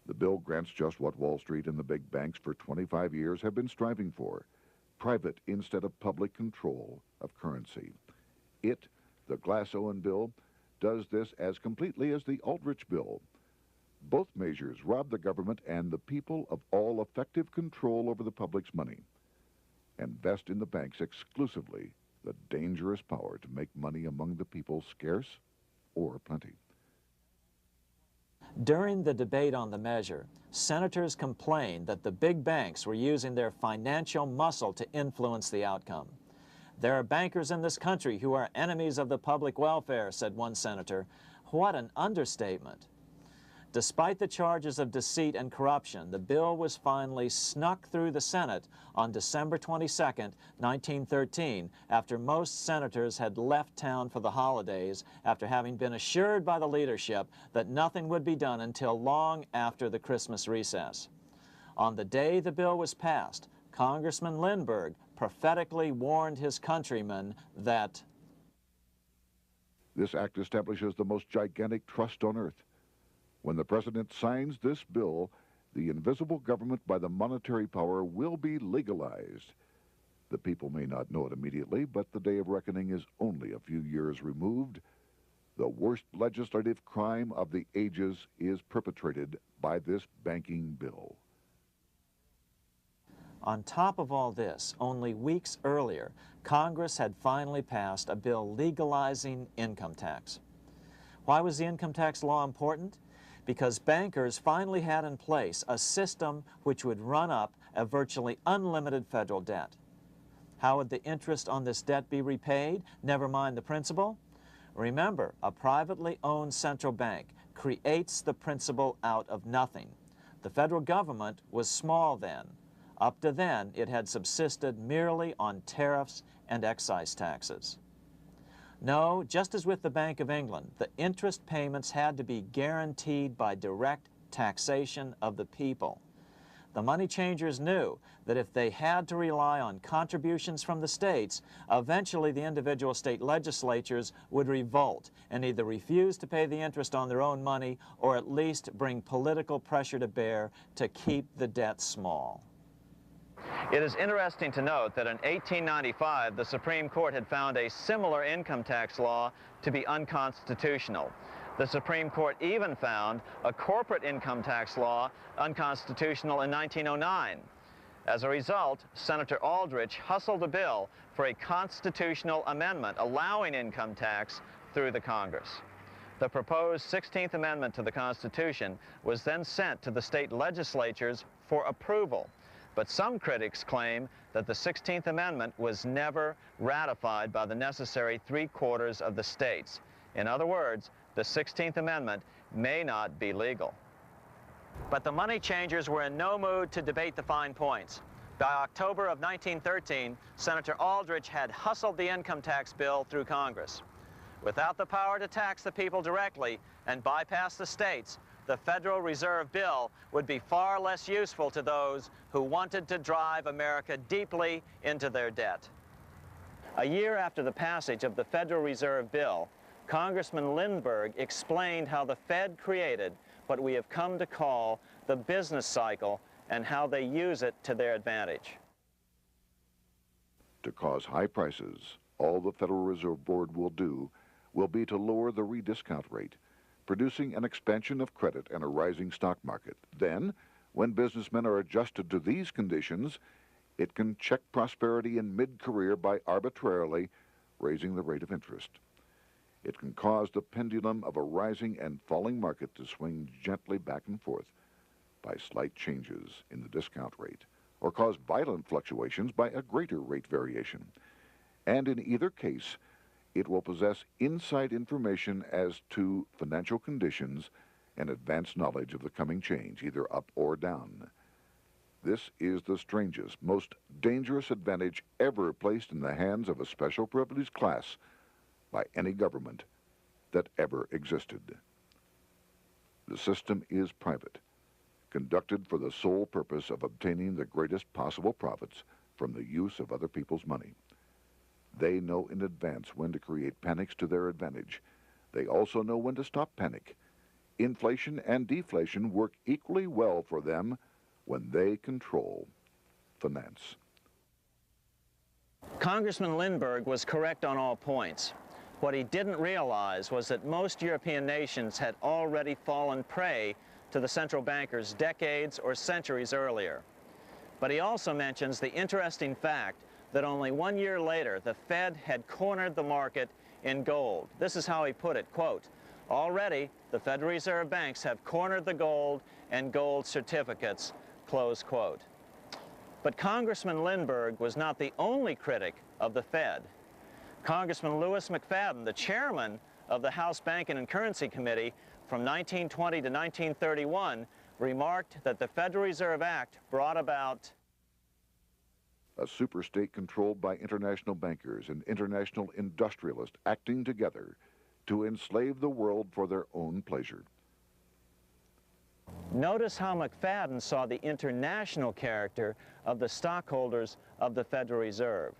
Speaker 1: The bill grants just what Wall Street and the big banks for 25 years have been striving for: private instead of public control of currency. It, the Glass-Owen bill, does this as completely as the Aldrich bill. Both measures rob the government and the people of all effective control over the public's money and vest in the banks exclusively the dangerous power to make money among the people scarce or plenty.
Speaker 2: During the debate on the measure, senators complained that the big banks were using their financial muscle to influence the outcome. "There are bankers in this country who are enemies of the public welfare," said one senator. What an understatement. Despite the charges of deceit and corruption, the bill was finally snuck through the Senate on December 22, 1913, after most senators had left town for the holidays, after having been assured by the leadership that nothing would be done until long after the Christmas recess. On the day the bill was passed, Congressman Lindbergh prophetically warned his countrymen that
Speaker 1: this act establishes the most gigantic trust on earth. When the president signs this bill, the invisible government by the monetary power will be legalized. The people may not know it immediately, but the day of reckoning is only a few years removed. The worst legislative crime of the ages is perpetrated by this banking bill.
Speaker 2: On top of all this, only weeks earlier, Congress had finally passed a bill legalizing income tax. Why was the income tax law important? Because bankers finally had in place a system which would run up a virtually unlimited federal debt. How would the interest on this debt be repaid? Never mind the principal. Remember, a privately owned central bank creates the principal out of nothing. The federal government was small then. Up to then, it had subsisted merely on tariffs and excise taxes. No, just as with the Bank of England, the interest payments had to be guaranteed by direct taxation of the people. the money changers knew that if they had to rely on contributions from the states, eventually the individual state legislatures would revolt and either refuse to pay the interest on their own money or at least bring political pressure to bear to keep the debt small. It is interesting to note that in 1895, the Supreme Court had found a similar income tax law to be unconstitutional. The Supreme Court even found a corporate income tax law unconstitutional in 1909. As a result, Senator Aldrich hustled a bill for a constitutional amendment allowing income tax through the Congress. The proposed 16th Amendment to the Constitution was then sent to the state legislatures for approval. But some critics claim that the 16th Amendment was never ratified by the necessary 3/4 of the states. In other words, the 16th Amendment may not be legal. But the money changers were in no mood to debate the fine points. By October of 1913, Senator Aldrich had hustled the income tax bill through Congress. Without the power to tax the people directly and bypass the states, the Federal Reserve Bill would be far less useful to those who wanted to drive America deeply into their debt. A year after the passage of the Federal Reserve Bill, Congressman Lindbergh explained how the Fed created what we have come to call the business cycle and how they use it to their advantage.
Speaker 1: To cause high prices, all the Federal Reserve Board will do will be to lower the rediscount rate, producing an expansion of credit and a rising stock market. Then, when businessmen are adjusted to these conditions, it can check prosperity in mid-career by arbitrarily raising the rate of interest. It can cause the pendulum of a rising and falling market to swing gently back and forth by slight changes in the discount rate, or cause violent fluctuations by a greater rate variation. And in either case, it will possess inside information as to financial conditions and advanced knowledge of the coming change, either up or down. This is the strangest, most dangerous advantage ever placed in the hands of a special privileged class by any government that ever existed. The system is private, conducted for the sole purpose of obtaining the greatest possible profits from the use of other people's money. They know in advance when to create panics to their advantage. They also know when to stop panic. Inflation and deflation work equally well for them when they control finance.
Speaker 2: Congressman Lindbergh was correct on all points. What he didn't realize was that most European nations had already fallen prey to the central bankers decades or centuries earlier. But he also mentions the interesting fact that only 1 year later, the Fed had cornered the market in gold. This is how he put it, quote, "Already, the Federal Reserve banks have cornered the gold and gold certificates," close quote. But Congressman Lindbergh was not the only critic of the Fed. Congressman Lewis McFadden, the chairman of the House Banking and Currency Committee from 1920 to 1931, remarked that the Federal Reserve Act brought about
Speaker 1: a superstate controlled by international bankers and international industrialists acting together to enslave the world for their own pleasure.
Speaker 2: Notice how McFadden saw the international character of the stockholders of the Federal Reserve.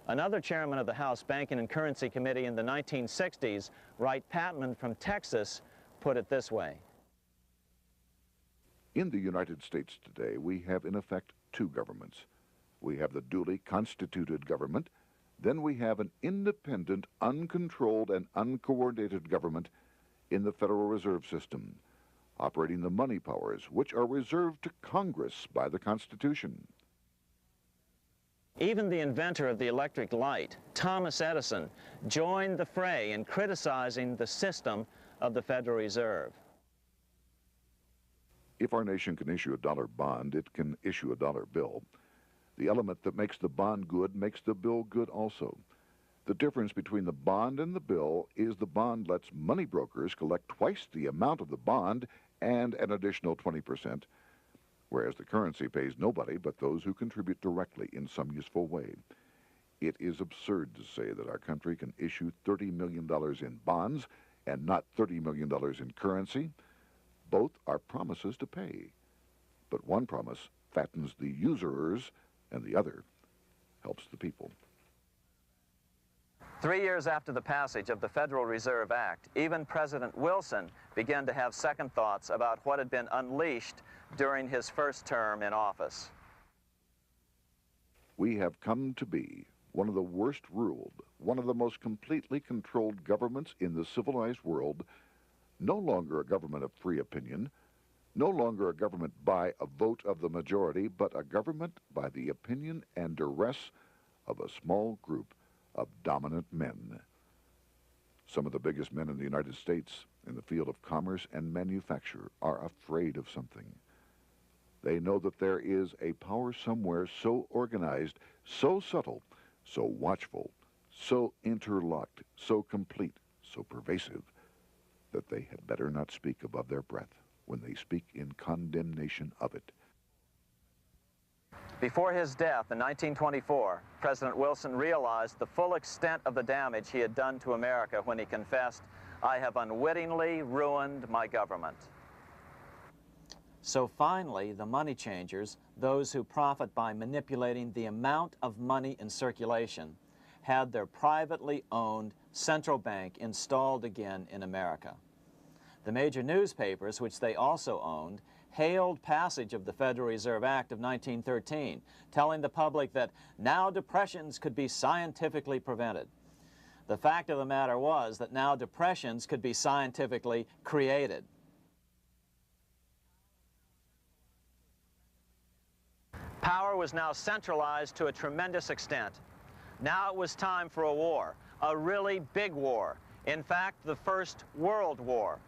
Speaker 2: Another chairman of the House Banking and Currency Committee in the 1960s, Wright Patman from Texas, put it this way.
Speaker 1: In the United States today, we have in effect two governments. We have the duly constituted government, then we have an independent, uncontrolled, and uncoordinated government in the Federal Reserve System, operating the money powers which are reserved to Congress by the Constitution.
Speaker 2: Even the inventor of the electric light, Thomas Edison, joined the fray in criticizing the system of the Federal Reserve.
Speaker 1: If our nation can issue a dollar bond, it can issue a dollar bill. The element that makes the bond good makes the bill good also. The difference between the bond and the bill is the bond lets money brokers collect twice the amount of the bond and an additional 20%, whereas the currency pays nobody but those who contribute directly in some useful way. It is absurd to say that our country can issue $30 million in bonds and not $30 million in currency. Both are promises to pay, but one promise fattens the usurers, and the other helps the people.
Speaker 2: 3 years after the passage of the Federal Reserve Act, even President Wilson began to have second thoughts about what had been unleashed during his first term in office.
Speaker 1: We have come to be one of the worst ruled, one of the most completely controlled governments in the civilized world, no longer a government of free opinion, no longer a government by a vote of the majority, but a government by the opinion and duress of a small group of dominant men. Some of the biggest men in the United States in the field of commerce and manufacture are afraid of something. They know that there is a power somewhere so organized, so subtle, so watchful, so interlocked, so complete, so pervasive, that they had better not speak above their breath when they speak in condemnation of it.
Speaker 2: Before his death in 1924, President Wilson realized the full extent of the damage he had done to America when he confessed, "I have unwittingly ruined my government." So finally, the money changers, those who profit by manipulating the amount of money in circulation, had their privately owned central bank installed again in America. The major newspapers, which they also owned, hailed passage of the Federal Reserve Act of 1913, telling the public that now depressions could be scientifically prevented. The fact of the matter was that now depressions could be scientifically created. Power was now centralized to a tremendous extent. Now it was time for a war, a really big war. In fact, the First World War.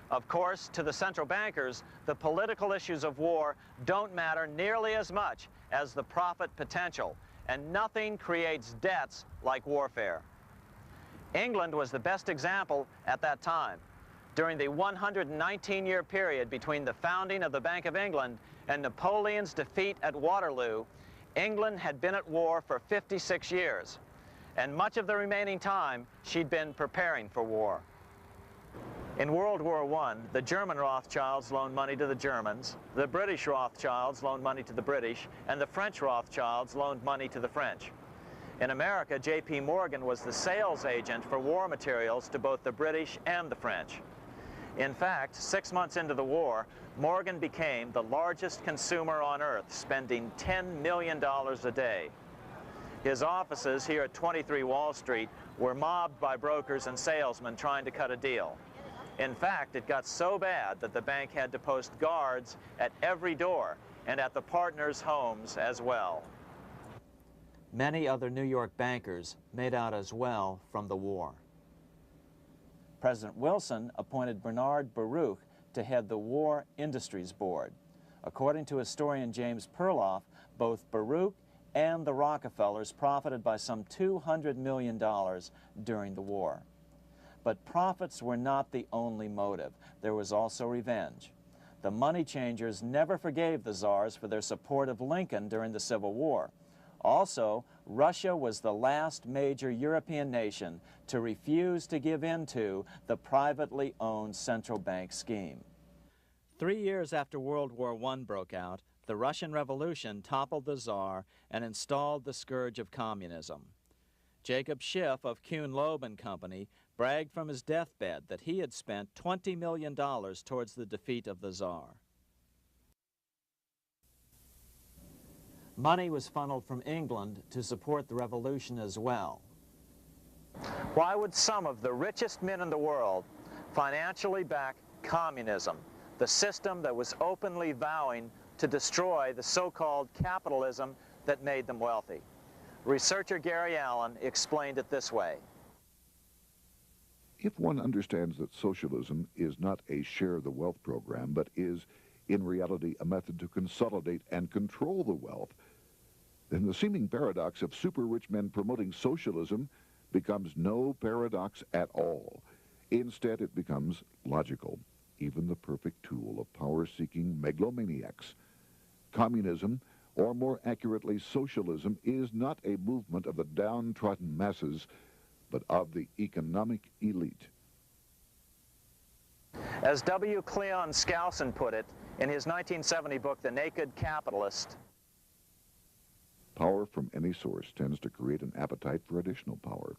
Speaker 2: Of course, to the central bankers, the political issues of war don't matter nearly as much as the profit potential, and nothing creates debts like warfare. England was the best example at that time. During the 119-year period between the founding of the Bank of England and Napoleon's defeat at Waterloo, England had been at war for 56 years, and much of the remaining time she'd been preparing for war. In World War I, the German Rothschilds loaned money to the Germans, the British Rothschilds loaned money to the British, and the French Rothschilds loaned money to the French. In America, J.P. Morgan was the sales agent for war materials to both the British and the French. In fact, 6 months into the war, Morgan became the largest consumer on earth, spending $10 million a day. His offices here at 23 Wall Street were mobbed by brokers and salesmen trying to cut a deal. In fact, it got so bad that the bank had to post guards at every door and at the partners' homes as well. Many other New York bankers made out as well from the war. President Wilson appointed Bernard Baruch to head the War Industries Board. According to historian James Perloff, both Baruch and the Rockefellers profited by some $200 million during the war. But profits were not the only motive. There was also revenge. The money changers never forgave the czars for their support of Lincoln during the Civil War. Also, Russia was the last major European nation to refuse to give in to the privately owned central bank scheme. 3 years after World War I broke out, the Russian Revolution toppled the Tsar and installed the scourge of communism. Jacob Schiff of Kuhn Loeb and Company bragged from his deathbed that he had spent $20 million towards the defeat of the Tsar. Money was funneled from England to support the revolution as well. Why would some of the richest men in the world financially back communism, the system that was openly vowing to destroy the so-called capitalism that made them wealthy? Researcher Gary Allen explained it this way.
Speaker 1: If one understands that socialism is not a share the wealth program, but is in reality a method to consolidate and control the wealth, then the seeming paradox of super-rich men promoting socialism becomes no paradox at all. Instead, it becomes logical, even the perfect tool of power-seeking megalomaniacs. Communism, or more accurately socialism, is not a movement of the downtrodden masses, but of the economic elite.
Speaker 2: As W. Cleon Skousen put it, In his 1970 book, The Naked Capitalist,
Speaker 1: Power from any source tends to create an appetite for additional power.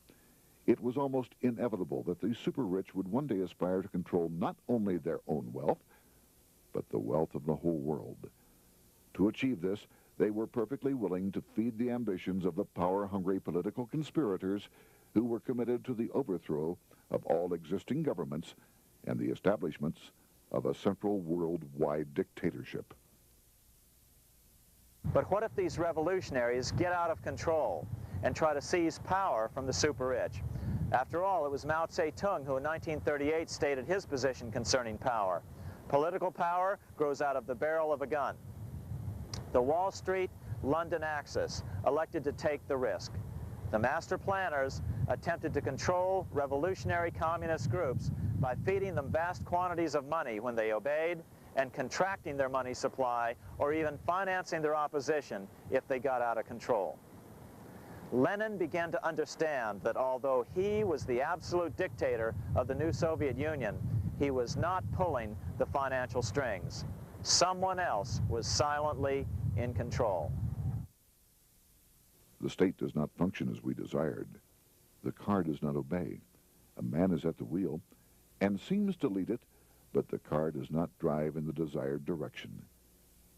Speaker 1: It was almost inevitable that the super-rich would one day aspire to control not only their own wealth, but the wealth of the whole world. To achieve this, they were perfectly willing to feed the ambitions of the power-hungry political conspirators who were committed to the overthrow of all existing governments and the establishments of a central worldwide dictatorship.
Speaker 2: but what if these revolutionaries get out of control and try to seize power from the super-rich? After all, it was Mao Zedong who in 1938 stated his position concerning power. Political power grows out of the barrel of a gun. The Wall Street, London axis elected to take the risk. The master planners attempted to control revolutionary communist groups by feeding them vast quantities of money when they obeyed and contracting their money supply or even financing their opposition if they got out of control. Lenin began to understand that although he was the absolute dictator of the new Soviet Union, he was not pulling the financial strings. Someone else was silently in control.
Speaker 1: The state does not function as we desired. The car does not obey. A man is at the wheel and seems to lead it, but the car does not drive in the desired direction.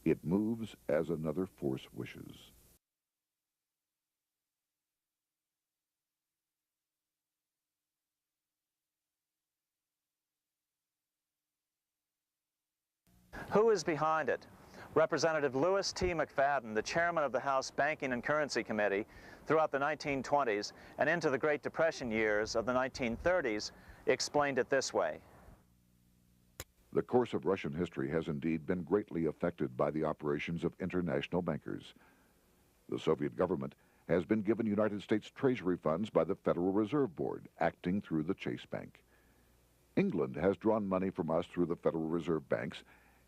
Speaker 1: It moves as another force wishes.
Speaker 2: Who is behind it? Representative Louis T. McFadden, the chairman of the House Banking and Currency Committee throughout the 1920s and into the Great Depression years of the 1930s, explained it this way.
Speaker 1: The course of Russian history has indeed been greatly affected by the operations of international bankers. The Soviet government has been given United States Treasury funds by the Federal Reserve Board, acting through the Chase Bank. England has drawn money from us through the Federal Reserve banks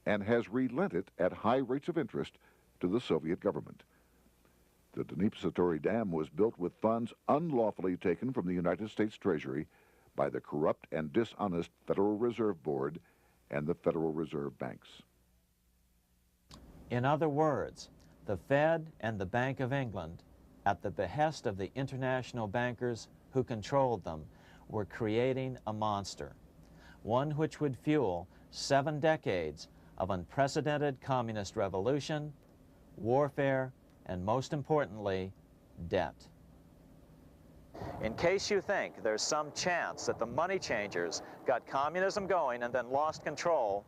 Speaker 1: and has relent it at high rates of interest to the Soviet government. The Dnipro Dam was built with funds unlawfully taken from the United States Treasury by the corrupt and dishonest Federal Reserve Board and the Federal Reserve banks.
Speaker 2: In other words, the Fed and the Bank of England, at the behest of the international bankers who controlled them, were creating a monster, one which would fuel 7 decades of unprecedented communist revolution, warfare, and most importantly, debt. In case you think there's some chance that the money changers got communism going and then lost control,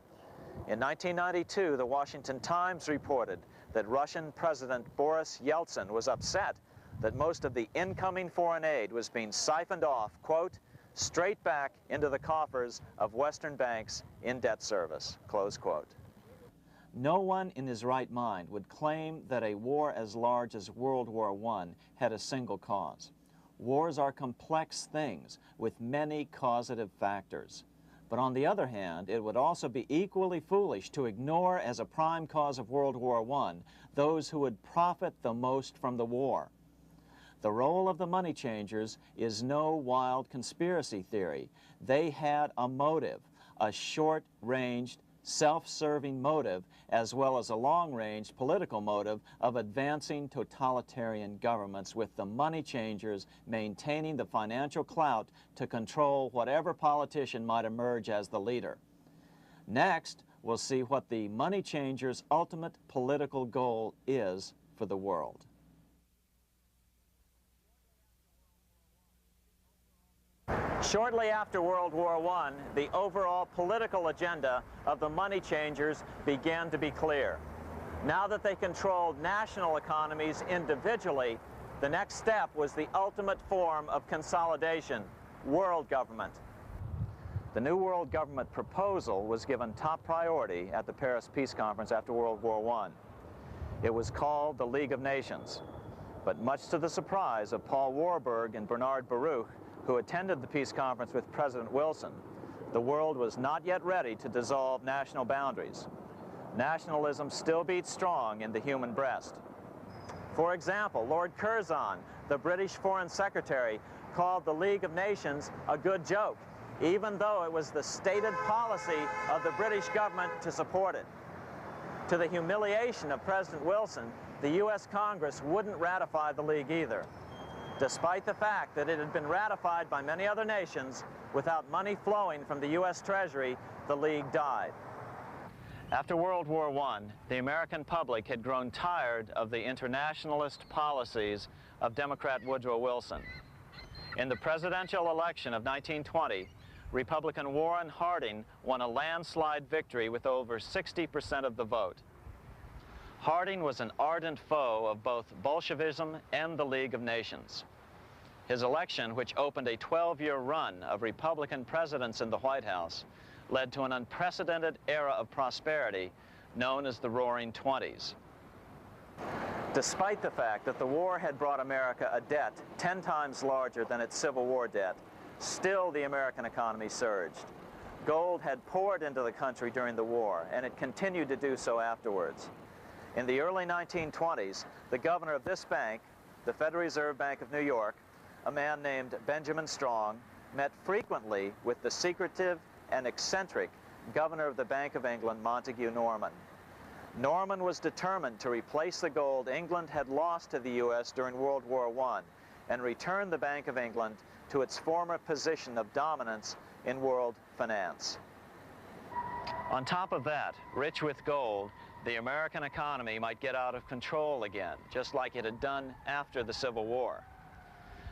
Speaker 2: in 1992, the Washington Times reported that Russian President Boris Yeltsin was upset that most of the incoming foreign aid was being siphoned off, quote, straight back into the coffers of Western banks in debt service, close quote. No one in his right mind would claim that a war as large as World War I had a single cause. Wars are complex things with many causative factors. But on the other hand, it would also be equally foolish to ignore as a prime cause of World War I those who would profit the most from the war. The role of the money changers is no wild conspiracy theory. They had a motive, a short-ranged, self-serving motive, as well as a long-range political motive of advancing totalitarian governments, with the money changers maintaining the financial clout to control whatever politician might emerge as the leader. Next, we'll see what the money changers' ultimate political goal is for the world. Shortly after World War I, the overall political agenda of the money changers began to be clear. Now that they controlled national economies individually, the next step was the ultimate form of consolidation, world government. The new world government proposal was given top priority at the Paris Peace Conference after World War I. It was called the League of Nations, but much to the surprise of Paul Warburg and Bernard Baruch, who attended the peace conference with President Wilson, the world was not yet ready to dissolve national boundaries. Nationalism still beats strong in the human breast. For example, Lord Curzon, the British Foreign Secretary, called the League of Nations a good joke, even though it was the stated policy of the British government to support it. To the humiliation of President Wilson, the U.S. Congress wouldn't ratify the League either, despite the fact that it had been ratified by many other nations. Without money flowing from the U.S. Treasury, the League died. After World War I, the American public had grown tired of the internationalist policies of Democrat Woodrow Wilson. In the presidential election of 1920, Republican Warren Harding won a landslide victory with over 60% of the vote. Harding was an ardent foe of both Bolshevism and the League of Nations. His election, which opened a 12-year run of Republican presidents in the White House, led to an unprecedented era of prosperity known as the Roaring Twenties. Despite the fact that the war had brought America a debt 10 times larger than its Civil War debt, still the American economy surged. Gold had poured into the country during the war, and it continued to do so afterwards. In the early 1920s, the governor of this bank, the Federal Reserve Bank of New York, a man named Benjamin Strong, met frequently with the secretive and eccentric governor of the Bank of England, Montague Norman. Norman was determined to replace the gold England had lost to the U.S. during World War I and return the Bank of England to its former position of dominance in world finance. On top of that, rich with gold, the American economy might get out of control again, just like it had done after the Civil War.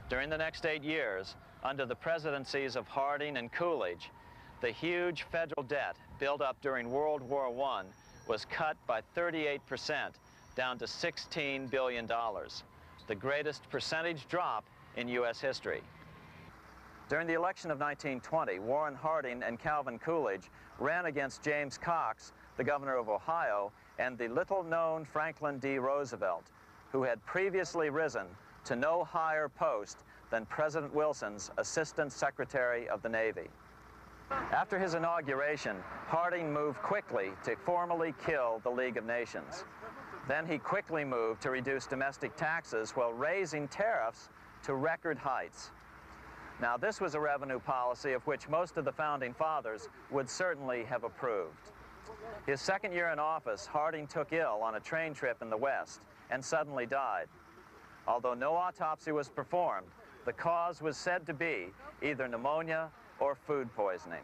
Speaker 2: During the next 8 years, under the presidencies of Harding and Coolidge, the huge federal debt built up during World War I was cut by 38%, down to $16 billion, the greatest percentage drop in U.S. history. During the election of 1920, Warren Harding and Calvin Coolidge ran against James Cox, the governor of Ohio, and the little-known Franklin D. Roosevelt, who had previously risen to no higher post than President Wilson's Assistant Secretary of the Navy. After his inauguration, Harding moved quickly to formally kill the League of Nations. Then he quickly moved to reduce domestic taxes while raising tariffs to record heights. Now, this was a revenue policy of which most of the founding fathers would certainly have approved. His second year in office, Harding took ill on a train trip in the West and suddenly died. Although no autopsy was performed, the cause was said to be either pneumonia or food poisoning.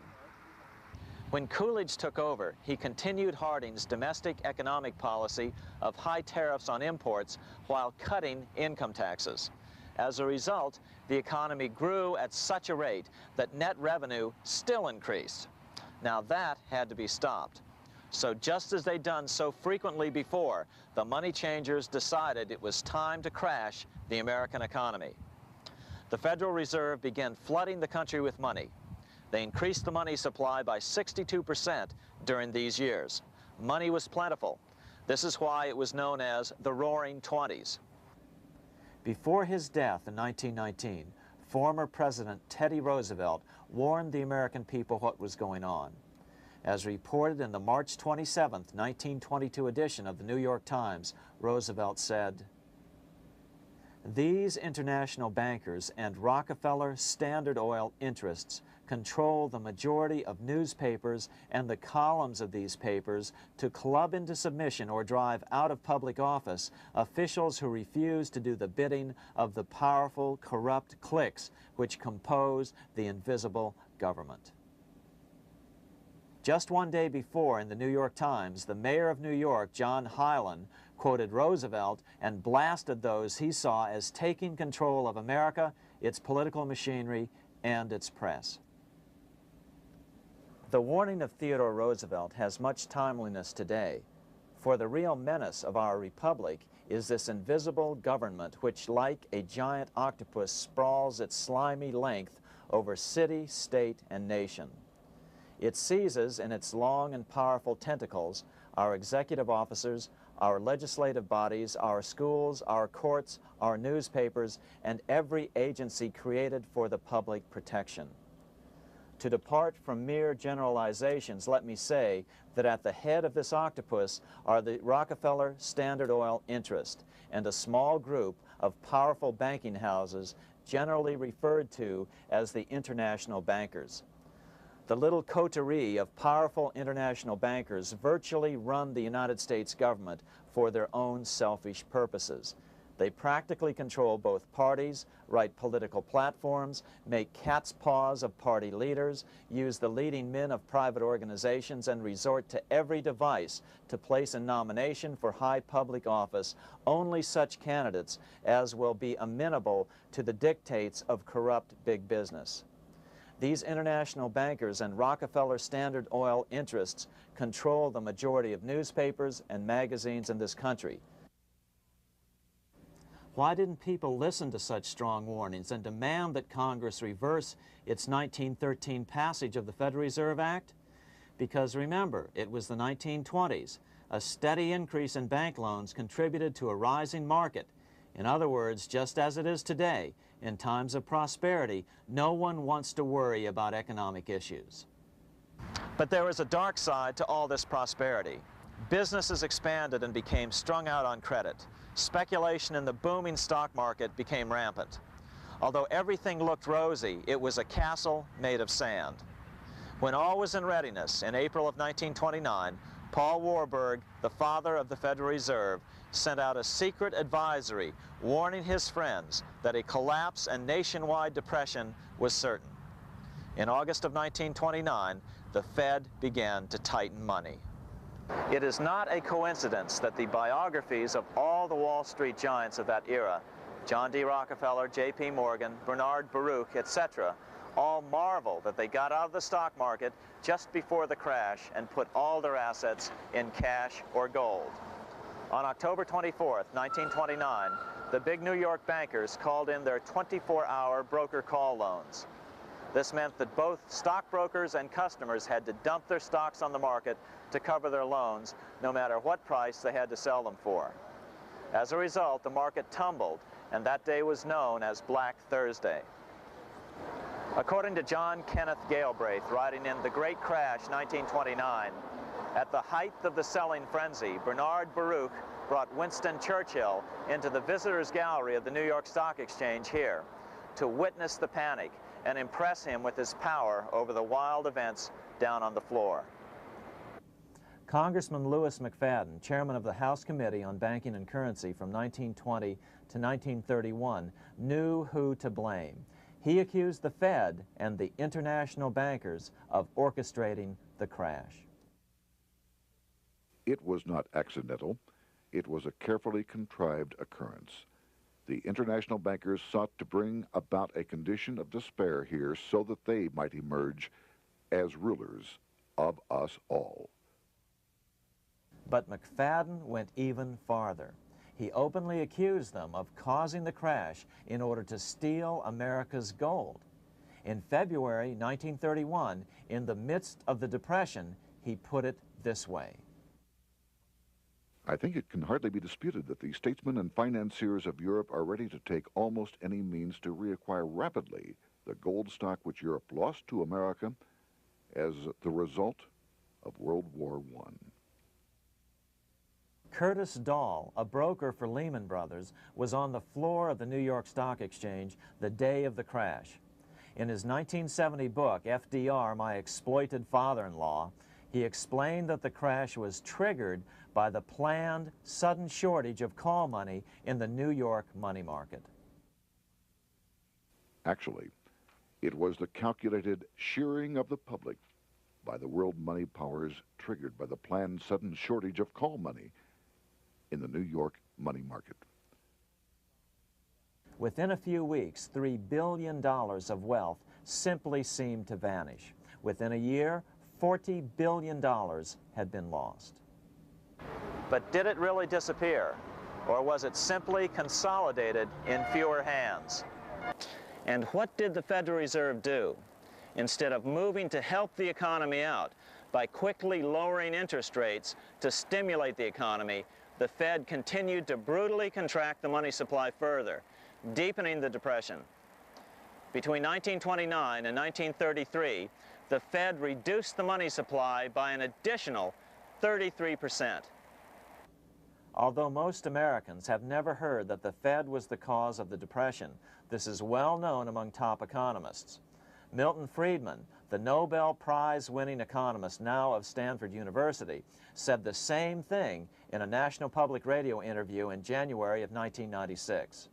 Speaker 2: When Coolidge took over, he continued Harding's domestic economic policy of high tariffs on imports while cutting income taxes. As a result, the economy grew at such a rate that net revenue still increased. Now that had to be stopped. So just as they'd done so frequently before, the money changers decided it was time to crash the American economy. The Federal Reserve began flooding the country with money. They increased the money supply by 62% during these years. Money was plentiful. This is why it was known as the Roaring Twenties. Before his death in 1919, former President Teddy Roosevelt warned the American people what was going on. As reported in the March 27, 1922 edition of the New York Times, Roosevelt said, "These international bankers and Rockefeller Standard Oil interests control the majority of newspapers and the columns of these papers to club into submission or drive out of public office officials who refuse to do the bidding of the powerful, corrupt cliques which compose the invisible government." Just one day before, in the New York Times, the mayor of New York, John Hylan, quoted Roosevelt and blasted those he saw as taking control of America, its political machinery, and its press. The warning of Theodore Roosevelt has much timeliness today, for the real menace of our republic is this invisible government which, like a giant octopus, sprawls its slimy length over city, state, and nation. It seizes in its long and powerful tentacles our executive officers, our legislative bodies, our schools, our courts, our newspapers, and every agency created for the public protection. To depart from mere generalizations, let me say that at the head of this octopus are the Rockefeller Standard Oil interest and a small group of powerful banking houses generally referred to as the international bankers. The little coterie of powerful international bankers virtually run the United States government for their own selfish purposes. They practically control both parties, write political platforms, make cat's paws of party leaders, use the leading men of private organizations, and resort to every device to place in nomination for high public office only such candidates as will be amenable to the dictates of corrupt big business. These international bankers and Rockefeller Standard Oil interests control the majority of newspapers and magazines in this country. Why didn't people listen to such strong warnings and demand that Congress reverse its 1913 passage of the Federal Reserve Act? Because remember, it was the 1920s. A steady increase in bank loans contributed to a rising market. In other words, just as it is today, in times of prosperity, no one wants to worry about economic issues. But there was a dark side to all this prosperity. Businesses expanded and became strung out on credit. Speculation in the booming stock market became rampant. Although everything looked rosy, it was a castle made of sand. When all was in readiness, in April of 1929, Paul Warburg, the father of the Federal Reserve, sent out a secret advisory warning his friends that a collapse and nationwide depression was certain. In August of 1929, the Fed began to tighten money. It is not a coincidence that the biographies of all the Wall Street giants of that era, John D. Rockefeller, J.P. Morgan, Bernard Baruch, etc., all marvel that they got out of the stock market just before the crash and put all their assets in cash or gold. On October 24th, 1929, the big New York bankers called in their 24-hour broker call loans. This meant that both stockbrokers and customers had to dump their stocks on the market to cover their loans, no matter what price they had to sell them for. As a result, the market tumbled, and that day was known as Black Thursday. According to John Kenneth Galbraith, writing in The Great Crash, 1929, at the height of the selling frenzy, Bernard Baruch brought Winston Churchill into the visitors' gallery of the New York Stock Exchange here to witness the panic and impress him with his power over the wild events down on the floor. Congressman Louis McFadden, chairman of the House Committee on Banking and Currency from 1920 to 1931, knew who to blame. He accused the Fed and the international bankers of orchestrating the crash.
Speaker 1: It was not accidental. It was a carefully contrived occurrence. The international bankers sought to bring about a condition of despair here so that they might emerge as rulers of us all.
Speaker 2: But McFadden went even farther. He openly accused them of causing the crash in order to steal America's gold. In February 1931, in the midst of the Depression, he put it this way.
Speaker 1: I think it can hardly be disputed that the statesmen and financiers of Europe are ready to take almost any means to reacquire rapidly the gold stock which Europe lost to America as the result of World War I.
Speaker 2: Curtis Dahl, a broker for Lehman Brothers, was on the floor of the New York Stock Exchange the day of the crash. In his 1970 book, FDR, My Exploited Father-in-Law, he explained that the crash was triggered by the planned sudden shortage of call money in the New York money market.
Speaker 1: Actually, it was the calculated shearing of the public by the world money powers triggered by the planned sudden shortage of call money in the New York money market.
Speaker 2: Within a few weeks, $3 billion of wealth simply seemed to vanish. Within a year, $40 billion had been lost. But did it really disappear? Or was it simply consolidated in fewer hands? And what did the Federal Reserve do? Instead of moving to help the economy out by quickly lowering interest rates to stimulate the economy, the Fed continued to brutally contract the money supply further, deepening the Depression. Between 1929 and 1933, the Fed reduced the money supply by an additional 33%. Although most Americans have never heard that the Fed was the cause of the Depression, this is well known among top economists. Milton Friedman, the Nobel Prize-winning economist, now of Stanford University, said the same thing in a National Public Radio interview in January of 1996.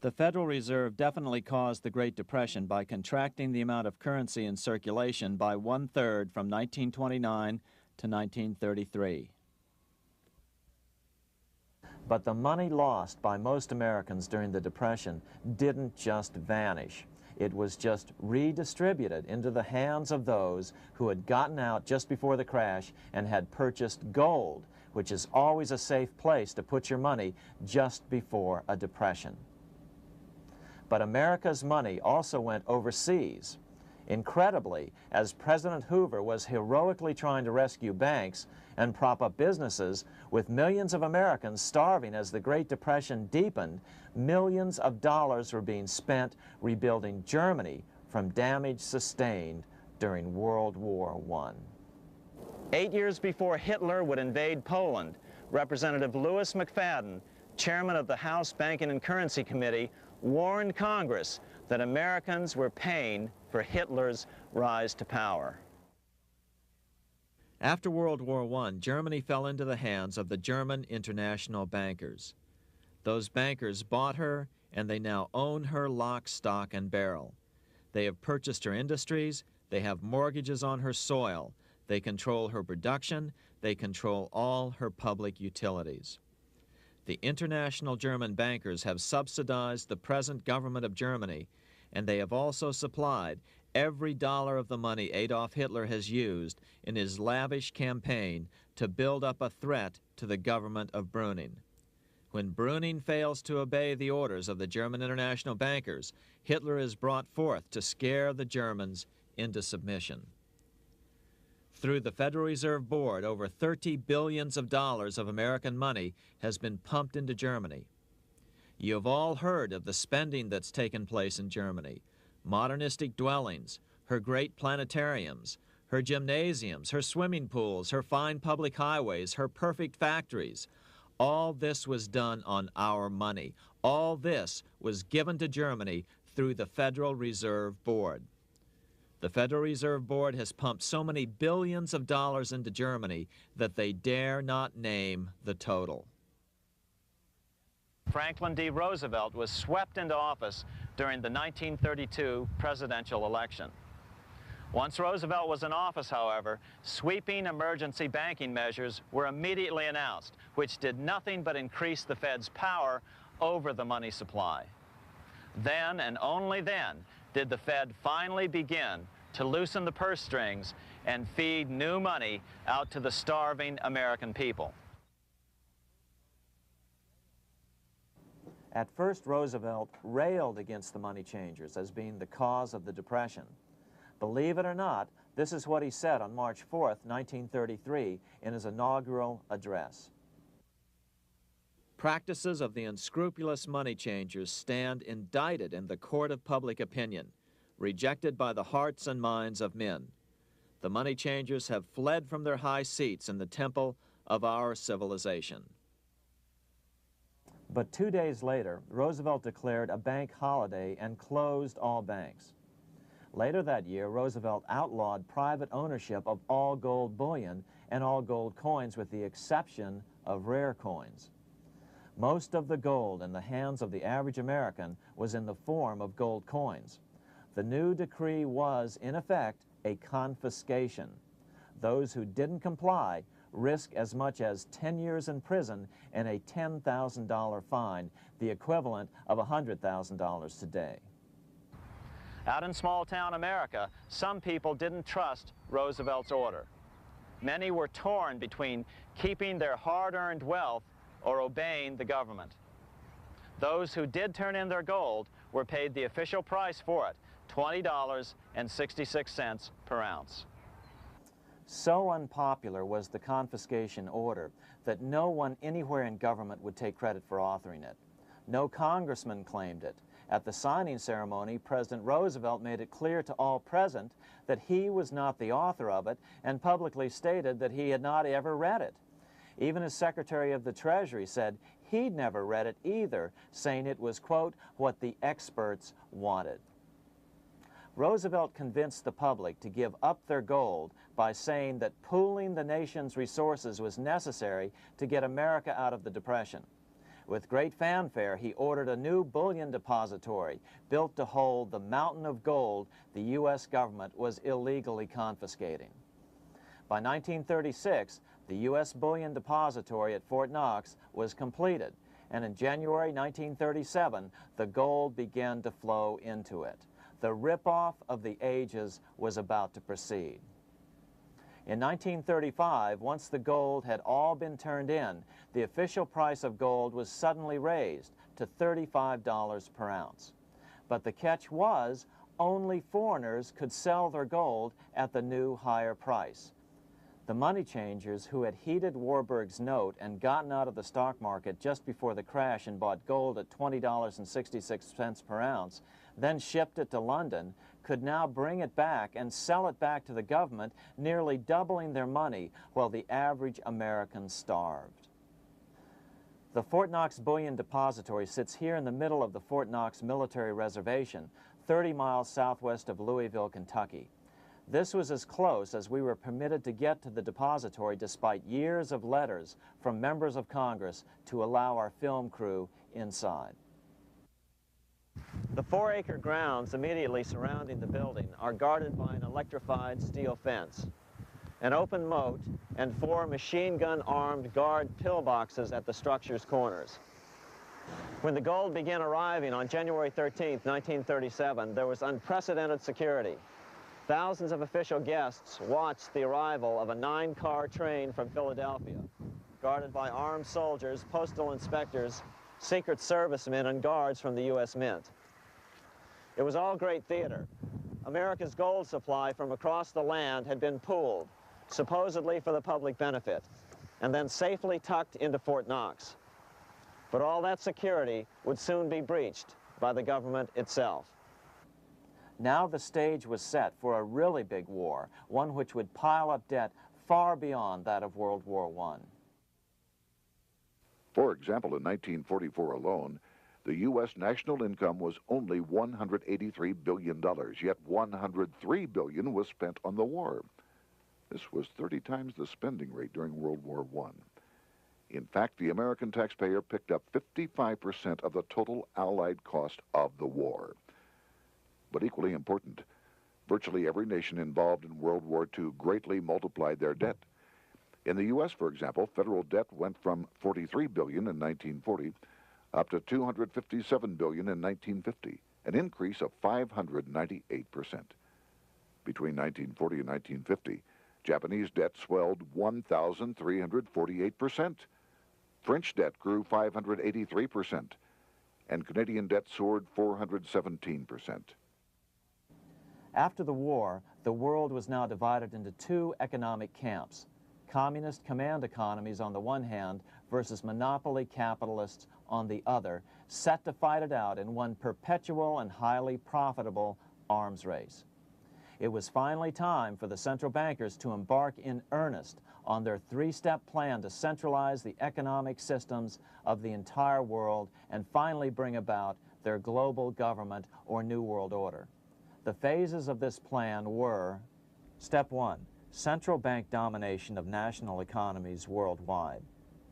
Speaker 2: The Federal Reserve definitely caused the Great Depression by contracting the amount of currency in circulation by 1/3 from 1929 to 1933. But the money lost by most Americans during the Depression didn't just vanish. It was just redistributed into the hands of those who had gotten out just before the crash and had purchased gold, which is always a safe place to put your money just before a depression. But America's money also went overseas. Incredibly, as President Hoover was heroically trying to rescue banks and prop up businesses, with millions of Americans starving as the Great Depression deepened, millions of dollars were being spent rebuilding Germany from damage sustained during World War I. 8 years before Hitler would invade Poland, Representative Louis McFadden, chairman of the House Banking and Currency Committee, warned Congress that Americans were paying for Hitler's rise to power. After World War I, Germany fell into the hands of the German international bankers. Those bankers bought her, and they now own her lock, stock, and barrel. They have purchased her industries, they have mortgages on her soil, they control her production, they control all her public utilities. The international German bankers have subsidized the present government of Germany, and they have also supplied every dollar of the money Adolf Hitler has used in his lavish campaign to build up a threat to the government of Brüning. When Brüning fails to obey the orders of the German international bankers, Hitler is brought forth to scare the Germans into submission. Through the Federal Reserve Board, over $30 billion of American money has been pumped into Germany. You have all heard of the spending that's taken place in Germany. Modernistic dwellings, her great planetariums, her gymnasiums, her swimming pools, her fine public highways, her perfect factories. All this was done on our money. All this was given to Germany through the Federal Reserve Board. The Federal Reserve Board has pumped so many billions of dollars into Germany that they dare not name the total. Franklin D. Roosevelt was swept into office during the 1932 presidential election. Once Roosevelt was in office, however, sweeping emergency banking measures were immediately announced, which did nothing but increase the Fed's power over the money supply. Then, and only then, did the Fed finally begin to loosen the purse strings and feed new money out to the starving American people. At first, Roosevelt railed against the money changers as being the cause of the Depression. Believe it or not, this is what he said on March 4th, 1933, in his inaugural address. Practices of the unscrupulous money changers stand indicted in the court of public opinion, rejected by the hearts and minds of men. The money changers have fled from their high seats in the temple of our civilization. But 2 days later, Roosevelt declared a bank holiday and closed all banks. Later that year, Roosevelt outlawed private ownership of all gold bullion and all gold coins with the exception of rare coins. Most of the gold in the hands of the average American was in the form of gold coins. The new decree was, in effect, a confiscation. Those who didn't comply risk as much as 10 years in prison and a $10,000 fine, the equivalent of $100,000 today. Out in small-town America, some people didn't trust Roosevelt's order. Many were torn between keeping their hard-earned wealth or obeying the government. Those who did turn in their gold were paid the official price for it, $20.66 per ounce. So unpopular was the confiscation order that no one anywhere in government would take credit for authoring it. No congressman claimed it. At the signing ceremony, President Roosevelt made it clear to all present that he was not the author of it and publicly stated that he had not ever read it. Even his Secretary of the Treasury said he'd never read it either, saying it was, quote, what the experts wanted. Roosevelt convinced the public to give up their gold by saying that pooling the nation's resources was necessary to get America out of the Depression. With great fanfare, he ordered a new bullion depository built to hold the mountain of gold the U.S. government was illegally confiscating. By 1936, the U.S. bullion depository at Fort Knox was completed, and in January 1937, the gold began to flow into it. The rip-off of the ages was about to proceed. In 1935, once the gold had all been turned in, the official price of gold was suddenly raised to $35 per ounce. But the catch was, only foreigners could sell their gold at the new higher price. The money changers who had heeded Warburg's note and gotten out of the stock market just before the crash and bought gold at $20.66 per ounce, then shipped it to London, could now bring it back and sell it back to the government, nearly doubling their money while the average American starved. The Fort Knox Bullion Depository sits here in the middle of the Fort Knox Military Reservation, 30 miles southwest of Louisville, Kentucky. This was as close as we were permitted to get to the depository despite years of letters from members of Congress to allow our film crew inside.
Speaker 5: The 4-acre grounds immediately surrounding the building are guarded by an electrified steel fence, an open moat, and 4 machine-gun-armed guard pillboxes at the structure's corners. When the gold began arriving on January 13, 1937, there was unprecedented security. Thousands of official guests watched the arrival of a 9-car train from Philadelphia, guarded by armed soldiers, postal inspectors, Secret Servicemen, and guards from the U.S. Mint. It was all great theater. America's gold supply from across the land had been pooled, supposedly for the public benefit, and then safely tucked into Fort Knox. But all that security would soon be breached by the government itself.
Speaker 2: Now the stage was set for a really big war, one which would pile up debt far beyond that of World War I.
Speaker 1: For example, in 1944 alone, the U.S. national income was only $183 billion, yet $103 billion was spent on the war. This was 30 times the spending rate during World War I. In fact, the American taxpayer picked up 55% of the total Allied cost of the war. But equally important, virtually every nation involved in World War II greatly multiplied their debt. In the U.S., for example, federal debt went from $43 billion in 1940 up to $257 billion in 1950, an increase of 598%. Between 1940 and 1950, Japanese debt swelled 1,348%. French debt grew 583%, and Canadian debt soared 417%.
Speaker 2: After the war, the world was now divided into 2 economic camps: communist command economies on the one hand versus monopoly capitalists on the other, set to fight it out in one perpetual and highly profitable arms race. It was finally time for the central bankers to embark in earnest on their 3-step plan to centralize the economic systems of the entire world and finally bring about their global government or New World Order. The phases of this plan were: Step 1, central bank domination of national economies worldwide.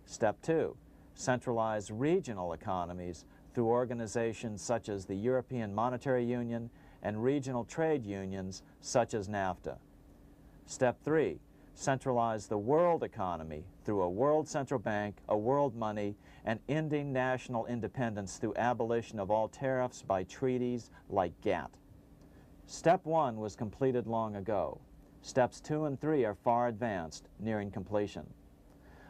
Speaker 2: Step 2, centralize regional economies through organizations such as the European Monetary Union and regional trade unions such as NAFTA. Step 3, centralize the world economy through a world central bank, a world money, and ending national independence through abolition of all tariffs by treaties like GATT. Step 1 was completed long ago. Steps 2 and 3 are far advanced, nearing completion.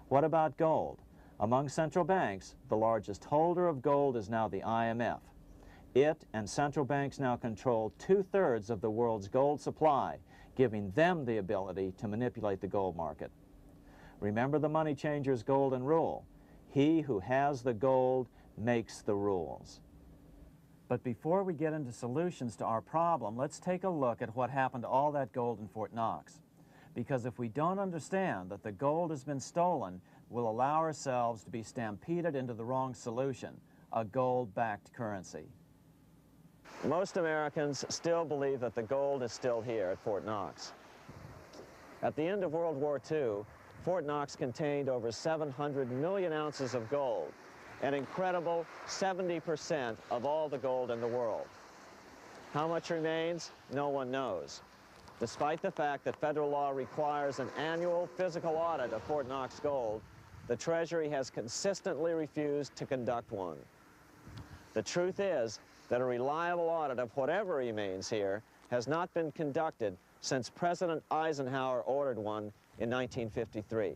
Speaker 2: What about gold? Among central banks, the largest holder of gold is now the IMF. It and central banks now control 2/3 of the world's gold supply, giving them the ability to manipulate the gold market. Remember the money changer's golden rule: he who has the gold makes the rules. But before we get into solutions to our problem, let's take a look at what happened to all that gold in Fort Knox. Because if we don't understand that the gold has been stolen, we'll allow ourselves to be stampeded into the wrong solution: a gold-backed currency.
Speaker 5: Most Americans still believe that the gold is still here at Fort Knox. At the end of World War II, Fort Knox contained over 700 million ounces of gold, an incredible 70% of all the gold in the world. How much remains? No one knows. Despite the fact that federal law requires an annual physical audit of Fort Knox gold, the Treasury has consistently refused to conduct one. The truth is that a reliable audit of whatever remains here has not been conducted since President Eisenhower ordered one in 1953.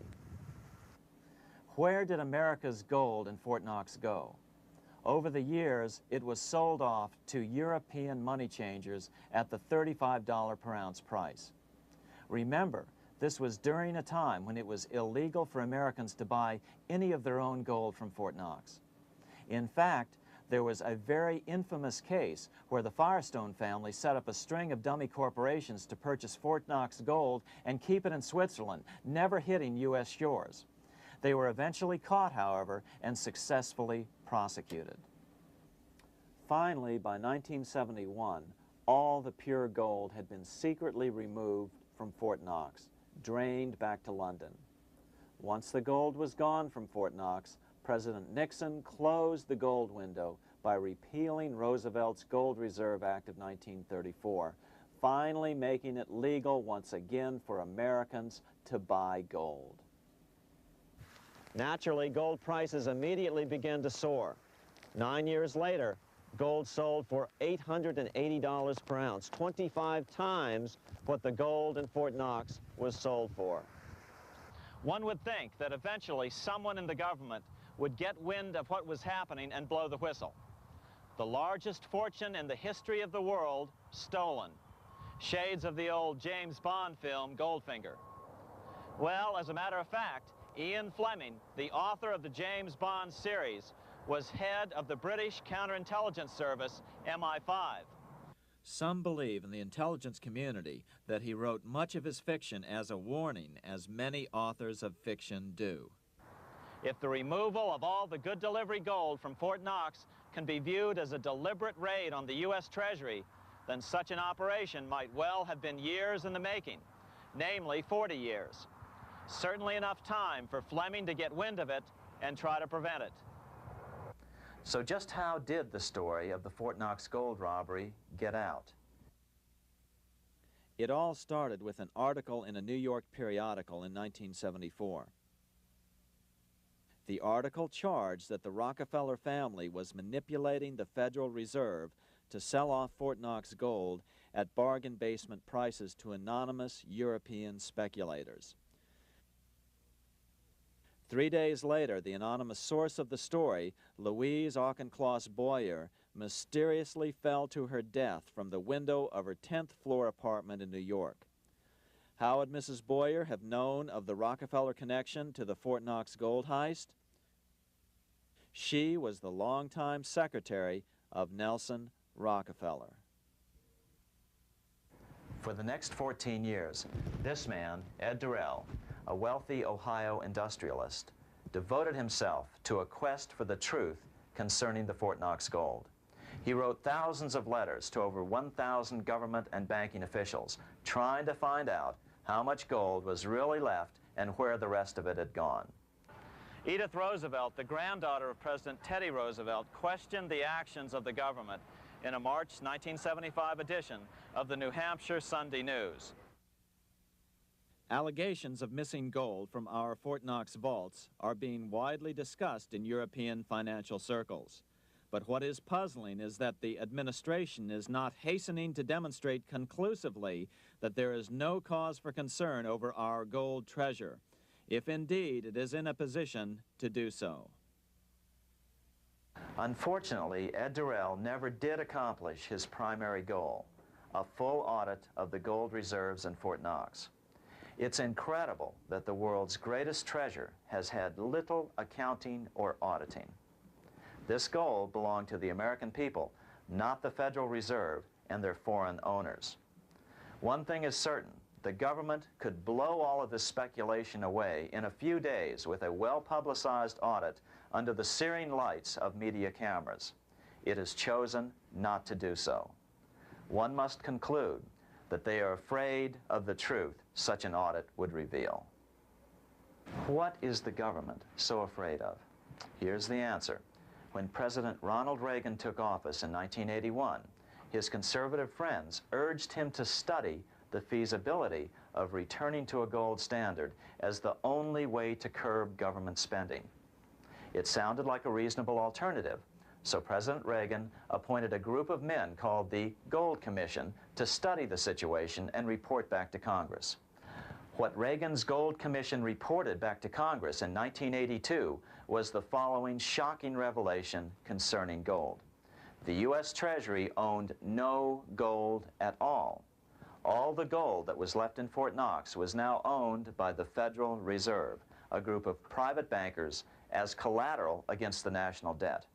Speaker 5: Where did America's gold in Fort Knox go? Over the years, it was sold off to European money changers at the $35 per ounce price. Remember, this was during a time when it was illegal for Americans to buy any of their own gold from Fort Knox. In fact, there was a very infamous case where the Firestone family set up a string of dummy corporations to purchase Fort Knox gold and keep it in Switzerland, never hitting U.S. shores. They were eventually caught, however, and successfully prosecuted. Finally, by 1971, all the pure gold had been secretly removed from Fort Knox, drained back to London. Once the gold was gone from Fort Knox, President Nixon closed the gold window by repealing Roosevelt's Gold Reserve Act of 1934, finally making it legal once again for Americans to buy gold. Naturally, gold prices immediately began to soar. 9 years later, gold sold for $880 per ounce, 25 times what the gold in Fort Knox was sold for. One would think that eventually someone in the government would get wind of what was happening and blow the whistle. The largest fortune in the history of the world stolen. Shades of the old James Bond film, Goldfinger. Well, as a matter of fact, Ian Fleming, the author of the James Bond series, was head of the British counterintelligence service, MI5. Some believe in the intelligence community that he wrote much of his fiction as a warning, as many authors of fiction do. If the removal of all the good delivery gold from Fort Knox can be viewed as a deliberate raid on the U.S. Treasury, then such an operation might well have been years in the making, namely 40 years. Certainly enough time for Fleming to get wind of it and try to prevent it. So just how did the story of the Fort Knox gold robbery get out? It all started with an article in a New York periodical in 1974. The article charged that the Rockefeller family was manipulating the Federal Reserve to sell off Fort Knox gold at bargain basement prices to anonymous European speculators. 3 days later, the anonymous source of the story, Louise Auchincloss Boyer, mysteriously fell to her death from the window of her 10th floor apartment in New York. How would Mrs. Boyer have known of the Rockefeller connection to the Fort Knox gold heist? She was the longtime secretary of Nelson Rockefeller. For the next 14 years, this man, Ed Durrell, a wealthy Ohio industrialist, devoted himself to a quest for the truth concerning the Fort Knox gold. He wrote thousands of letters to over 1,000 government and banking officials, trying to find out how much gold was really left and where the rest of it had gone. Edith Roosevelt, the granddaughter of President Teddy Roosevelt, questioned the actions of the government in a March 1975 edition of the New Hampshire Sunday News. Allegations of missing gold from our Fort Knox vaults are being widely discussed in European financial circles. But what is puzzling is that the administration is not hastening to demonstrate conclusively that there is no cause for concern over our gold treasure, if indeed it is in a position to do so. Unfortunately, Ed Durrell never did accomplish his primary goal, a full audit of the gold reserves in Fort Knox. It's incredible that the world's greatest treasure has had little accounting or auditing. This gold belonged to the American people, not the Federal Reserve and their foreign owners. One thing is certain, the government could blow all of this speculation away in a few days with a well-publicized audit under the searing lights of media cameras. It has chosen
Speaker 2: not to do so. One must conclude that they are afraid of the truth such an audit would reveal. What is the government so afraid of? Here's the answer. When President Ronald Reagan took office in 1981, his conservative friends urged him to study the feasibility of returning to a gold standard as the only way to curb government spending. It sounded like a reasonable alternative, so President Reagan appointed a group of men called the Gold Commission to study the situation and report back to Congress. What Reagan's Gold Commission reported back to Congress in 1982 was the following shocking revelation concerning gold. The U.S. Treasury owned no gold at all. All the gold that was left in Fort Knox was now owned by the Federal Reserve, a group of private bankers, as collateral against the national debt.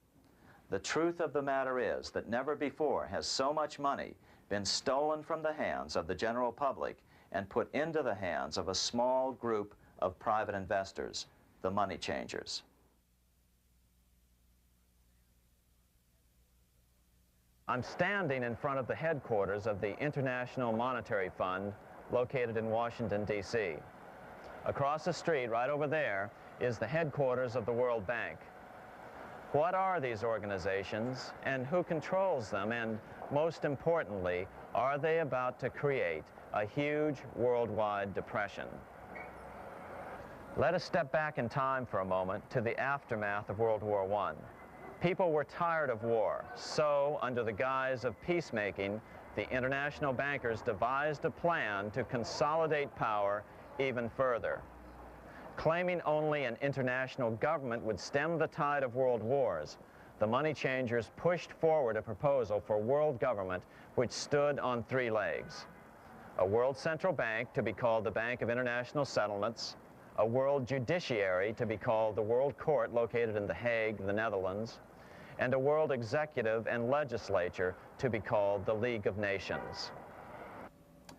Speaker 2: The truth of the matter is that never before has so much money been stolen from the hands of the general public and put into the hands of a small group of private investors, the money changers. I'm standing in front of the headquarters of the International Monetary Fund located in Washington, D.C. Across the street, right over there, is the headquarters of the World Bank. What are these organizations and who controls them? And most importantly, are they about to create a huge worldwide depression? Let us step back in time for a moment to the aftermath of World War I. People were tired of war, so under the guise of peacemaking, the international bankers devised a plan to consolidate power even further. Claiming only an international government would stem the tide of world wars, the money changers pushed forward a proposal for world government which stood on three legs. A world central bank to be called the Bank of International Settlements, a world judiciary to be called the World Court located in The Hague, the Netherlands, and a world executive and legislature to be called the League of Nations.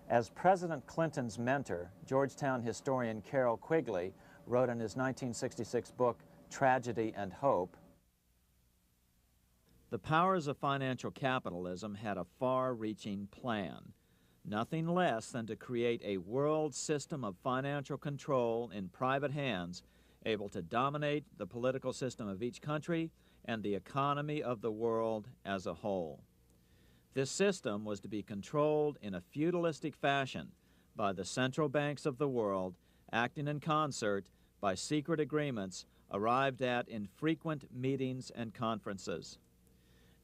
Speaker 2: As President Clinton's mentor, Georgetown historian Carroll Quigley wrote in his 1966 book, Tragedy and Hope, the powers of financial capitalism had a far-reaching plan, nothing less than to create a world system of financial control in private hands, able to dominate the political system of each country and the economy of the world as a whole. This system was to be controlled in a feudalistic fashion by the central banks of the world, acting in concert by secret agreements arrived at in frequent meetings and conferences.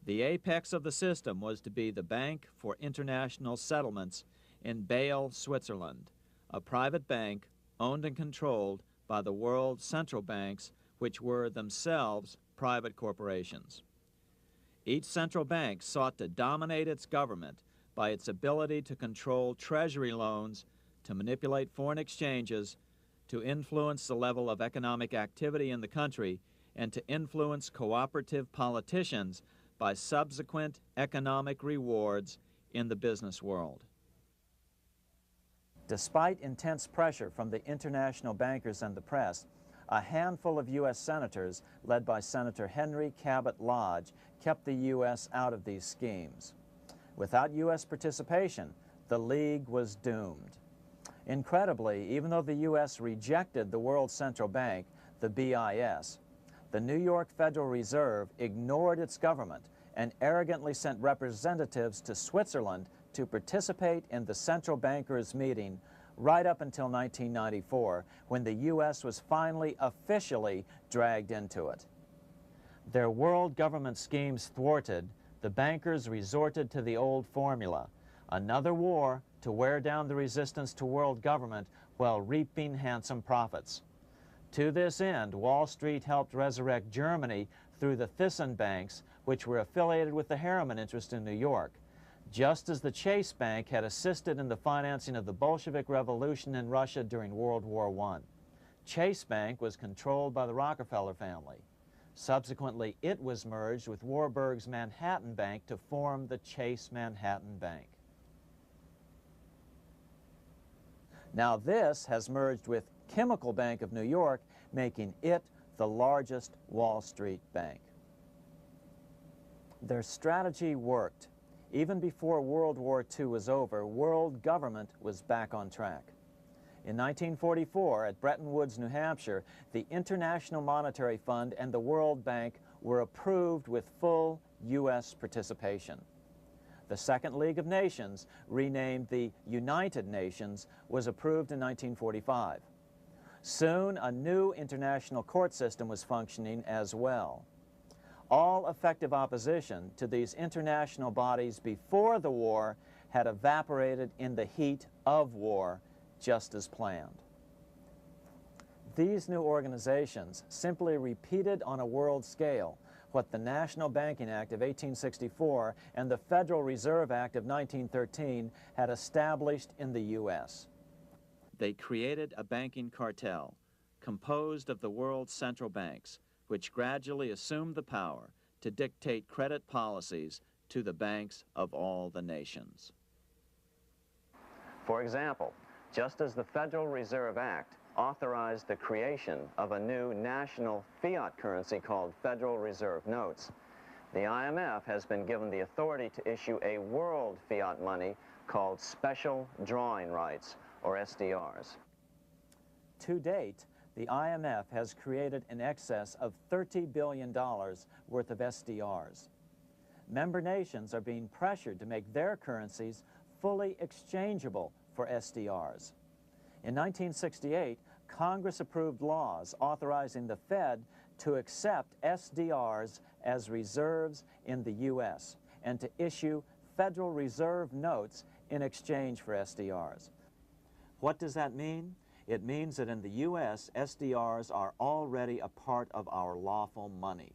Speaker 2: The apex of the system was to be the Bank for International Settlements in Bâle, Switzerland, a private bank owned and controlled by the world central banks, which were themselves private corporations. Each central bank sought to dominate its government by its ability to control treasury loans, to manipulate foreign exchanges, to influence the level of economic activity in the country, and to influence cooperative politicians by subsequent economic rewards in the business world. Despite intense pressure from the international bankers and the press, a handful of U.S. senators, led by Senator Henry Cabot Lodge, kept the U.S. out of these schemes. Without U.S. participation, the League was doomed. Incredibly, even though the U.S. rejected the World Central Bank, the BIS, the New York Federal Reserve ignored its government and arrogantly sent representatives to Switzerland to participate in the central bankers' meeting right up until 1994, when the U.S. was finally officially dragged into it. Their world government schemes thwarted, the bankers resorted to the old formula, another war to wear down the resistance to world government while reaping handsome profits. To this end, Wall Street helped resurrect Germany through the Thyssen banks, which were affiliated with the Harriman interest in New York, just as the Chase Bank had assisted in the financing of the Bolshevik Revolution in Russia during World War I. Chase Bank was controlled by the Rockefeller family. Subsequently, it was merged with Warburg's Manhattan Bank to form the Chase Manhattan Bank. Now this has merged with Chemical Bank of New York, making it the largest Wall Street bank. Their strategy worked. Even before World War II was over, world government was back on track. In 1944, at Bretton Woods, New Hampshire, the International Monetary Fund and the World Bank were approved with full U.S. participation. The Second League of Nations, renamed the United Nations, was approved in 1945. Soon, a new international court system was functioning as well. All effective opposition to these international bodies before the war had evaporated in the heat of war, just as planned. These new organizations simply repeated on a world scale what the National Banking Act of 1864 and the Federal Reserve Act of 1913 had established in the U.S. They created a banking cartel composed of the world's central banks, which gradually assumed the power to dictate credit policies to the banks of all the nations.
Speaker 5: For example, just as the Federal Reserve Act authorized the creation of a new national fiat currency called Federal Reserve Notes, the IMF has been given the authority to issue a world fiat money called Special Drawing Rights, or SDRs.
Speaker 2: To date, the IMF has created in excess of $30 billion worth of SDRs. Member nations are being pressured to make their currencies fully exchangeable for SDRs. In 1968, Congress approved laws authorizing the Fed to accept SDRs as reserves in the U.S. and to issue Federal Reserve notes in exchange for SDRs. What does that mean? It means that in the U.S., SDRs are already a part of our lawful money.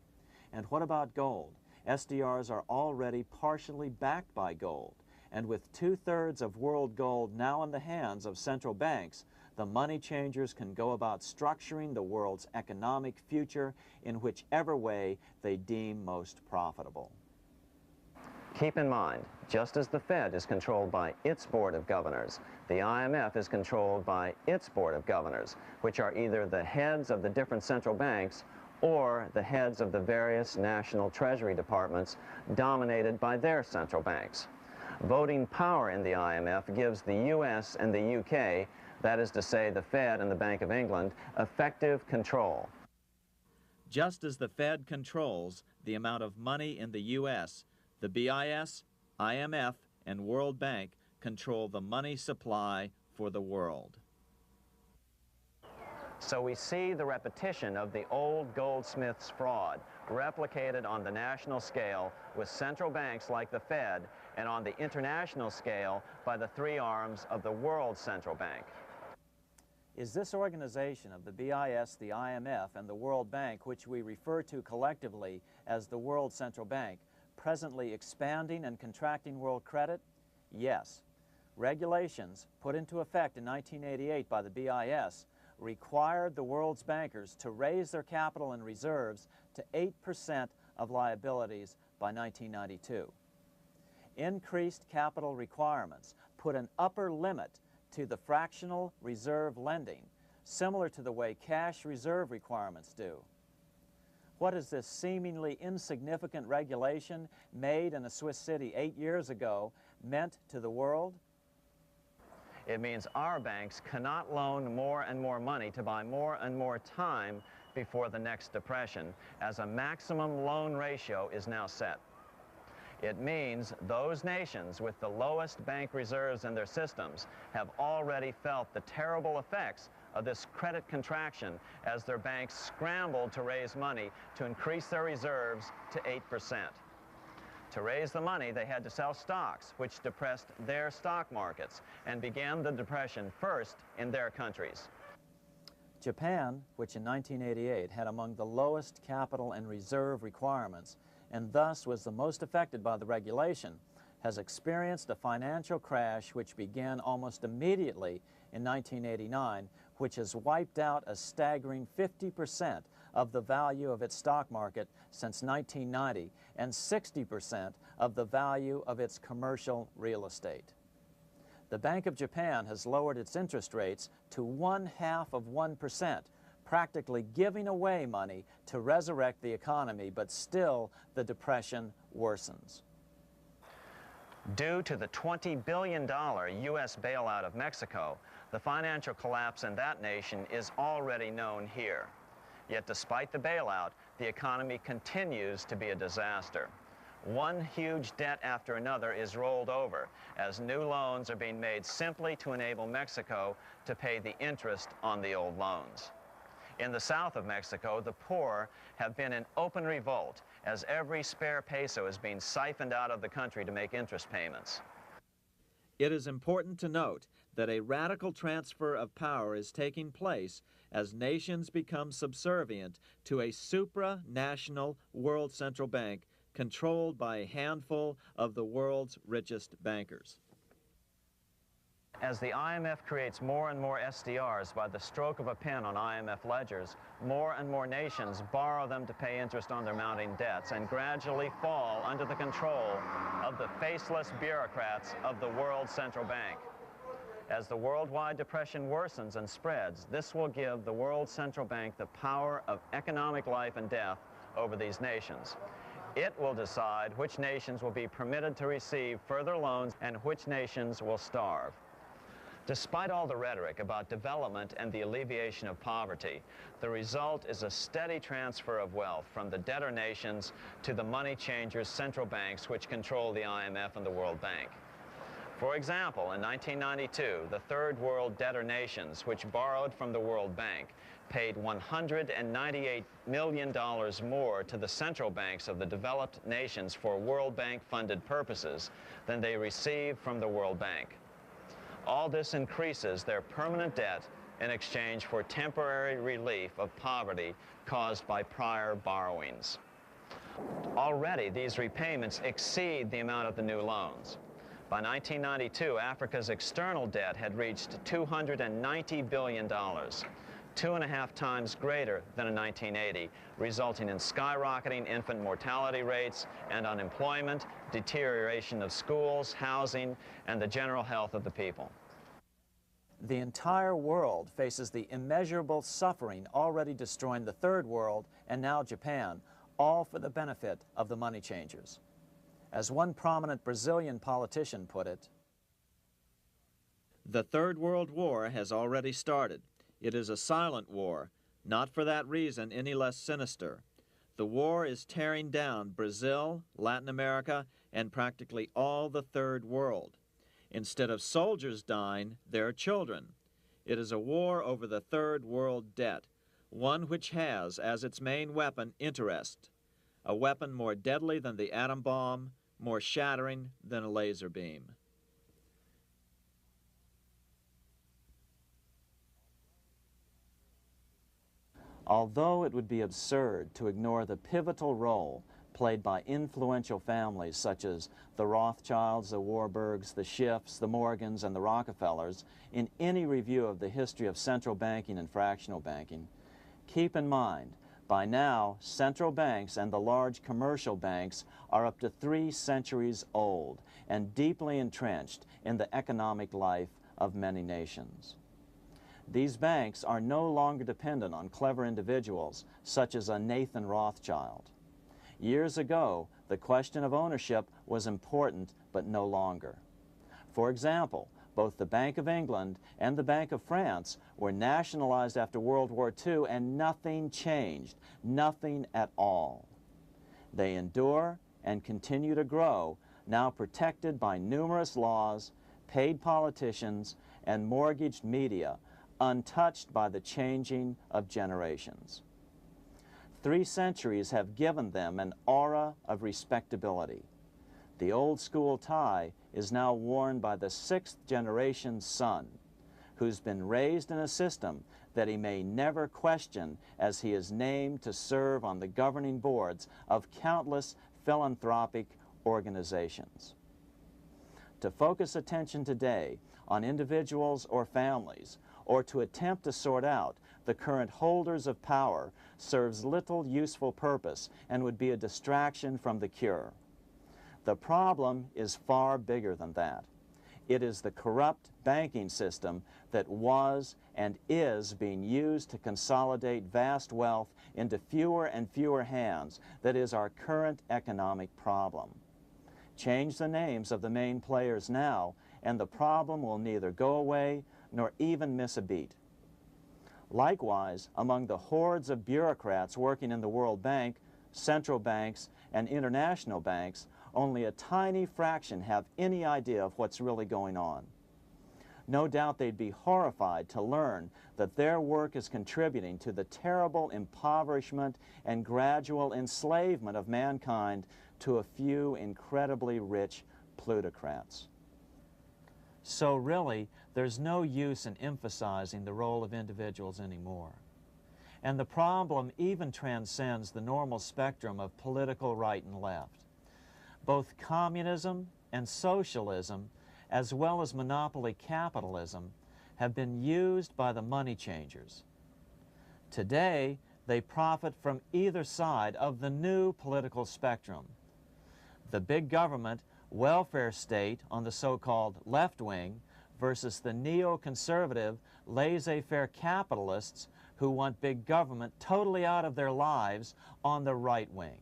Speaker 2: And what about gold? SDRs are already partially backed by gold. And with 2/3 of world gold now in the hands of central banks, the money changers can go about structuring the world's economic future in whichever way they deem most profitable.
Speaker 5: Keep in mind, just as the Fed is controlled by its Board of Governors, the IMF is controlled by its Board of Governors, which are either the heads of the different central banks or the heads of the various national treasury departments dominated by their central banks. Voting power in the IMF gives the U.S. and the UK, that is to say the Fed and the Bank of England, effective control.
Speaker 2: Just as the Fed controls the amount of money in the U.S., the BIS, IMF, and World Bank control the money supply for the world.
Speaker 5: So we see the repetition of the old goldsmith's fraud replicated on the national scale with central banks like the Fed and on the international scale by the three arms of the world central bank.
Speaker 2: Is this organization of the BIS, the IMF, and the World Bank, which we refer to collectively as the World Central Bank, presently expanding and contracting world credit? Yes. Regulations put into effect in 1988 by the BIS required the world's bankers to raise their capital and reserves to 8% of liabilities by 1992. Increased capital requirements put an upper limit to the fractional reserve lending, similar to the way cash reserve requirements do. What has this seemingly insignificant regulation made in a Swiss city 8 years ago meant to the world?
Speaker 5: It means our banks cannot loan more and more money to buy more and more time before the next depression, as a maximum loan ratio is now set. It means those nations with the lowest bank reserves in their systems have already felt the terrible effects of this credit contraction as their banks scrambled to raise money to increase their reserves to 8%. To raise the money, they had to sell stocks, which depressed their stock markets and began the depression first in their countries.
Speaker 2: Japan, which in 1988 had among the lowest capital and reserve requirements and thus was the most affected by the regulation, has experienced a financial crash which began almost immediately in 1989, which has wiped out a staggering 50% of the value of its stock market since 1990 and 60% of the value of its commercial real estate. The Bank of Japan has lowered its interest rates to 0.5%, practically giving away money to resurrect the economy, but still the depression worsens.
Speaker 5: Due to the $20 billion U.S. bailout of Mexico, the financial collapse in that nation is already known here. Yet despite the bailout, the economy continues to be a disaster. One huge debt after another is rolled over as new loans are being made simply to enable Mexico to pay the interest on the old loans. In the south of Mexico, the poor have been in open revolt as every spare peso is being siphoned out of the country to make interest payments.
Speaker 2: It is important to note that a radical transfer of power is taking place as nations become subservient to a supranational world central bank controlled by a handful of the world's richest bankers.
Speaker 5: As the IMF creates more and more SDRs by the stroke of a pen on IMF ledgers, more and more nations borrow them to pay interest on their mounting debts and gradually fall under the control of the faceless bureaucrats of the World Central Bank. As the worldwide depression worsens and spreads, this will give the World Central Bank the power of economic life and death over these nations. It will decide which nations will be permitted to receive further loans and which nations will starve. Despite all the rhetoric about development and the alleviation of poverty, the result is a steady transfer of wealth from the debtor nations to the money changers' central banks which control the IMF and the World Bank. For example, in 1992, the Third World debtor nations, which borrowed from the World Bank, paid $198 million more to the central banks of the developed nations for World Bank-funded purposes than they received from the World Bank. All this increases their permanent debt in exchange for temporary relief of poverty caused by prior borrowings. Already, these repayments exceed the amount of the new loans. By 1992, Africa's external debt had reached $290 billion, 2.5 times greater than in 1980, resulting in skyrocketing infant mortality rates and unemployment, deterioration of schools, housing, and the general health of the people.
Speaker 2: The entire world faces the immeasurable suffering already destroying the Third World and now Japan, all for the benefit of the money changers. As one prominent Brazilian politician put it, "The Third World War has already started. It is a silent war, not for that reason any less sinister. The war is tearing down Brazil, Latin America, and practically all the Third World. Instead of soldiers dying, there are children. It is a war over the Third World debt, one which has as its main weapon interest, a weapon more deadly than the atom bomb, more shattering than a laser beam." Although it would be absurd to ignore the pivotal role played by influential families such as the Rothschilds, the Warburgs, the Schiffs, the Morgans, and the Rockefellers in any review of the history of central banking and fractional banking, keep in mind, by now, central banks and the large commercial banks are up to 3 centuries old and deeply entrenched in the economic life of many nations. These banks are no longer dependent on clever individuals such as a Nathan Rothschild. Years ago, the question of ownership was important, but no longer. For example, both the Bank of England and the Bank of France were nationalized after World War II, and nothing changed, nothing at all. They endure and continue to grow, now protected by numerous laws, paid politicians, and mortgaged media, untouched by the changing of generations. 3 centuries have given them an aura of respectability. The old school tie is now worn by the 6th generation son, who's been raised in a system that he may never question as he is named to serve on the governing boards of countless philanthropic organizations. To focus attention today on individuals or families, or to attempt to sort out the current holders of power serves little useful purpose and would be a distraction from the cure. The problem is far bigger than that.
Speaker 5: It is the corrupt banking system that was and is being used to consolidate vast wealth into fewer and fewer hands that is our current economic problem. Change the names of the main players now, and the problem will neither go away nor even miss a beat. Likewise, among the hordes of bureaucrats working in the World Bank, central banks, and international banks, only a tiny fraction have any idea of what's really going on. No doubt they'd be horrified to learn that their work is contributing to the terrible impoverishment and gradual enslavement of mankind to a few incredibly rich plutocrats. So really, there's no use in emphasizing the role of individuals anymore. And the problem even transcends the normal spectrum of political right and left. Both communism and socialism, as well as monopoly capitalism, have been used by the money changers. Today, they profit from either side of the new political spectrum. The big government, welfare state on the so-called left wing versus the neoconservative, laissez-faire capitalists who want big government totally out of their lives on the right wing.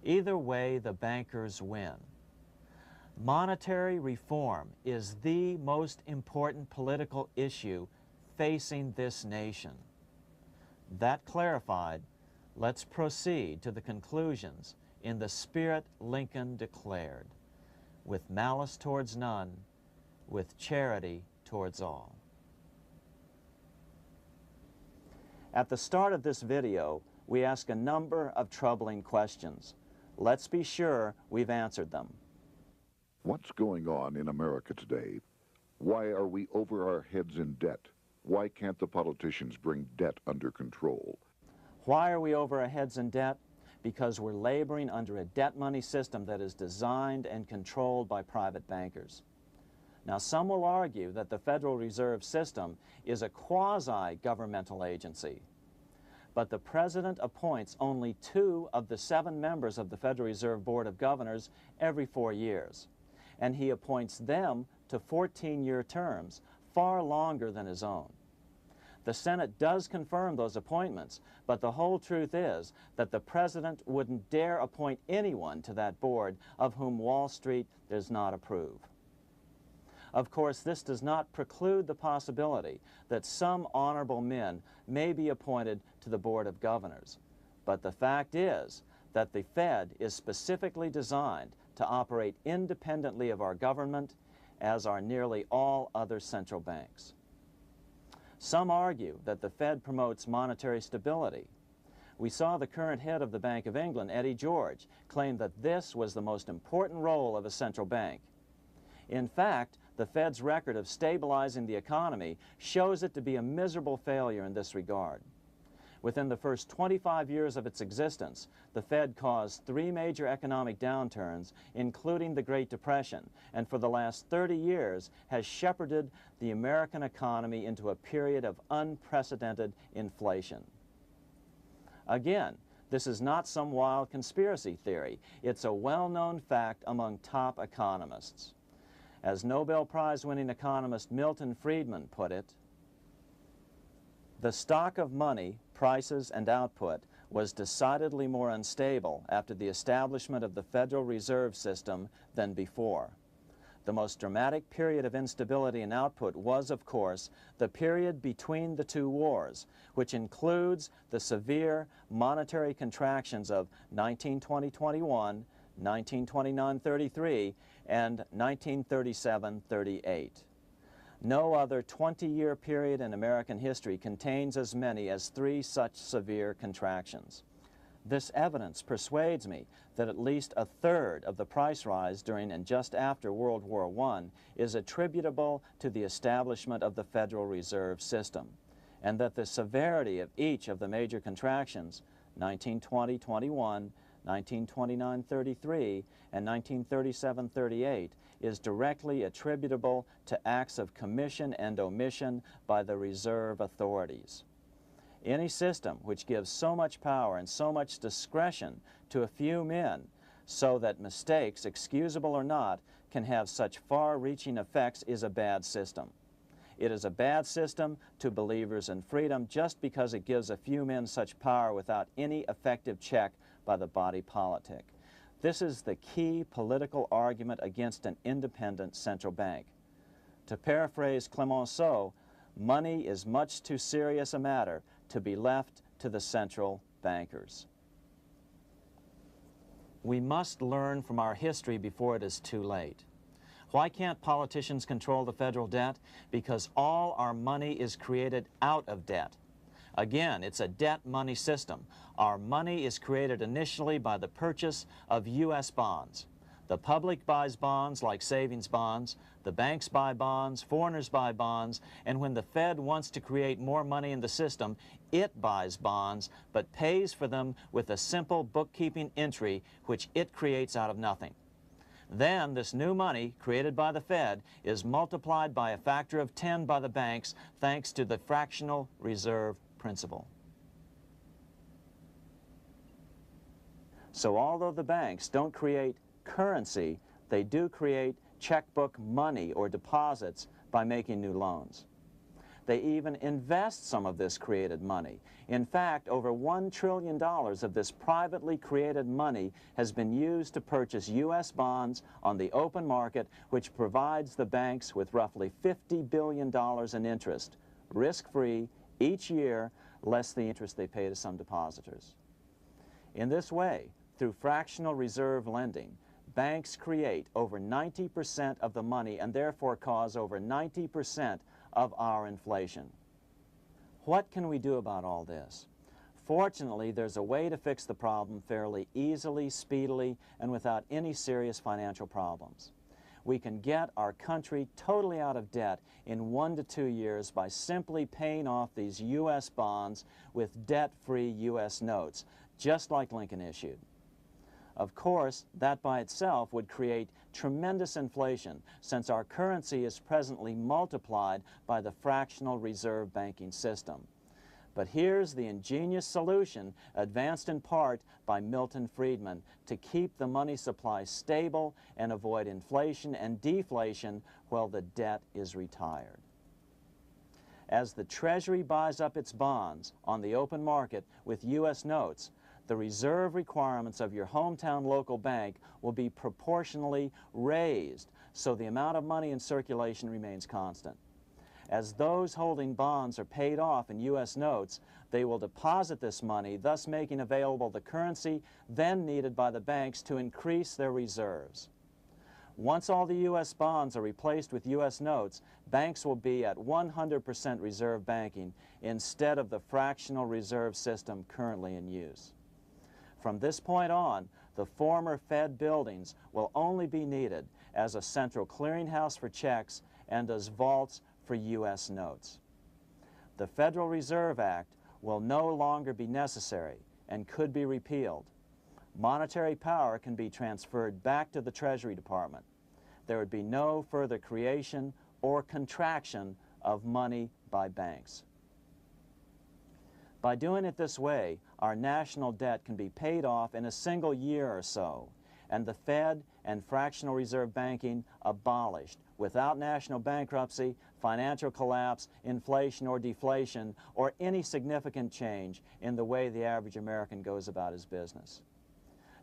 Speaker 5: Either way, the bankers win. Monetary reform is the most important political issue facing this nation. That clarified, let's proceed to the conclusions in the spirit Lincoln declared, with malice towards none, with charity towards all. At the start of this video, we ask a number of troubling questions. Let's be sure we've answered them.
Speaker 1: What's going on in America today? Why are we over our heads in debt? Why can't the politicians bring debt under control?
Speaker 5: Why are we over our heads in debt? Because we're laboring under a debt money system that is designed and controlled by private bankers. Now, some will argue that the Federal Reserve System is a quasi-governmental agency. But the President appoints only 2 of the 7 members of the Federal Reserve Board of Governors every 4 years. And he appoints them to 14-year terms, far longer than his own. The Senate does confirm those appointments, but the whole truth is that the President wouldn't dare appoint anyone to that board of whom Wall Street does not approve. Of course, this does not preclude the possibility that some honorable men may be appointed to the Board of Governors. But the fact is that the Fed is specifically designed to operate independently of our government, as are nearly all other central banks. Some argue that the Fed promotes monetary stability. We saw the current head of the Bank of England, Eddie George, claim that this was the most important role of a central bank. In fact, the Fed's record of stabilizing the economy shows it to be a miserable failure in this regard. Within the first 25 years of its existence, the Fed caused 3 major economic downturns, including the Great Depression, and for the last 30 years has shepherded the American economy into a period of unprecedented inflation. Again, this is not some wild conspiracy theory. It's a well-known fact among top economists. As Nobel Prize-winning economist Milton Friedman put it, the stock of money, prices, and output was decidedly more unstable after the establishment of the Federal Reserve System than before. The most dramatic period of instability in output was, of course, the period between the 2 wars, which includes the severe monetary contractions of 1920-21, 1929-33, and 1937-38. No other 20-year period in American history contains as many as 3 such severe contractions. This evidence persuades me that at least a third of the price rise during and just after World War I is attributable to the establishment of the Federal Reserve System, and that the severity of each of the major contractions, 1920-21, 1929-33, and 1937-38, is directly attributable to acts of commission and omission by the reserve authorities. Any system which gives so much power and so much discretion to a few men so that mistakes, excusable or not, can have such far-reaching effects is a bad system. It is a bad system to believers in freedom just because it gives a few men such power without any effective check by the body politic. This is the key political argument against an independent central bank. To paraphrase Clemenceau, money is much too serious a matter to be left to the central bankers. We must learn from our history before it is too late. Why can't politicians control the federal debt? Because all our money is created out of debt. Again, it's a debt money system. Our money is created initially by the purchase of U.S. bonds. The public buys bonds like savings bonds, the banks buy bonds, foreigners buy bonds, and when the Fed wants to create more money in the system, it buys bonds, but pays for them with a simple bookkeeping entry which it creates out of nothing. Then this new money created by the Fed is multiplied by a factor of 10 by the banks thanks to the fractional reserve principle. So although the banks don't create currency, they do create checkbook money or deposits by making new loans. They even invest some of this created money. In fact, over $1 trillion of this privately created money has been used to purchase U.S. bonds on the open market, which provides the banks with roughly $50 billion in interest, risk-free, each year, less the interest they pay to some depositors. In this way, through fractional reserve lending, banks create over 90% of the money and therefore cause over 90% of our inflation. What can we do about all this? Fortunately, there's a way to fix the problem fairly easily, speedily, and without any serious financial problems. We can get our country totally out of debt in 1 to 2 years by simply paying off these U.S. bonds with debt-free U.S. notes, just like Lincoln issued. Of course, that by itself would create tremendous inflation, since our currency is presently multiplied by the fractional reserve banking system. But here's the ingenious solution, advanced in part by Milton Friedman, to keep the money supply stable and avoid inflation and deflation while the debt is retired. As the Treasury buys up its bonds on the open market with U.S. notes, the reserve requirements of your hometown local bank will be proportionally raised, so the amount of money in circulation remains constant. As those holding bonds are paid off in U.S. notes, they will deposit this money, thus making available the currency then needed by the banks to increase their reserves. Once all the U.S. bonds are replaced with U.S. notes, banks will be at 100% reserve banking instead of the fractional reserve system currently in use. From this point on, the former Fed buildings will only be needed as a central clearinghouse for checks and as vaults for U.S. notes. The Federal Reserve Act will no longer be necessary and could be repealed. Monetary power can be transferred back to the Treasury Department. There would be no further creation or contraction of money by banks. By doing it this way, our national debt can be paid off in a single year or so, and the Fed and fractional reserve banking abolished without national bankruptcy, financial collapse, inflation or deflation, or any significant change in the way the average American goes about his business.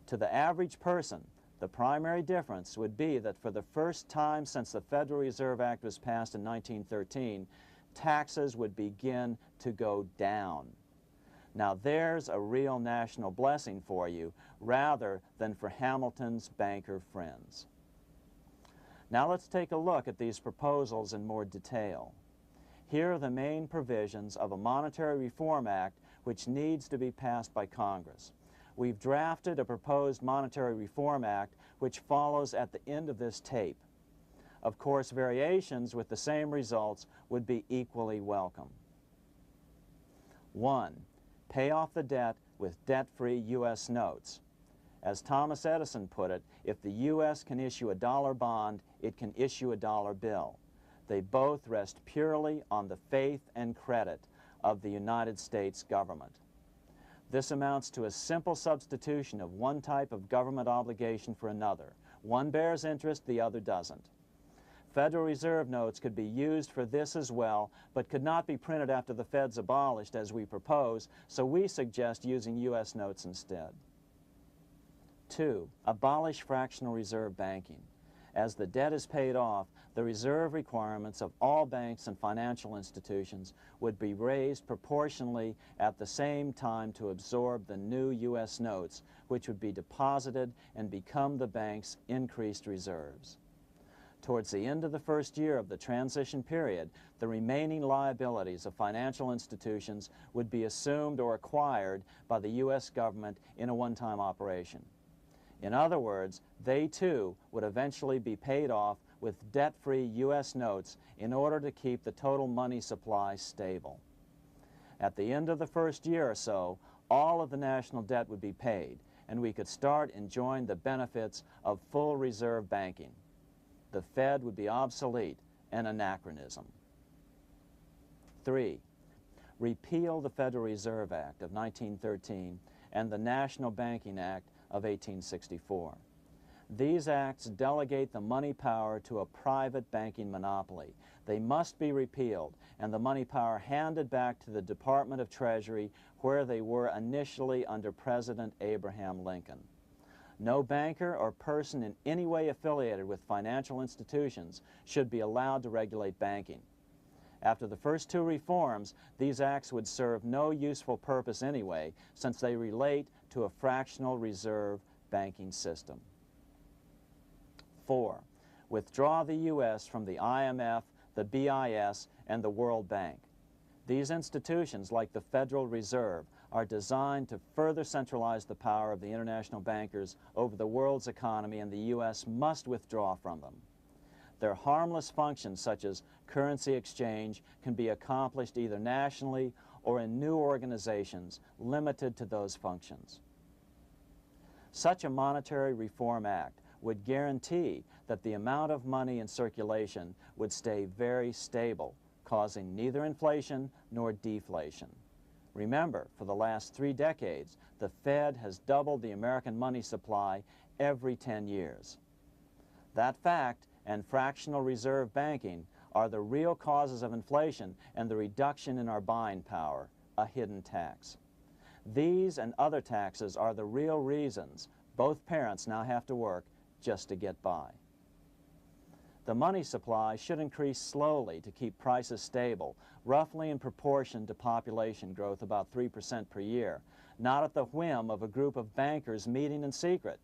Speaker 5: To the average person, the primary difference would be that for the first time since the Federal Reserve Act was passed in 1913, taxes would begin to go down. Now there's a real national blessing for you, rather than for Hamilton's banker friends. Now let's take a look at these proposals in more detail. Here are the main provisions of a Monetary Reform Act which needs to be passed by Congress. We've drafted a proposed Monetary Reform Act which follows at the end of this tape. Of course, variations with the same results would be equally welcome. 1. Pay off the debt with debt-free U.S. notes. As Thomas Edison put it, if the U.S. can issue a dollar bond, it can issue a dollar bill. They both rest purely on the faith and credit of the United States government. This amounts to a simple substitution of one type of government obligation for another,
Speaker 2: One bears interest, the other doesn't. Federal Reserve notes could be used for this as well, but could not be printed after the Fed's abolished as we propose, so we suggest using U.S. notes instead. 2. Abolish fractional reserve banking. As the debt is paid off, the reserve requirements of all banks and financial institutions would be raised proportionally at the same time to absorb the new U.S. notes, which would be deposited and become the bank's increased reserves. Towards the end of the first year of the transition period, the remaining liabilities of financial institutions would be assumed or acquired by the U.S. government in a one-time operation. In other words, they too would eventually be paid off with debt-free U.S. notes in order to keep the total money supply stable. At the end of the first year or so, all of the national debt would be paid, and we could start enjoying the benefits of full reserve banking. The Fed would be obsolete, an anachronism. 3. Repeal the Federal Reserve Act of 1913 and the National Banking Act of 1864. These acts delegate the money power to a private banking monopoly. They must be repealed and the money power handed back to the Department of Treasury where they were initially under President Abraham Lincoln. No banker or person in any way affiliated with financial institutions should be allowed to regulate banking. After the first two reforms, these acts would serve no useful purpose anyway, since they relate to a fractional reserve banking system. 4. Withdraw the U.S. from the IMF, the BIS, and the World Bank. These institutions, like the Federal Reserve, are designed to further centralize the power of the international bankers over the world's economy, and the U.S. must withdraw from them. Their harmless functions, such as currency exchange, can be accomplished either nationally or in new organizations limited to those functions. Such a monetary reform act would guarantee that the amount of money in circulation would stay very stable, causing neither inflation nor deflation. Remember, for the last 3 decades, the Fed has doubled the American money supply every 10 years. That fact and fractional reserve banking are the real causes of inflation and the reduction in our buying power, a hidden tax. These and other taxes are the real reasons both parents now have to work just to get by. The money supply should increase slowly to keep prices stable, roughly in proportion to population growth, about 3% per year, not at the whim of a group of bankers meeting in secret.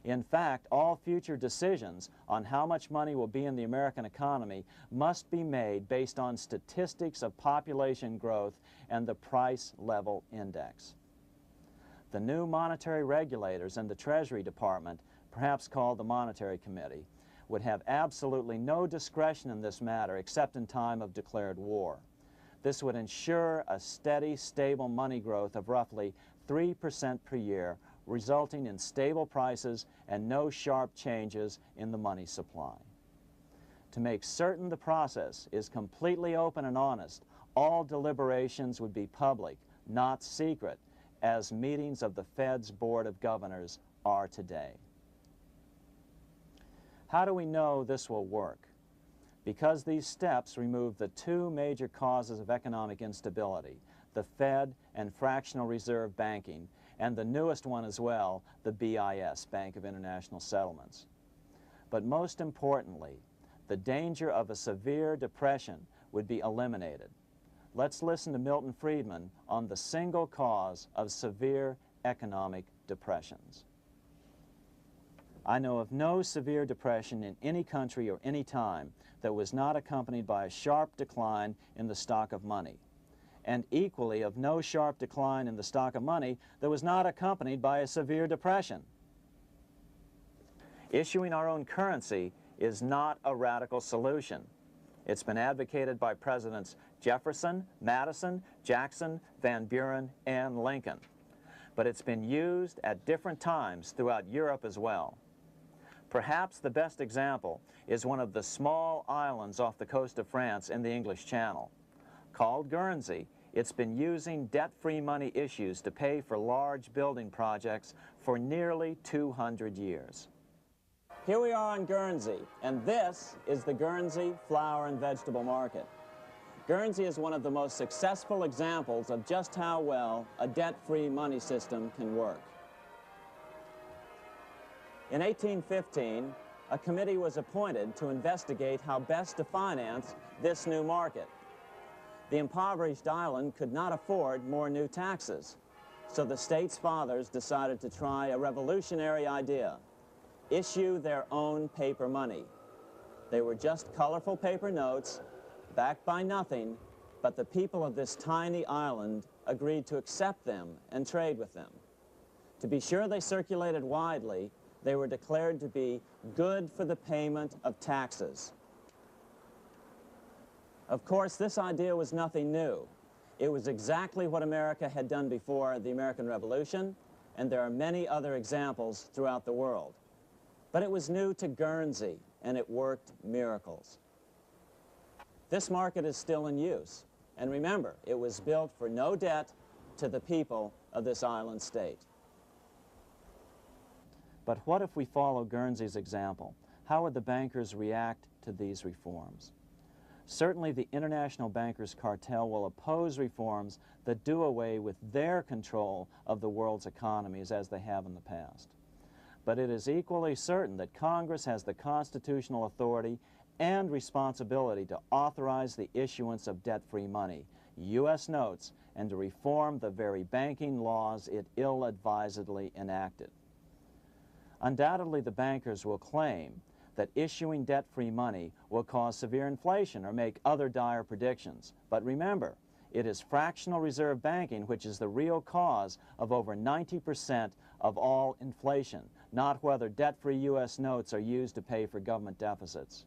Speaker 2: In fact, all future decisions on how much money will be in the American economy must be made based on statistics of population growth and the price level index. The new monetary regulators and the Treasury Department, perhaps called the Monetary Committee, would have absolutely no discretion in this matter except in time of declared war. This would ensure a steady, stable money growth of roughly 3% per year, resulting in stable prices and no sharp changes in the money supply. To make certain the process is completely open and honest, all deliberations would be public, not secret, as meetings of the Fed's Board of Governors are today. How do we know this will work? Because these steps remove the 2 major causes of economic instability, the Fed and fractional reserve banking, and the newest one as well, the BIS, Bank of International Settlements. But most importantly, the danger of a severe depression would be eliminated. Let's listen to Milton Friedman on the single cause of severe economic depressions. I know of no severe depression in any country or any time that was not accompanied by a sharp decline in the stock of money, and equally of no sharp decline in the stock of money that was not accompanied by a severe depression. Issuing our own currency is not a radical solution. It's been advocated by Presidents Jefferson, Madison, Jackson, Van Buren, and Lincoln. But it's been used at different times throughout Europe as well. Perhaps the best example is one of the small islands off the coast of France in the English Channel. Called Guernsey, it's been using debt-free money issues to pay for large building projects for nearly 200 years.
Speaker 5: Here we are on Guernsey, and this is the Guernsey Flower and Vegetable Market. Guernsey is one of the most successful examples of just how well a debt-free money system can work. In 1815, a committee was appointed to investigate how best to finance this new market. The impoverished island could not afford more new taxes, so the state's fathers decided to try a revolutionary idea: issue their own paper money. They were just colorful paper notes, backed by nothing, but the people of this tiny island agreed to accept them and trade with them. To be sure they circulated widely, they were declared to be good for the payment of taxes. Of course, this idea was nothing new. It was exactly what America had done before the American Revolution, and there are many other examples throughout the world. But it was new to Guernsey, and it worked miracles. This market is still in use, and remember, it was built for no debt to the people of this island state. But what if we follow Guernsey's example? How would the bankers react to these reforms? Certainly the international bankers' cartel will oppose reforms that do away with their control of the world's economies as they have in the past. But it is equally certain that Congress has the constitutional authority and responsibility to authorize the issuance of debt-free money, U.S. notes, and to reform the very banking laws it ill-advisedly enacted. Undoubtedly, the bankers will claim that issuing debt-free money will cause severe inflation or make other dire predictions. But remember, it is fractional reserve banking which is the real cause of over 90% of all inflation, not whether debt-free U.S. notes are used to pay for government deficits.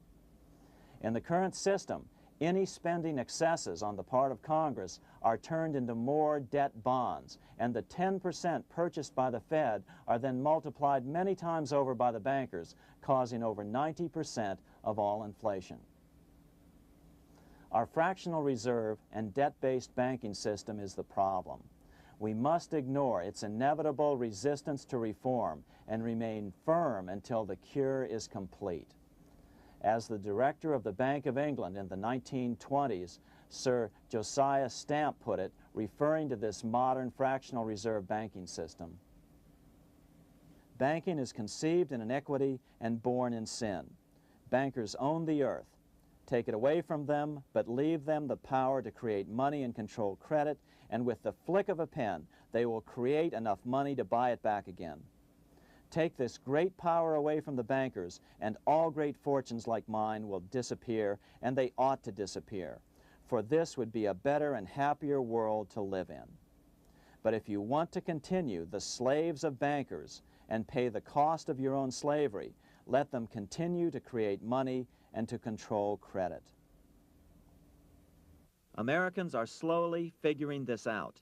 Speaker 5: In the current system, any spending excesses on the part of Congress are turned into more debt bonds, and the 10% purchased by the Fed are then multiplied many times over by the bankers, causing over 90% of all inflation. Our fractional reserve and debt-based banking system is the problem. We must ignore its inevitable resistance to reform and remain firm until the cure is complete. As the director of the Bank of England in the 1920s, Sir Josiah Stamp put it, referring to this modern fractional reserve banking system, "Banking is conceived in iniquity and born in sin. Bankers own the earth. Take it away from them, but leave them the power to create money and control credit, and with the flick of a pen, they will create enough money to buy it back again. Take this great power away from the bankers, and all great fortunes like mine will disappear, and they ought to disappear, for this would be a better and happier world to live in. But if you want to continue the slaves of bankers and pay the cost of your own slavery, let them continue to create money and to control credit."
Speaker 2: Americans are slowly figuring this out.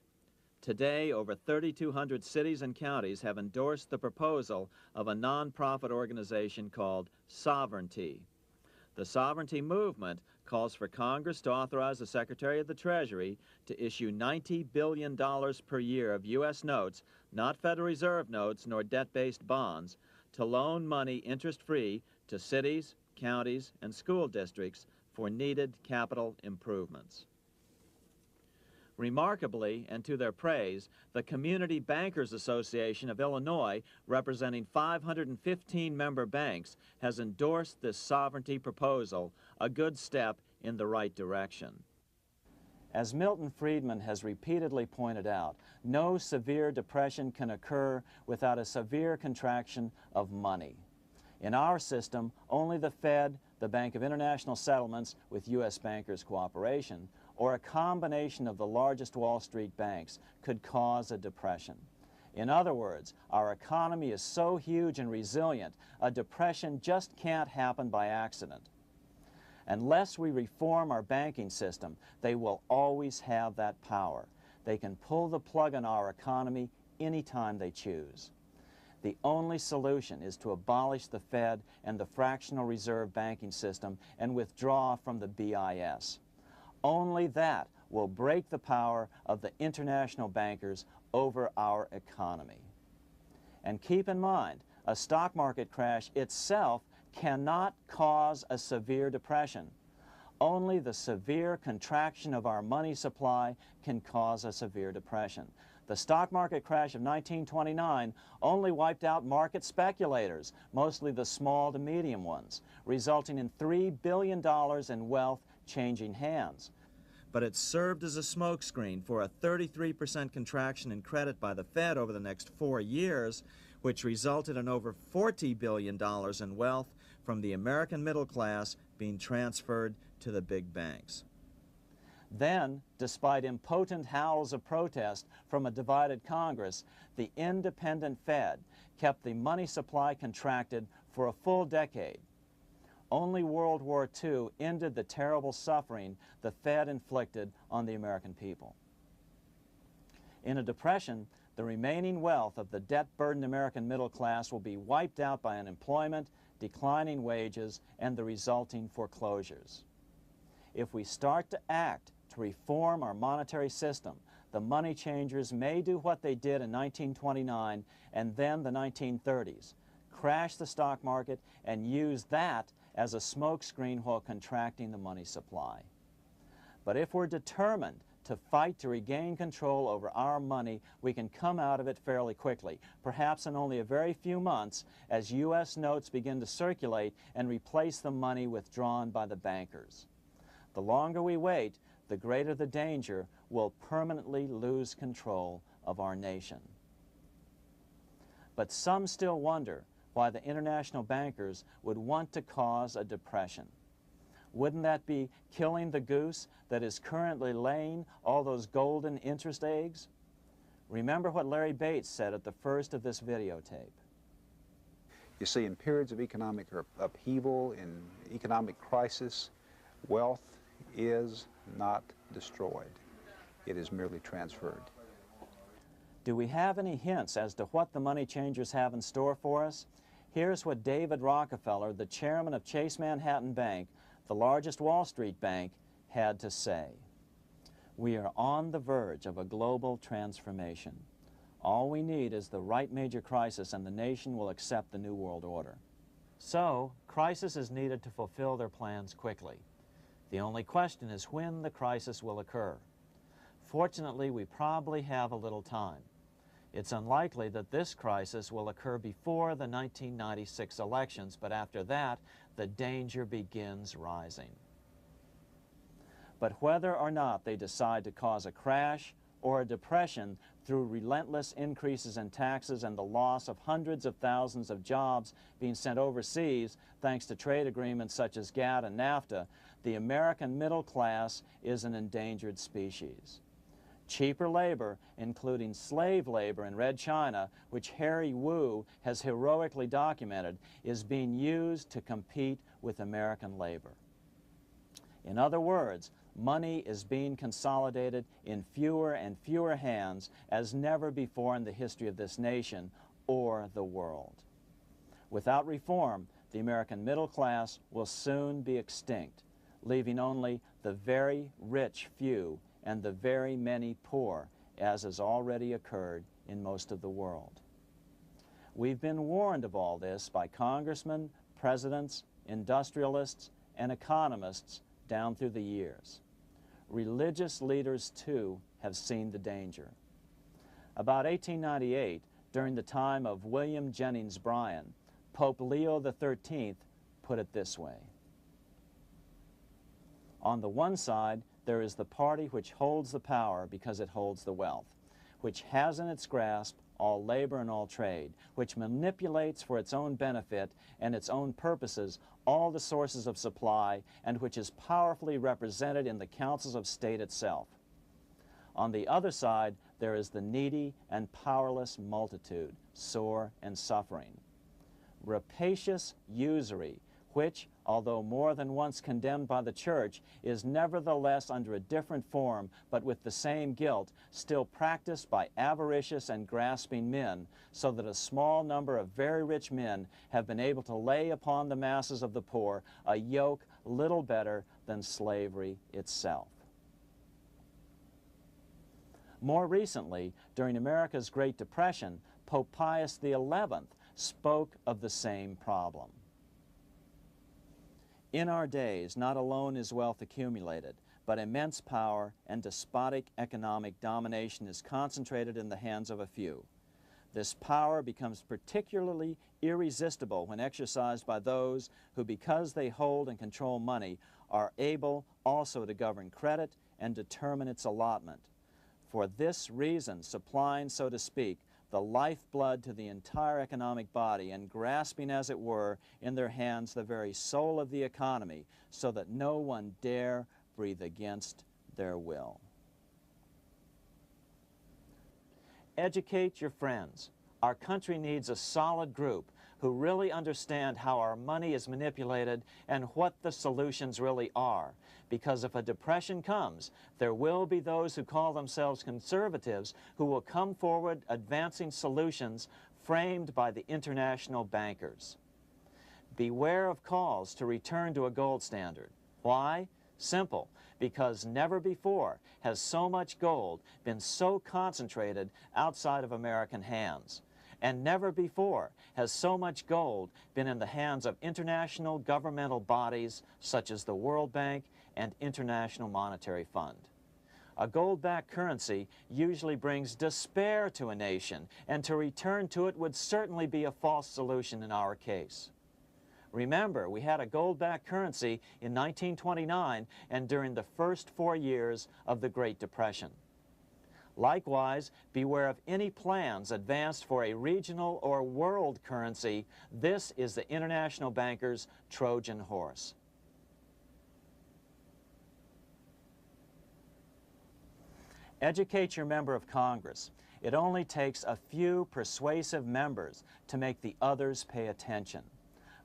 Speaker 2: Today, over 3,200 cities and counties have endorsed the proposal of a nonprofit organization called Sovereignty. The Sovereignty movement calls for Congress to authorize the Secretary of the Treasury to issue $90 billion per year of U.S. notes, not Federal Reserve notes nor debt-based bonds, to loan money interest-free to cities, counties, and school districts for needed capital improvements. Remarkably, and to their praise, the Community Bankers Association of Illinois, representing 515 member banks, has endorsed this sovereignty proposal, a good step in the right direction. As Milton Friedman has repeatedly pointed out, no severe depression can occur without a severe contraction of money. In our system, only the Fed, the Bank of International Settlements, with U.S. bankers' cooperation, or a combination of the largest Wall Street banks could cause a depression. In other words, our economy is so huge and resilient, a depression just can't happen by accident. Unless we reform our banking system, they will always have that power. They can pull the plug on our economy anytime they choose. The only solution is to abolish the Fed and the fractional reserve banking system and withdraw from the BIS. Only that will break the power of the international bankers over our economy. And keep in mind, a stock market crash itself
Speaker 5: cannot cause a severe depression. Only the severe contraction of our money supply can cause a severe depression. The stock market crash of 1929 only wiped out market speculators, mostly the small to medium ones, resulting in $3 billion in wealth changing hands. But it served as a smokescreen for a 33% contraction in credit by the Fed over the next 4 years, which resulted in over $40 billion in wealth from the American middle class being transferred to the big banks. Then, despite impotent howls of protest from a divided Congress, the independent Fed kept the money supply contracted for a full decade. Only World War II ended the terrible suffering the Fed inflicted on the American people. In a depression, the remaining wealth of the debt-burdened American middle class will be wiped out by unemployment, declining wages, and the resulting foreclosures. If we start to act to reform our monetary system, the money changers may do what they did in 1929 and then the 1930s, crash the stock market and use that as a smokescreen while contracting the money supply. But if we're determined to fight to regain control over our money, we can come out of it fairly quickly, perhaps in only a very few months, as U.S. notes begin to circulate and replace the money withdrawn by the bankers. The longer we wait, the greater the danger we'll permanently lose control of our nation. But some still wonder why the international bankers would want to cause a depression. Wouldn't that be killing the goose that is currently laying all those golden interest eggs? Remember what Larry Bates said at the first of this videotape.
Speaker 4: You see, in periods of economic upheaval, in economic crisis, wealth is not destroyed. It is merely transferred.
Speaker 5: Do we have any hints as to what the money changers have in store for us? Here's what David Rockefeller, the chairman of Chase Manhattan Bank, the largest Wall Street bank, had to say. We are on the verge of a global transformation. All we need is the right major crisis and the nation will accept the New World Order. So, crisis is needed to fulfill their plans quickly. The only question is when the crisis will occur. Fortunately, we probably have a little time. It's unlikely that this crisis will occur before the 1996 elections, but after that, the danger begins rising. But whether or not they decide to cause a crash or a depression through relentless increases in taxes and the loss of hundreds of thousands of jobs being sent overseas thanks to trade agreements such as GATT and NAFTA, the American middle class is an endangered species. Cheaper labor, including slave labor in Red China, which Harry Wu has heroically documented, is being used to compete with American labor. In other words, money is being consolidated in fewer and fewer hands as never before in the history of this nation or the world. Without reform, the American middle class will soon be extinct, leaving only the very rich few and the very many poor, as has already occurred in most of the world. We've been warned of all this by congressmen, presidents, industrialists, and economists down through the years. Religious leaders, too, have seen the danger. About 1898, during the time of William Jennings Bryan, Pope Leo XIII put it this way. On the one side, there is the party which holds the power because it holds the wealth, which has in its grasp all labor and all trade, which manipulates for its own benefit and its own purposes all the sources of supply, and which is powerfully represented in the councils of state itself. On the other side, there is the needy and powerless multitude, sore and suffering. Rapacious usury, which, although more than once condemned by the Church, is nevertheless under a different form, but with the same guilt, still practiced by avaricious and grasping men, so that a small number of very rich men have been able to lay upon the masses of the poor a yoke little better than slavery itself. More recently, during America's Great Depression, Pope Pius XI spoke of the same problem. In our days, not alone is wealth accumulated, but immense power and despotic economic domination is concentrated in the hands of a few. This power becomes particularly irresistible when exercised by those who, because they hold and control money, are able also to govern credit and determine its allotment. For this reason, supplying, so to speak, the lifeblood to the entire economic body and grasping, as it were, in their hands the very soul of the economy, so that no one dare breathe against their will. Educate your friends. Our country needs a solid group who really understand how our money is manipulated and what the solutions really are. Because if a depression comes, there will be those who call themselves conservatives who will come forward advancing solutions framed by the international bankers. Beware of calls to return to a gold standard. Why? Simple, because never before has so much gold been so concentrated outside of American hands. And never before has so much gold been in the hands of international governmental bodies such as the World Bank and International Monetary Fund. A gold-backed currency usually brings despair to a nation, and to return to it would certainly be a false solution in our case. Remember, we had a gold-backed currency in 1929 and during the first 4 years of the Great Depression. Likewise, beware of any plans advanced for a regional or world currency. This is the international bankers' Trojan horse. Educate your member of Congress. It only takes a few persuasive members to make the others pay attention.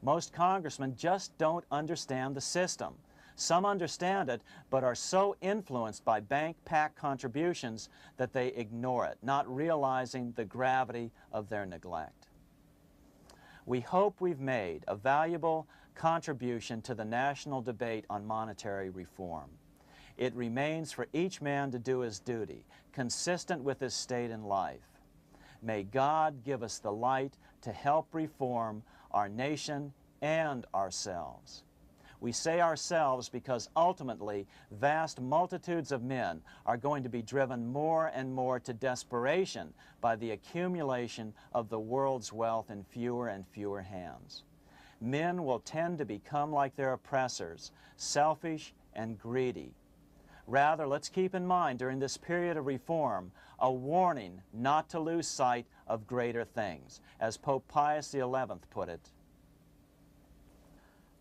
Speaker 5: Most congressmen just don't understand the system. Some understand it, but are so influenced by bank PAC contributions that they ignore it, not realizing the gravity of their neglect. We hope we've made a valuable contribution to the national debate on monetary reform. It remains for each man to do his duty, consistent with his state in life. May God give us the light to help reform our nation and ourselves. We say ourselves because ultimately vast multitudes of men are going to be driven more and more to desperation by the accumulation of the world's wealth in fewer and fewer hands. Men will tend to become like their oppressors, selfish and greedy. Rather, let's keep in mind during this period of reform a warning not to lose sight of greater things, as Pope Pius XI put it.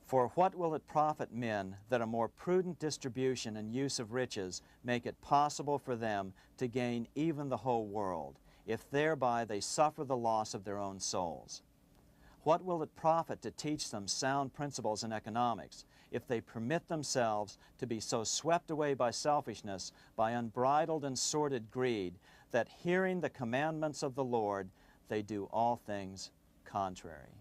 Speaker 5: For what will it profit men that a more prudent distribution and use of riches make it possible for them to gain even the whole world, if thereby they suffer the loss of their own souls? What will it profit to teach them sound principles in economics, if they permit themselves to be so swept away by selfishness, by unbridled and sordid greed, that hearing the commandments of the Lord, they do all things contrary?